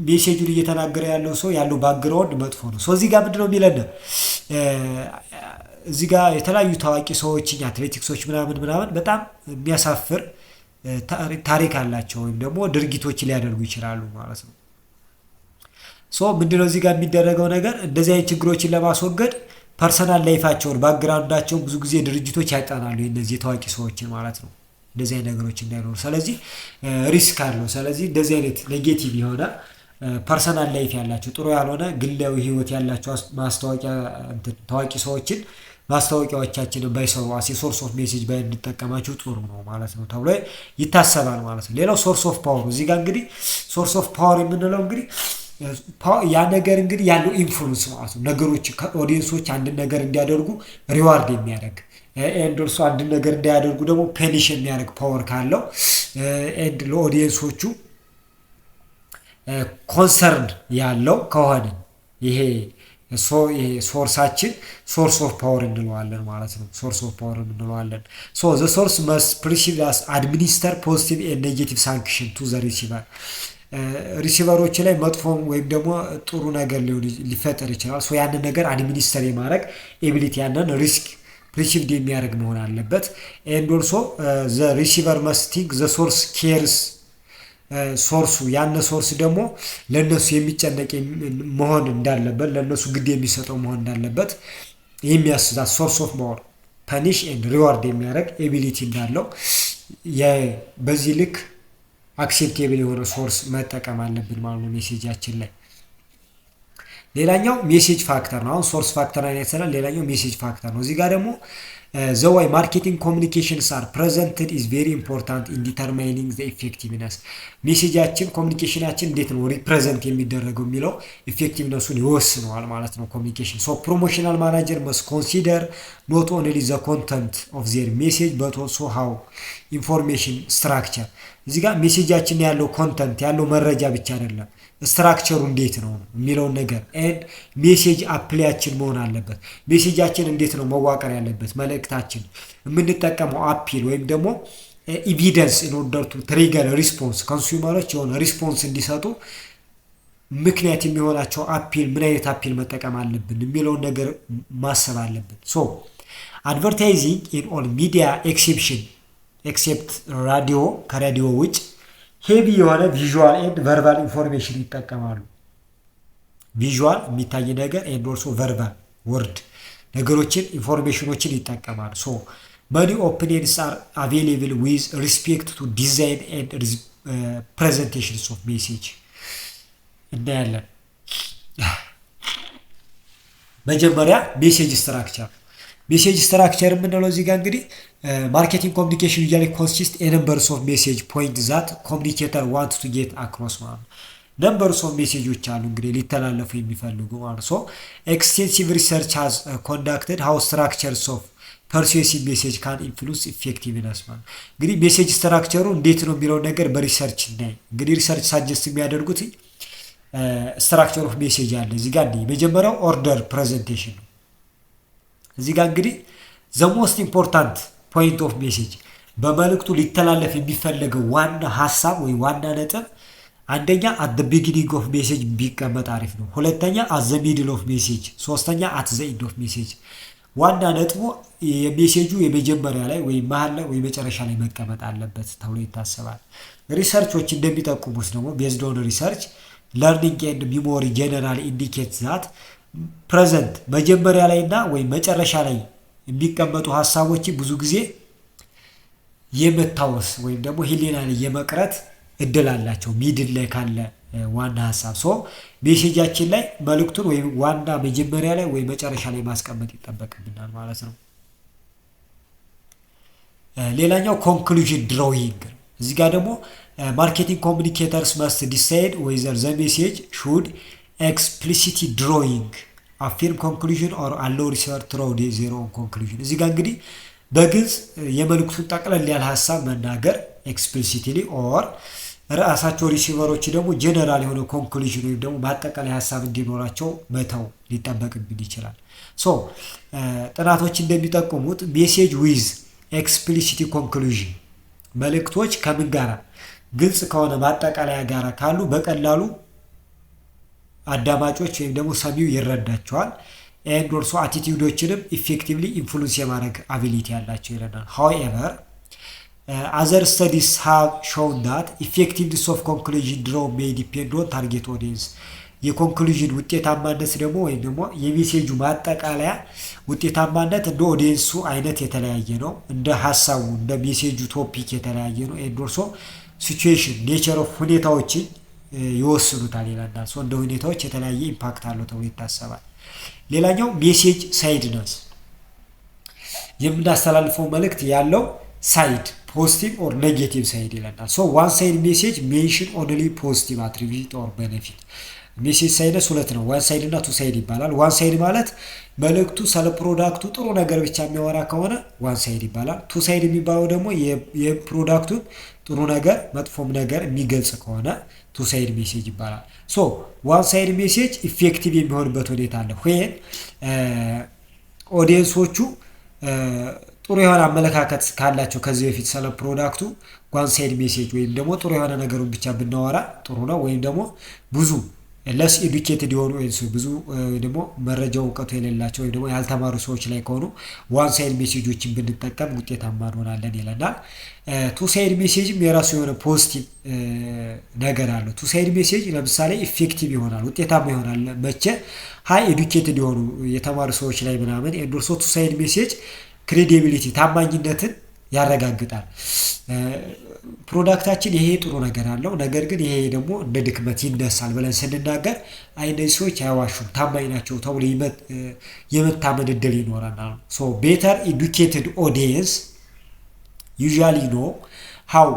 ሜሴጁን እየተናገረ ያለው ሰው ያለው ባክግራውንድ መጥፎ ነው። እዚህ ጋር ምንድነው የሚለን እዚህ ጋር የተለያዩ ታዋቂ ሰዎች አትሌቲክሶች ምናምን በጣም የሚያሳፍር ታሪክ አላቸው ወይም ደግሞ ድርጊቶች ሊያደርጉ ይችላሉ ማለት ነው። ምንድነው እዚህ ጋር የሚደረገው ነገር እንደዚህ አይነት ችግሮችን ለማስወገድ ፐርሰናል ላይፋቸውን ባክግራውንዳቸውን ብዙ ጊዜ ድርጅቶች ያጠናሉ የነዚህ ታዋቂ ሰዎችን ማለት ነው፣ እንደዚህ አይነት ነገሮች እንዳይኖሩ። ስለዚህ ሪስክ አለው። ስለዚህ እንደዚህ አይነት ኔጌቲቭ የሆነ ፐርሰናል ላይፍ ያላቸው ጥሩ ያልሆነ ግላዊ ህይወት ያላቸው ማስታወቂያ ታዋቂ ሰዎችን ማስታወቂያዎቻችንን ባይሰሩ አሴ ሶርስ ኦፍ ሜሴጅ ባይንጠቀማቸው ጥሩ ነው ማለት ነው ተብሎ ይታሰባል ማለት ነው። ሌላው ሶርስ ኦፍ ፓወር። እዚህ ጋር እንግዲህ ሶርስ ኦፍ ፓወር የምንለው እንግዲህ ያ ነገር እንግዲህ ያለው ኢንፍሉዌንስ ማለት ነው። ነገሮች ኦዲየንሶች አንድን ነገር እንዲያደርጉ ሪዋርድ የሚያደርግ ኤንድ ኦልሶ አንድን ነገር እንዳያደርጉ ደግሞ ፐኒሽ የሚያደርግ ፓወር ካለው ኤንድ ለኦዲየንሶቹ ኮንሰርን ያለው ከሆነ ይሄ ሶርሳችን ሶርስ ኦፍ ፓወር እንለዋለን ማለት ነው። ሶርስ ኦፍ ፓወር እንለዋለን። ዘ ሶርስ መስት ፕሪሲቭ አስ አድሚኒስተር ፖዚቲቭ ኤንድ ኔጌቲቭ ሳንክሽን ቱ ዘ ሪሲቨር። ሪሲቨሮች ላይ መጥፎም ወይም ደግሞ ጥሩ ነገር ሊፈጠር ይችላል። ያንን ነገር አድሚኒስተር የማድረግ ኤቢሊቲ ያንን ሪስክ ፕሪሲቭድ የሚያደርግ መሆን አለበት። ኤንድ ኦልሶ ዘ ሪሲቨር መስት ቲንክ ዘ ሶርስ ኬርስ ሶርሱ ያነ ሶርስ ደግሞ ለነሱ የሚጨነቅ መሆን እንዳለበት ለነሱ ግድ የሚሰጠው መሆን እንዳለበት የሚያስዛት ሶርስ ኦፍ ፓወር ፐኒሽ ኤንድ ሪዋርድ የሚያደርግ ኤቢሊቲ እንዳለው በዚህ ልክ አክሴፕቴብል የሆነ ሶርስ መጠቀም አለብን ማለት ነው ሜሴጃችን ላይ። ሌላኛው ሜሴጅ ፋክተር ነው። አሁን ሶርስ ፋክተር ላይ ያሰራል። ሌላኛው ሜሴጅ ፋክተር ነው። እዚህ ጋር ደግሞ the way marketing communications are presented is very important in determining the effectiveness። ሜሴጃችን ኮሚኒኬሽናችን እንዴት ነው ሪፕሬዘንት የሚደረገው የሚለው ኢፌክቲቭነሱን ይወስነዋል ማለት ነው ኮሚኒኬሽን። ፕሮሞሽናል ማናጀር must consider not only the content of their message but also how information structure። እዚህ ጋር ሜሴጃችን ያለው ኮንተንት ያለው መረጃ ብቻ አይደለም ስትራክቸሩ እንዴት ነው የሚለውን ነገር ኤንድ ሜሴጅ አፕሊያችን መሆን አለበት። ሜሴጃችን እንዴት ነው መዋቀር ያለበት፣ መልእክታችን የምንጠቀመው አፒል ወይም ደግሞ ኤቪደንስ ኢን ኦርደር ቱ ትሪገር ሪስፖንስ ኮንሱመሮች የሆነ ሪስፖንስ እንዲሰጡ ምክንያት የሚሆናቸው አፒል ምን አይነት አፒል መጠቀም አለብን የሚለውን ነገር ማሰብ አለብን። አድቨርታይዚንግ ኢን ኦል ሚዲያ ኤክሴፕት ራዲዮ ከራዲዮ ውጭ ሄቪ የሆነ ቪዥዋል ኤንድ ቨርባል ኢንፎርሜሽን ይጠቀማሉ። ቪዥዋል የሚታይ ነገር ኤንድ ኦልሶ ቨርባል ወርድ ነገሮችን ኢንፎርሜሽኖችን ይጠቀማሉ። many opinions are available with respect to design and presentations of message እናያለን። መጀመሪያ ሜሴጅ ስትራክቸር የምንለው እዚህ ጋር እንግዲህ ማርኬቲንግ ኮሚኒኬሽን usually consists a numbers of message point that communicator want to get across ማለት ነው። numbers of ሜሴጆች አሉ እንግዲህ ሊተላለፉ የሚፈልጉ ማለት ነው። extensive research has conducted how structures of persuasive message can influence effectiveness ማለት እንግዲህ ሜሴጅ ስትራክቸሩ እንዴት ነው የሚለው ነገር በሪሰርች እናይ። እንግዲህ ሪሰርች ሳጀስት የሚያደርጉት ስትራክቸር ኦፍ ሜሴጅ አለ እዚህ ጋር መጀመሪያው ኦርደር ፕሬዘንቴሽን ነው። እዚህ ጋር እንግዲህ the most important point of message በመልእክቱ ሊተላለፍ የሚፈልገው ዋና ሐሳብ ወይ ዋና ነጥብ አንደኛ at the beginning of message ቢቀመጥ አሪፍ ነው። ሁለተኛ at the middle of message፣ ሶስተኛ at the end of message። ዋና ነጥቡ የሜሴጁ የመጀመሪያ ላይ ወይ መሃል ላይ ወይ መጨረሻ ላይ መቀመጥ አለበት ተብሎ ይታሰባል። ሪሰርቾች እንደሚጠቁሙት ደግሞ based on research learning and memory generally indicate that ፕሬዘንት መጀመሪያ ላይና ወይ መጨረሻ ላይ የሚቀመጡ ሐሳቦች ብዙ ጊዜ የመታወስ ወይም ደግሞ ሂሊና ላይ የመቅረት እድል አላቸው ሚድል ላይ ካለ ዋና ሐሳብ። ሜሴጃችን ላይ መልእክቱን ወይ ዋና መጀመሪያ ላይ ወይ መጨረሻ ላይ ማስቀመጥ ይጠበቅብናል ማለት ነው። ሌላኛው ኮንክሉዥን ድሮዊንግ እዚህ ጋር ደግሞ ማርኬቲንግ ኮሚኒኬተርስ must decide whether the message should explicitly drawing affirm conclusion or allow research through their own conclusion። እዚህ ጋር እንግዲህ በግልጽ የመልእክቱን ጠቅለል ያለ ሐሳብ መናገር explicitly or ራሳቸው ሪሲቨሮች ደግሞ ጀነራል የሆነ ኮንክሉዥን ወይም ደግሞ ማጠቃለያ ሀሳብ እንዲኖራቸው መተው ሊጠበቅብን ይችላል። ሶ ጥናቶች እንደሚጠቁሙት ሜሴጅ ዊዝ ኤክስፕሊሲቲ ኮንክሉዥን መልእክቶች ከምን ጋራ ግልጽ ከሆነ ማጠቃለያ ጋራ ካሉ በቀላሉ አዳማጮች ወይም ደግሞ ሰሚው ይረዳቸዋል። ኤንድ ኦልሶ አቲቲዩዶችንም ኢፌክቲቭሊ ኢንፍሉንስ የማድረግ አቢሊቲ ያላቸው ይለናል። ሃውኤቨር other studies have shown that effectiveness of conclusion draw may depend on target audience የኮንክሉዥን ውጤታማነት ደግሞ ወይም ደግሞ የሜሴጁ ማጠቃለያ ውጤታማነት እንደ ኦዲየንሱ አይነት የተለያየ ነው። እንደ ሐሳቡ እንደ ሜሴጁ ቶፒክ የተለያየ ነው። ኤንድ ኦልሶ ሲቹዌሽን ኔቸር ኦፍ ሁኔታዎችን ይወስኑታል ይላል። ሶ እንደ ሁኔታዎች የተለያየ ኢምፓክት አለው ተብሎ ይታሰባል። ሌላኛው ሜሴጅ ሳይድነስ የምናስተላልፈው መልእክት ያለው ሳይድ ፖዚቲቭ ኦር ኔጌቲቭ ሳይድ ይለናል። ሶ ዋን ሳይድ ሜሴጅ ሜንሽን ኦንሊ ፖዚቲቭ አትሪቢዩት ኦር ቤኔፊት ሜሴጅ ሳይድነስ ሁለት ነው። ዋን ሳይድ እና ቱ ሳይድ ይባላል። ዋን ሳይድ ማለት መልእክቱ ስለ ፕሮዳክቱ ጥሩ ነገር ብቻ የሚያወራ ከሆነ ዋን ሳይድ ይባላል። ቱ ሳይድ የሚባለው ደግሞ የፕሮዳክቱን ጥሩ ነገር መጥፎም ነገር የሚገልጽ ከሆነ ቱ ሳይድ ሜሴጅ ይባላል። ሶ ዋን ሳይድ ሜሴጅ ኢፌክቲቭ የሚሆንበት ሁኔታ አለ ወይም ኦዲየንሶቹ ጥሩ የሆነ አመለካከት ካላቸው ከዚህ በፊት ስለ ፕሮዳክቱ ዋን ሳይድ ሜሴጅ ወይም ደግሞ ጥሩ የሆነ ነገሩን ብቻ ብናወራ ጥሩ ነው። ወይም ደግሞ ብዙ ለስ ኤዱኬትድ የሆኑ ብዙ ደግሞ መረጃው እውቀቱ የሌላቸው ወይም ደግሞ ያልተማሩ ሰዎች ላይ ከሆኑ ዋን ሳይድ ሜሴጆችን ብንጠቀም ውጤታማ እንሆናለን ይለናል። ቱ ሳይድ ሜሴጅም የራሱ የሆነ ፖዚቲቭ ነገር አለው። ቱ ሳይድ ሜሴጅ ለምሳሌ ኢፌክቲቭ ይሆናል፣ ውጤታማ ይሆናል መቼ ሃይ ኤዱኬትድ የሆኑ የተማሩ ሰዎች ላይ ምናምን። ኤንድ ኦልሶ ቱ ሳይድ ሜሴጅ ክሬዲቢሊቲ ታማኝነትን ያረጋግጣል። ፕሮዳክታችን ይሄ ጥሩ ነገር አለው፣ ነገር ግን ይሄ ደግሞ እንደ ድክመት ይነሳል ብለን ስንናገር እነዚህ ሰዎች አይዋሹም ታማኝ ናቸው ተብሎ የመታመን እድል ይኖረናል። ሶ ቤተር ኤዱኬትድ ኦዲየንስ ዩዥዋሊ ኖ ሃው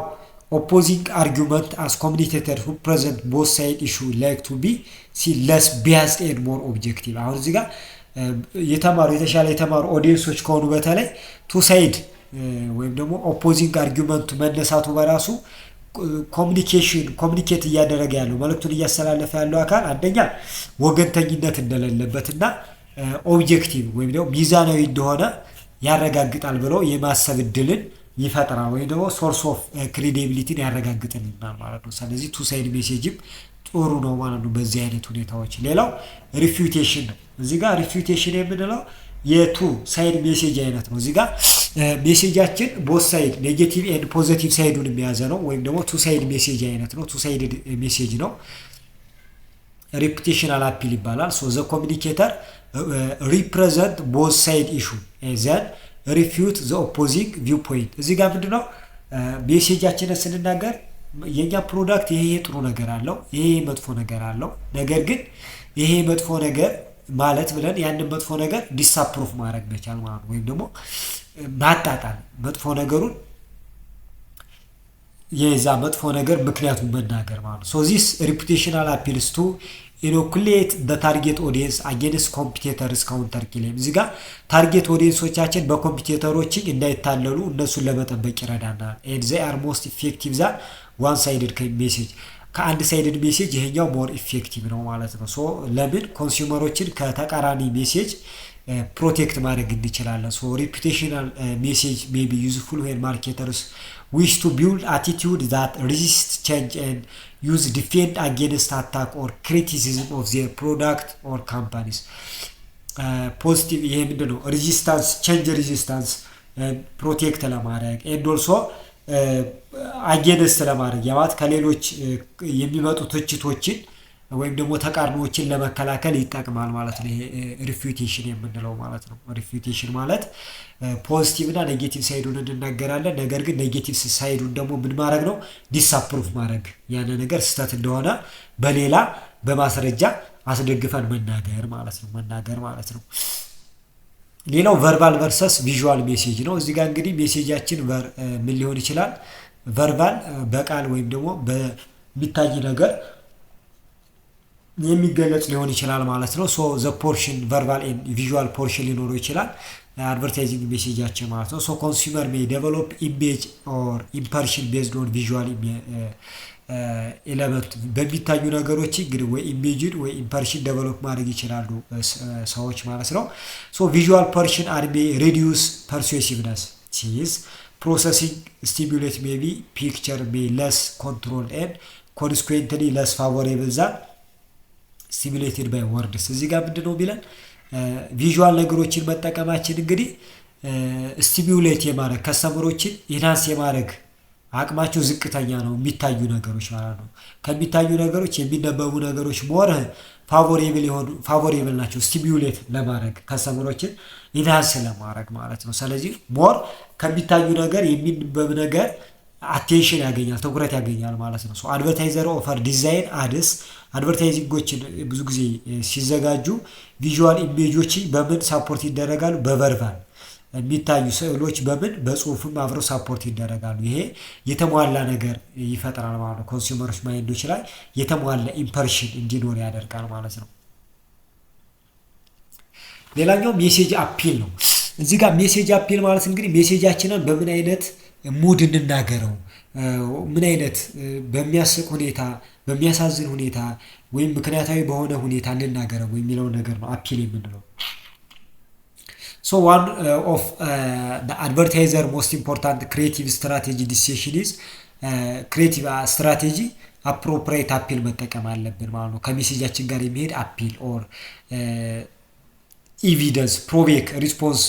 ኦፖዚንግ አርጊመንት አስ ኮሚኒኬተር ሁ ፕሬዘንት ቦዝ ሳይድ ኢሹ ላይክ ቱ ቢ ሲ ለስ ቢያዝድ ኤንድ ሞር ኦብጀክቲቭ። አሁን እዚህ ጋር የተሻለ የተማሩ ኦዲየንሶች ከሆኑ በተለይ ቱ ሳይድ ወይም ደግሞ ኦፖዚንግ አርጊመንቱ መነሳቱ በራሱ ኮሚኒኬት እያደረገ ያለው መልእክቱን እያስተላለፈ ያለው አካል አንደኛ ወገንተኝነት እንደሌለበትና ኦብጀክቲቭ ወይም ደግሞ ሚዛናዊ እንደሆነ ያረጋግጣል ብለው የማሰብ እድልን ይፈጥራል ወይም ደግሞ ሶርስ ኦፍ ክሬዲቢሊቲን ያረጋግጥልናል ማለት ነው። ስለዚህ ቱ ሳይድ ሜሴጅም ጥሩ ነው ማለት ነው በዚህ አይነት ሁኔታዎች። ሌላው ሪፊዩቴሽን ነው። እዚህ ጋር ሪፊዩቴሽን የምንለው የቱ ሳይድ ሜሴጅ አይነት ነው። እዚህ ጋር ሜሴጃችን ቦዝ ሳይድ ኔጌቲቭ ኤንድ ፖዚቲቭ ሳይዱን የሚያዘ ነው ወይም ደግሞ ቱ ሳይድ ሜሴጅ አይነት ነው። ቱ ሳይድ ሜሴጅ ነው። ሪፒቴሽናል አፒል ይባላል። ሶ ዘ ኮሚኒኬተር ሪፕሬዘንት ቦዝ ሳይድ ኢሹ ዘን ሪፊዩት ዘ ኦፖዚንግ ቪው ፖይንት። እዚህ ጋር ምንድነው ሜሴጃችንን ስንናገር የኛ ፕሮዳክት ይሄ ጥሩ ነገር አለው፣ ይሄ መጥፎ ነገር አለው፣ ነገር ግን ይሄ መጥፎ ነገር ማለት ብለን ያንን መጥፎ ነገር ዲስአፕሩቭ ማድረግ መቻል ማለት ነው። ወይም ደግሞ ማጣጣል መጥፎ ነገሩን የዛ መጥፎ ነገር ምክንያቱም መናገር ማለት ነው። ሶ ዚስ ሪፒቴሽናል አፒልስ ቱ ኢኖኩሌት ዘ ታርጌት ኦዲየንስ አጌንስት ኮምፒቲተርስ ካውንተር ክሌም። እዚህ ጋር ታርጌት ኦዲየንሶቻችን በኮምፒቲተሮች እንዳይታለሉ እነሱን ለመጠበቅ ይረዳናል። ኤንድ ዘይ አር ሞስት ኢፌክቲቭ ዛን ዋን ሳይድድ ሜሴጅ ከአንድ ሳይድድ ሜሴጅ ይሄኛው ሞር ኢፌክቲቭ ነው ማለት ነው። ሶ ለምን ኮንሱመሮችን ከተቃራኒ ሜሴጅ ፕሮቴክት ማድረግ እንችላለን። ሶ ሪፒቴሽናል ሜሴጅ ሜይ ቢ ዩዝፉል ዌን ማርኬተርስ ዊሽ ቱ ቢልድ አቲቲዩድ ዛት ሬዚስት ቼንጅ ኤንድ ዩዝ ዲፌንድ አጌንስት አታክ ኦር ክሪቲሲዝም ኦፍ ዜር ፕሮዳክት ኦር ካምፓኒስ። ፖዚቲቭ ይሄ ምንድን ነው? ሬዚስታንስ ቼንጅ ሬዚስታንስ ፕሮቴክት ለማድረግ ኤንድ ኦልሶ አጌንስት ለማድረግ ያማት ከሌሎች የሚመጡ ትችቶችን ወይም ደግሞ ተቃርኖዎችን ለመከላከል ይጠቅማል ማለት ነው። ይሄ ሪፊዩቴሽን የምንለው ማለት ነው። ሪፊዩቴሽን ማለት ፖዚቲቭ እና ኔጌቲቭ ሳይዱን እንናገራለን። ነገር ግን ኔጌቲቭ ሳይዱን ደግሞ ምን ማድረግ ነው? ዲስአፕሩቭ ማድረግ፣ ያን ነገር ስህተት እንደሆነ በሌላ በማስረጃ አስደግፈን መናገር ማለት ነው። ሌላው ቨርባል ቨርሰስ ቪዥዋል ሜሴጅ ነው። እዚህ ጋር እንግዲህ ሜሴጃችን ምን ሊሆን ይችላል? ቨርባል በቃል ወይም ደግሞ በሚታይ ነገር የሚገለጽ ሊሆን ይችላል ማለት ነው። ሶ ዘ ፖርሽን ቨርባል ኤንድ ቪዥዋል ፖርሽን ሊኖረው ይችላል አድቨርታይዚንግ ሜሴጃችን ማለት ነው። ሶ ኮንሱመር ሜይ ዴቨሎፕ ኢሜጅ ኦር ኢምፕሬሽን ቤዝድ ኦን ቪዥዋል ኤለመንት በሚታዩ ነገሮች እንግዲህ ወይ ኢሜጅን ወይ ኢምፐርሽን ዴቨሎፕ ማድረግ ይችላሉ ሰዎች ማለት ነው። ሶ ቪዥዋል ፐርሽን አር ሜይ ሪዲዩስ ፐርሱሲቭነስ ሲዝ ፕሮሰሲንግ ስቲሙሌት ሜይ ቢ ፒክቸር ሜይ ለስ ኮንትሮል ኤንድ ኮንስኩዌንትሊ ለስ ፋቮሬብል ዛን ስቲሙሌትድ ባይ ወርድስ። እዚህ ጋር ምንድን ነው ቢለን ቪዥዋል ነገሮችን መጠቀማችን እንግዲህ ስቲሙሌት የማድረግ ከስተመሮችን ኢንሃንስ የማድረግ አቅማቸው ዝቅተኛ ነው የሚታዩ ነገሮች ማለት ነው። ከሚታዩ ነገሮች የሚነበቡ ነገሮች ሞር ፋቮሬብል ናቸው ስቲሙሌት ለማድረግ ከስተመሮችን ኢንሃንስ ለማድረግ ማለት ነው። ስለዚህ ሞር ከሚታዩ ነገር የሚነበብ ነገር አቴንሽን ያገኛል ትኩረት ያገኛል ማለት ነው። ሶ አድቨርታይዘር ኦፈር ዲዛይን አድስ አድቨርታይዚንጎችን ብዙ ጊዜ ሲዘጋጁ ቪዥዋል ኢሜጆች በምን ሳፖርት ይደረጋሉ? በቨርባል የሚታዩ ስዕሎች በምን በጽሁፍም አብረው ሳፖርት ይደረጋሉ። ይሄ የተሟላ ነገር ይፈጥራል ማለት ነው። ኮንሱመሮች ማይንዶች ላይ የተሟላ ኢምፕሬሽን እንዲኖር ያደርጋል ማለት ነው። ሌላኛው ሜሴጅ አፒል ነው። እዚህ ጋር ሜሴጅ አፒል ማለት እንግዲህ ሜሴጃችንን በምን አይነት ሙድ እንናገረው፣ ምን አይነት በሚያስቅ ሁኔታ፣ በሚያሳዝን ሁኔታ ወይም ምክንያታዊ በሆነ ሁኔታ እንናገረው የሚለውን ነገር ነው አፒል የምንለው። So one of the advertiser most important creative strategy decision is creative strategy appropriate appeal መጠቀም አለብን ማለት ነው። ከሜሴጃችን ጋር የሚሄድ አፒል ኦር ኤቪደንስ ፕሮቬክ ሪስፖንስ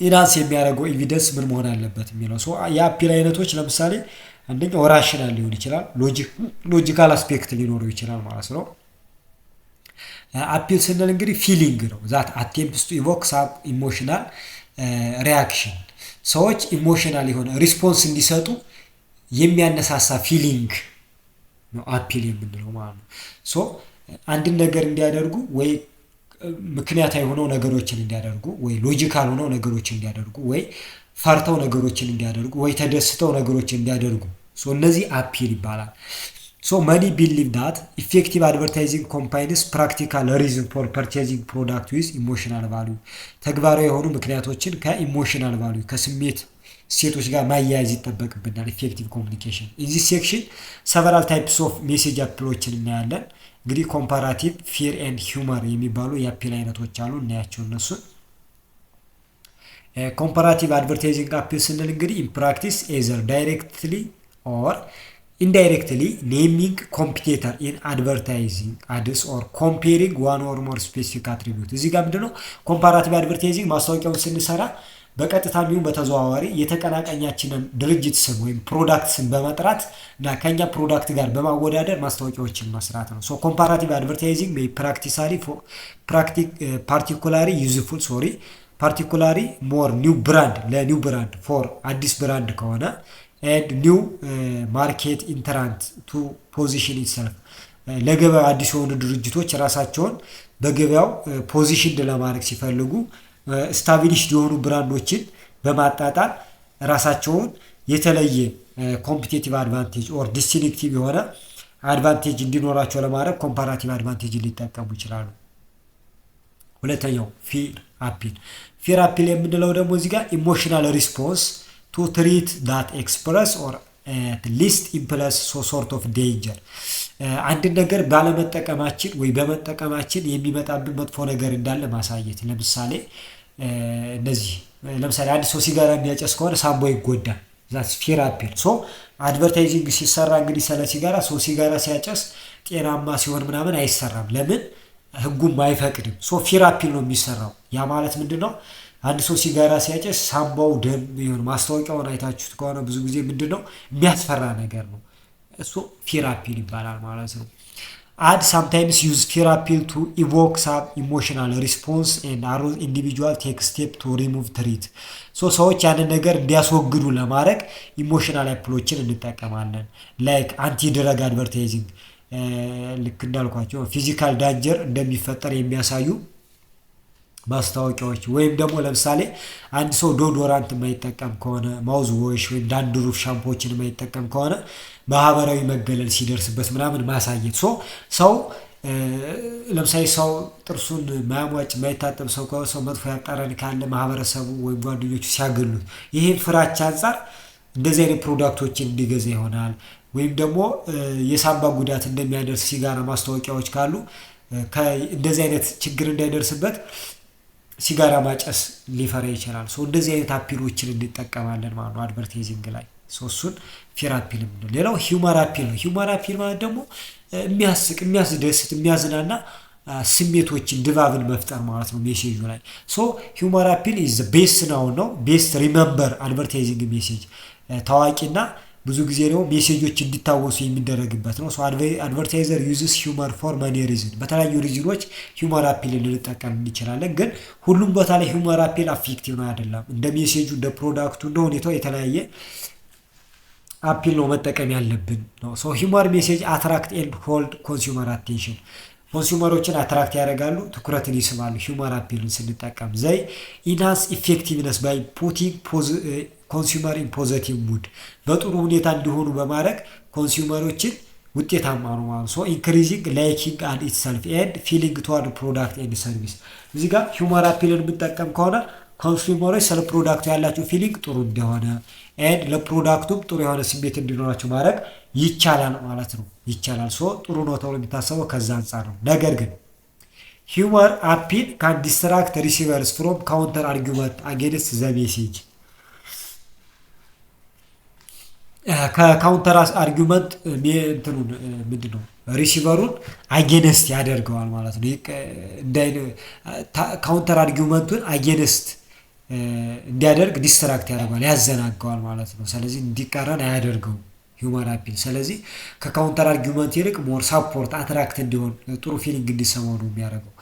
ኢናንስ የሚያደርገው ኤቪደንስ ምን መሆን አለበት የሚለው። ሶ የአፒል አይነቶች ለምሳሌ አንደኛው ራሽናል ሊሆን ይችላል፣ ሎጂካል አስፔክት ሊኖረው ይችላል ማለት ነው። አፒል ስንል እንግዲህ ፊሊንግ ነው ዛት አቴምፕትስ ቱ ኢቮክ ሳም ኢሞሽናል ሪያክሽን፣ ሰዎች ኢሞሽናል የሆነ ሪስፖንስ እንዲሰጡ የሚያነሳሳ ፊሊንግ ነው አፒል የምንለው ማለት ነው። ሶ አንድን ነገር እንዲያደርጉ ወይ ምክንያታዊ ሆነው ነገሮችን እንዲያደርጉ ወይ ሎጂካል ሆነው ነገሮችን እንዲያደርጉ ወይ ፈርተው ነገሮችን እንዲያደርጉ ወይ ተደስተው ነገሮችን እንዲያደርጉ ሶ እነዚህ አፒል ይባላል። So many believe that effective advertising combines practical reason for purchasing product with emotional value. ተግባራዊ የሆኑ ምክንያቶችን ከኢሞሽናል ቫልዩ ከስሜት ሴቶች ጋር ማያያዝ ይጠበቅብናል። ኢፌክቲቭ ኮሚኒኬሽን in this section several types of message approachን እናያለን። እንግዲህ ኮምፓራቲቭ ፊር ኤንድ ሂውመር የሚባሉ የአፒል አይነቶች አሉ፣ እናያቸው እነሱን። ኮምፓራቲቭ አድቨርታይዚንግ አፒል ስንል እንግዲህ in practice either directly or indirectly naming competitor in advertising ads or comparing one or more specific attribute። እዚህ ጋር ምንድነው ኮምፓራቲቭ አድቨርታይዚንግ ማስታወቂያውን ስንሰራ በቀጥታ ቢሆን በተዘዋዋሪ የተቀናቃኛችንን ድርጅት ስም ወይም ፕሮዳክት ስም በመጥራት እና ከኛ ፕሮዳክት ጋር በማወዳደር ማስታወቂያዎችን መስራት ነው። ሶ ኮምፓራቲቭ አድቨርታይዚንግ may particularly useful particularly more new brand ለኒው ብራንድ ፎር አዲስ ብራንድ ከሆነ and new market entrant to position itself ለገበያው አዲስ የሆኑ ድርጅቶች ራሳቸውን በገበያው ፖዚሽን ለማድረግ ሲፈልጉ ስታብሊሽድ የሆኑ ብራንዶችን በማጣጣል ራሳቸውን የተለየ ኮምፒቲቲቭ አድቫንቴጅ ኦር ዲስቲንክቲቭ የሆነ አድቫንቴጅ እንዲኖራቸው ለማድረግ ኮምፓራቲቭ አድቫንቴጅ ሊጠቀሙ ይችላሉ። ሁለተኛው ፊር አፒል የምንለው ደግሞ እዚህ ጋር ኢሞሽናል ሪስፖንስ to treat that express or at least impulse so sort of danger አንድ ነገር ባለመጠቀማችን ወይ በመጠቀማችን የሚመጣብን መጥፎ ነገር እንዳለ ማሳየት። ለምሳሌ አንድ ሰው ሲጋራ የሚያጨስ ከሆነ ሳምቦ ይጎዳል። that's fear appeal። ሶ አድቨርታይዚንግ ሲሰራ እንግዲህ ስለ ሲጋራ ሰው ሲጋራ ሲያጨስ ጤናማ ሲሆን ምናምን አይሰራም። ለምን? ህጉም አይፈቅድም። ሶ ፊር አፒል ነው የሚሰራው። ያ ማለት ምንድነው አንድ ሰው ሲጋራ ሲያጨስ ሳምባው ደም ይሁን ማስታወቂያውን አይታችሁት ከሆነ ብዙ ጊዜ ምንድነው የሚያስፈራ ነገር ነው። እሱ ፊር አፒል ይባላል ማለት ነው። add sometimes use fear appeal to evoke some emotional response and allow individual take step to remove threat። ሰዎች ያንን ነገር እንዲያስወግዱ ለማድረግ ኢሞሽናል አፕሎችን እንጠቀማለን። ላይክ አንቲ ድረግ አድቨርታይዚንግ ልክ እንዳልኳቸው ፊዚካል ዳንጀር እንደሚፈጠር የሚያሳዩ ማስታወቂያዎች ወይም ደግሞ ለምሳሌ አንድ ሰው ዶዶራንት የማይጠቀም ከሆነ ማውዝ ዎሽ ወይም ዳንድሩፍ ሻምፖችን የማይጠቀም ከሆነ ማህበራዊ መገለል ሲደርስበት ምናምን ማሳየት። ሰው ለምሳሌ ሰው ጥርሱን ማያሟጭ የማይታጠብ ሰው ከሆነ ሰው መጥፎ ያጠረን ካለ ማህበረሰቡ ወይም ጓደኞቹ ሲያገሉት ይሄ ፍራቻ አንፃር እንደዚህ አይነት ፕሮዳክቶችን እንዲገዛ ይሆናል። ወይም ደግሞ የሳምባ ጉዳት እንደሚያደርስ ሲጋራ ማስታወቂያዎች ካሉ እንደዚህ አይነት ችግር እንዳይደርስበት ሲጋራ ማጨስ ሊፈራ ይችላል። እንደዚህ አይነት አፒሎችን እንጠቀማለን ማለት ነው አድቨርታይዚንግ ላይ። እሱን ፊር አፒል ነው። ሌላው ሂውመር አፒል ነው። ሂውመር አፒል ማለት ደግሞ የሚያስቅ፣ የሚያስደስት፣ የሚያዝናና ስሜቶችን ድባብን መፍጠር ማለት ነው ሜሴጁ ላይ። ሂውመር አፒል ኢዝ ቤስት ነው ቤስት ሪመምበር አድቨርታይዚንግ ሜሴጅ ታዋቂና ብዙ ጊዜ ደግሞ ሜሴጆች እንዲታወሱ የሚደረግበት ነው። አድቨርታይዘር ዩዝስ ሂውመር ፎር መኒ ሪዝን። በተለያዩ ሪዝኖች ሂውመር አፒል ልንጠቀም እንችላለን። ግን ሁሉም ቦታ ላይ ሂውመር አፒል አፌክቲቭ ነው አይደለም። እንደ ሜሴጁ፣ እንደ ፕሮዳክቱ፣ እንደ ሁኔታው የተለያየ አፒል ነው መጠቀም ያለብን ነው። ሂውመር ሜሴጅ አትራክት ኤንድ ሆልድ ኮንሱመር አቴንሽን። ኮንሱመሮችን አትራክት ያደርጋሉ፣ ትኩረትን ይስባሉ። ሂውመር አፒልን ስንጠቀም ዘይ ኢንሃንስ ኢፌክቲቭነስ ባይ ፑቲንግ ኮንሱመር ኢን ፖዘቲቭ ሙድ። በጥሩ ሁኔታ እንዲሆኑ በማድረግ ኮንሱመሮችን ውጤታማ ነው ማለት ነው። ኢንክሪዚንግ ላይኪንግ አንድ ኢትሰልፍ ኤንድ ፊሊንግ ቱዋርድ ፕሮዳክት ኤንድ ሰርቪስ። እዚህ ጋር ሂውመር አፒልን የምንጠቀም ከሆነ ኮንሱመሮች ስለ ፕሮዳክቱ ያላቸው ፊሊንግ ጥሩ እንደሆነ ኤንድ ለፕሮዳክቱም ጥሩ የሆነ ስሜት እንዲኖራቸው ማድረግ ይቻላል ማለት ነው። ይቻላል። ጥሩ ነው ተብሎ የሚታሰበው ከዛ አንጻር ነው። ነገር ግን ሂውመር አፒል ካን ዲስትራክት ሪሲቨርስ ፍሮም ካውንተር አርጊመንት አጌንስት ዘ ሜሴጅ። ከካውንተር አርጊመንት እንትኑን ምንድን ነው ሪሲቨሩን አጌንስት ያደርገዋል ማለት ነው። ካውንተር አርጊመንቱን አጌንስት እንዲያደርግ ዲስትራክት ያደርገዋል፣ ያዘናገዋል ማለት ነው። ስለዚህ እንዲቃረን አያደርገውም ሂውመር አፒል። ስለዚህ ከካውንተር አርጊመንት ይልቅ ሞር ሳፖርት አትራክት እንዲሆን ጥሩ ፊሊንግ እንዲሰማው ነው የሚያደርገው።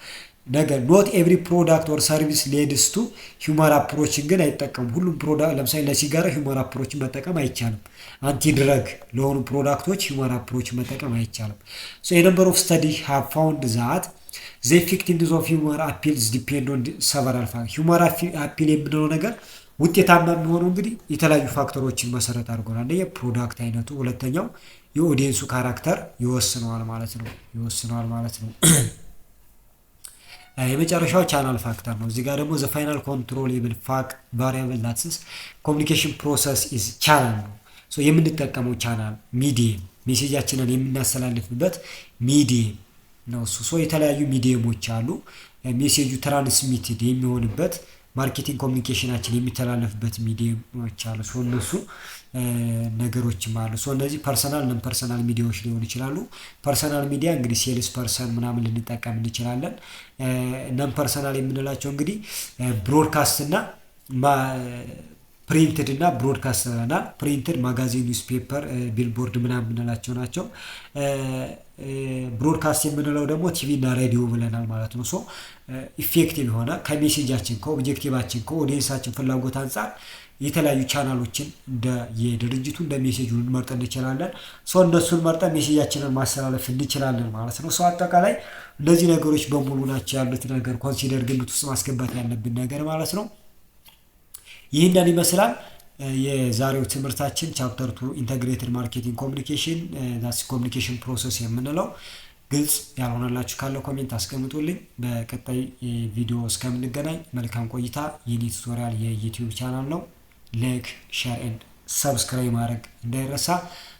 ነገር ኖት ኤቭሪ ፕሮዳክት ኦር ሰርቪስ ሌድስ ቱ ሂውመር አፕሮችን ግን አይጠቀሙም። ሁሉም ፕሮዳክት ለምሳሌ ለሲጋራ ሂውመር አፕሮችን መጠቀም አይቻልም። አንቲ ድረግ ለሆኑ ፕሮዳክቶች ሂውመር አፕሮችን መጠቀም አይቻልም። የነምበር ኦፍ ስተዲ ሃቭ ፋውንድ ዛት ዘ ኢፌክቲቭነስ ኦፍ ሂውመር አፒልስ ዲፔንድ ኦን ሰቨራል ፋክተርስ። ሂውመር አፒል የምንለው ነገር ውጤታማ የሚሆነው እንግዲህ የተለያዩ ፋክተሮችን መሰረት አድርጎ ነው። አንደኛ ፕሮዳክት አይነቱ፣ ሁለተኛው የኦዲየንሱ ካራክተር ይወስነዋል ማለት ነው። የመጨረሻው ቻናል ፋክተር ነው። እዚህ ጋር ደግሞ ዘ ፋይናል ኮንትሮሌብል ቫሪያብል ዳትስ ኮሚኒኬሽን ፕሮሰስ ኢዝ ቻናል ነው። የምንጠቀመው ቻናል ሚዲየም፣ ሜሴጃችንን የምናስተላልፍበት ሚዲየም ነው እሱ። የተለያዩ ሚዲየሞች አሉ። ሜሴጁ ትራንስሚትድ የሚሆንበት ማርኬቲንግ ኮሚኒኬሽናችን የሚተላለፍበት ሚዲየሞች አሉ። እነሱ ነገሮችም አሉ። እነዚህ ፐርሰናል ነን ፐርሰናል ሚዲያዎች ሊሆኑ ይችላሉ። ፐርሰናል ሚዲያ እንግዲህ ሴልስ ፐርሰን ምናምን ልንጠቀም እንችላለን። ነን ፐርሰናል የምንላቸው እንግዲህ ብሮድካስት እና ፕሪንትድ እና ብሮድካስት እና ፕሪንትድ ማጋዚን፣ ኒውስ ፔፐር፣ ቢልቦርድ ምናምን የምንላቸው ናቸው። ብሮድካስት የምንለው ደግሞ ቲቪ እና ሬዲዮ ብለናል ማለት ነው። ኢፌክቲቭ የሆነ ከሜሴጃችን፣ ከኦብጀክቲቫችን፣ ከኦዲየንሳችን ፍላጎት አንጻር የተለያዩ ቻናሎችን እንደ የድርጅቱ እንደ ሜሴጁ ልንመርጥ እንችላለን። እነሱን መርጠን ሜሴጃችንን ማስተላለፍ እንችላለን ማለት ነው። አጠቃላይ እነዚህ ነገሮች በሙሉ ናቸው ያሉት ነገር ኮንሲደር ግምት ውስጥ ማስገባት ያለብን ነገር ማለት ነው። ይህንን ይመስላል የዛሬው ትምህርታችን ቻፕተር 2 ኢንተግሬትድ ማርኬቲንግ ኮሚኒኬሽን ዳስ ኮሚኒኬሽን ፕሮሰስ የምንለው። ግልጽ ያልሆነላችሁ ካለ ኮሜንት አስቀምጡልኝ። በቀጣይ ቪዲዮ እስከምንገናኝ መልካም ቆይታ። የኔ ቱቶሪያል የዩቲዩብ ቻናል ነው። ላይክ፣ ሼር ኤንድ ሰብስክራይብ ማድረግ እንዳይረሳ።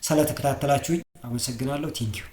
ስለተከታተላችሁኝ አመሰግናለሁ። ቴንኪው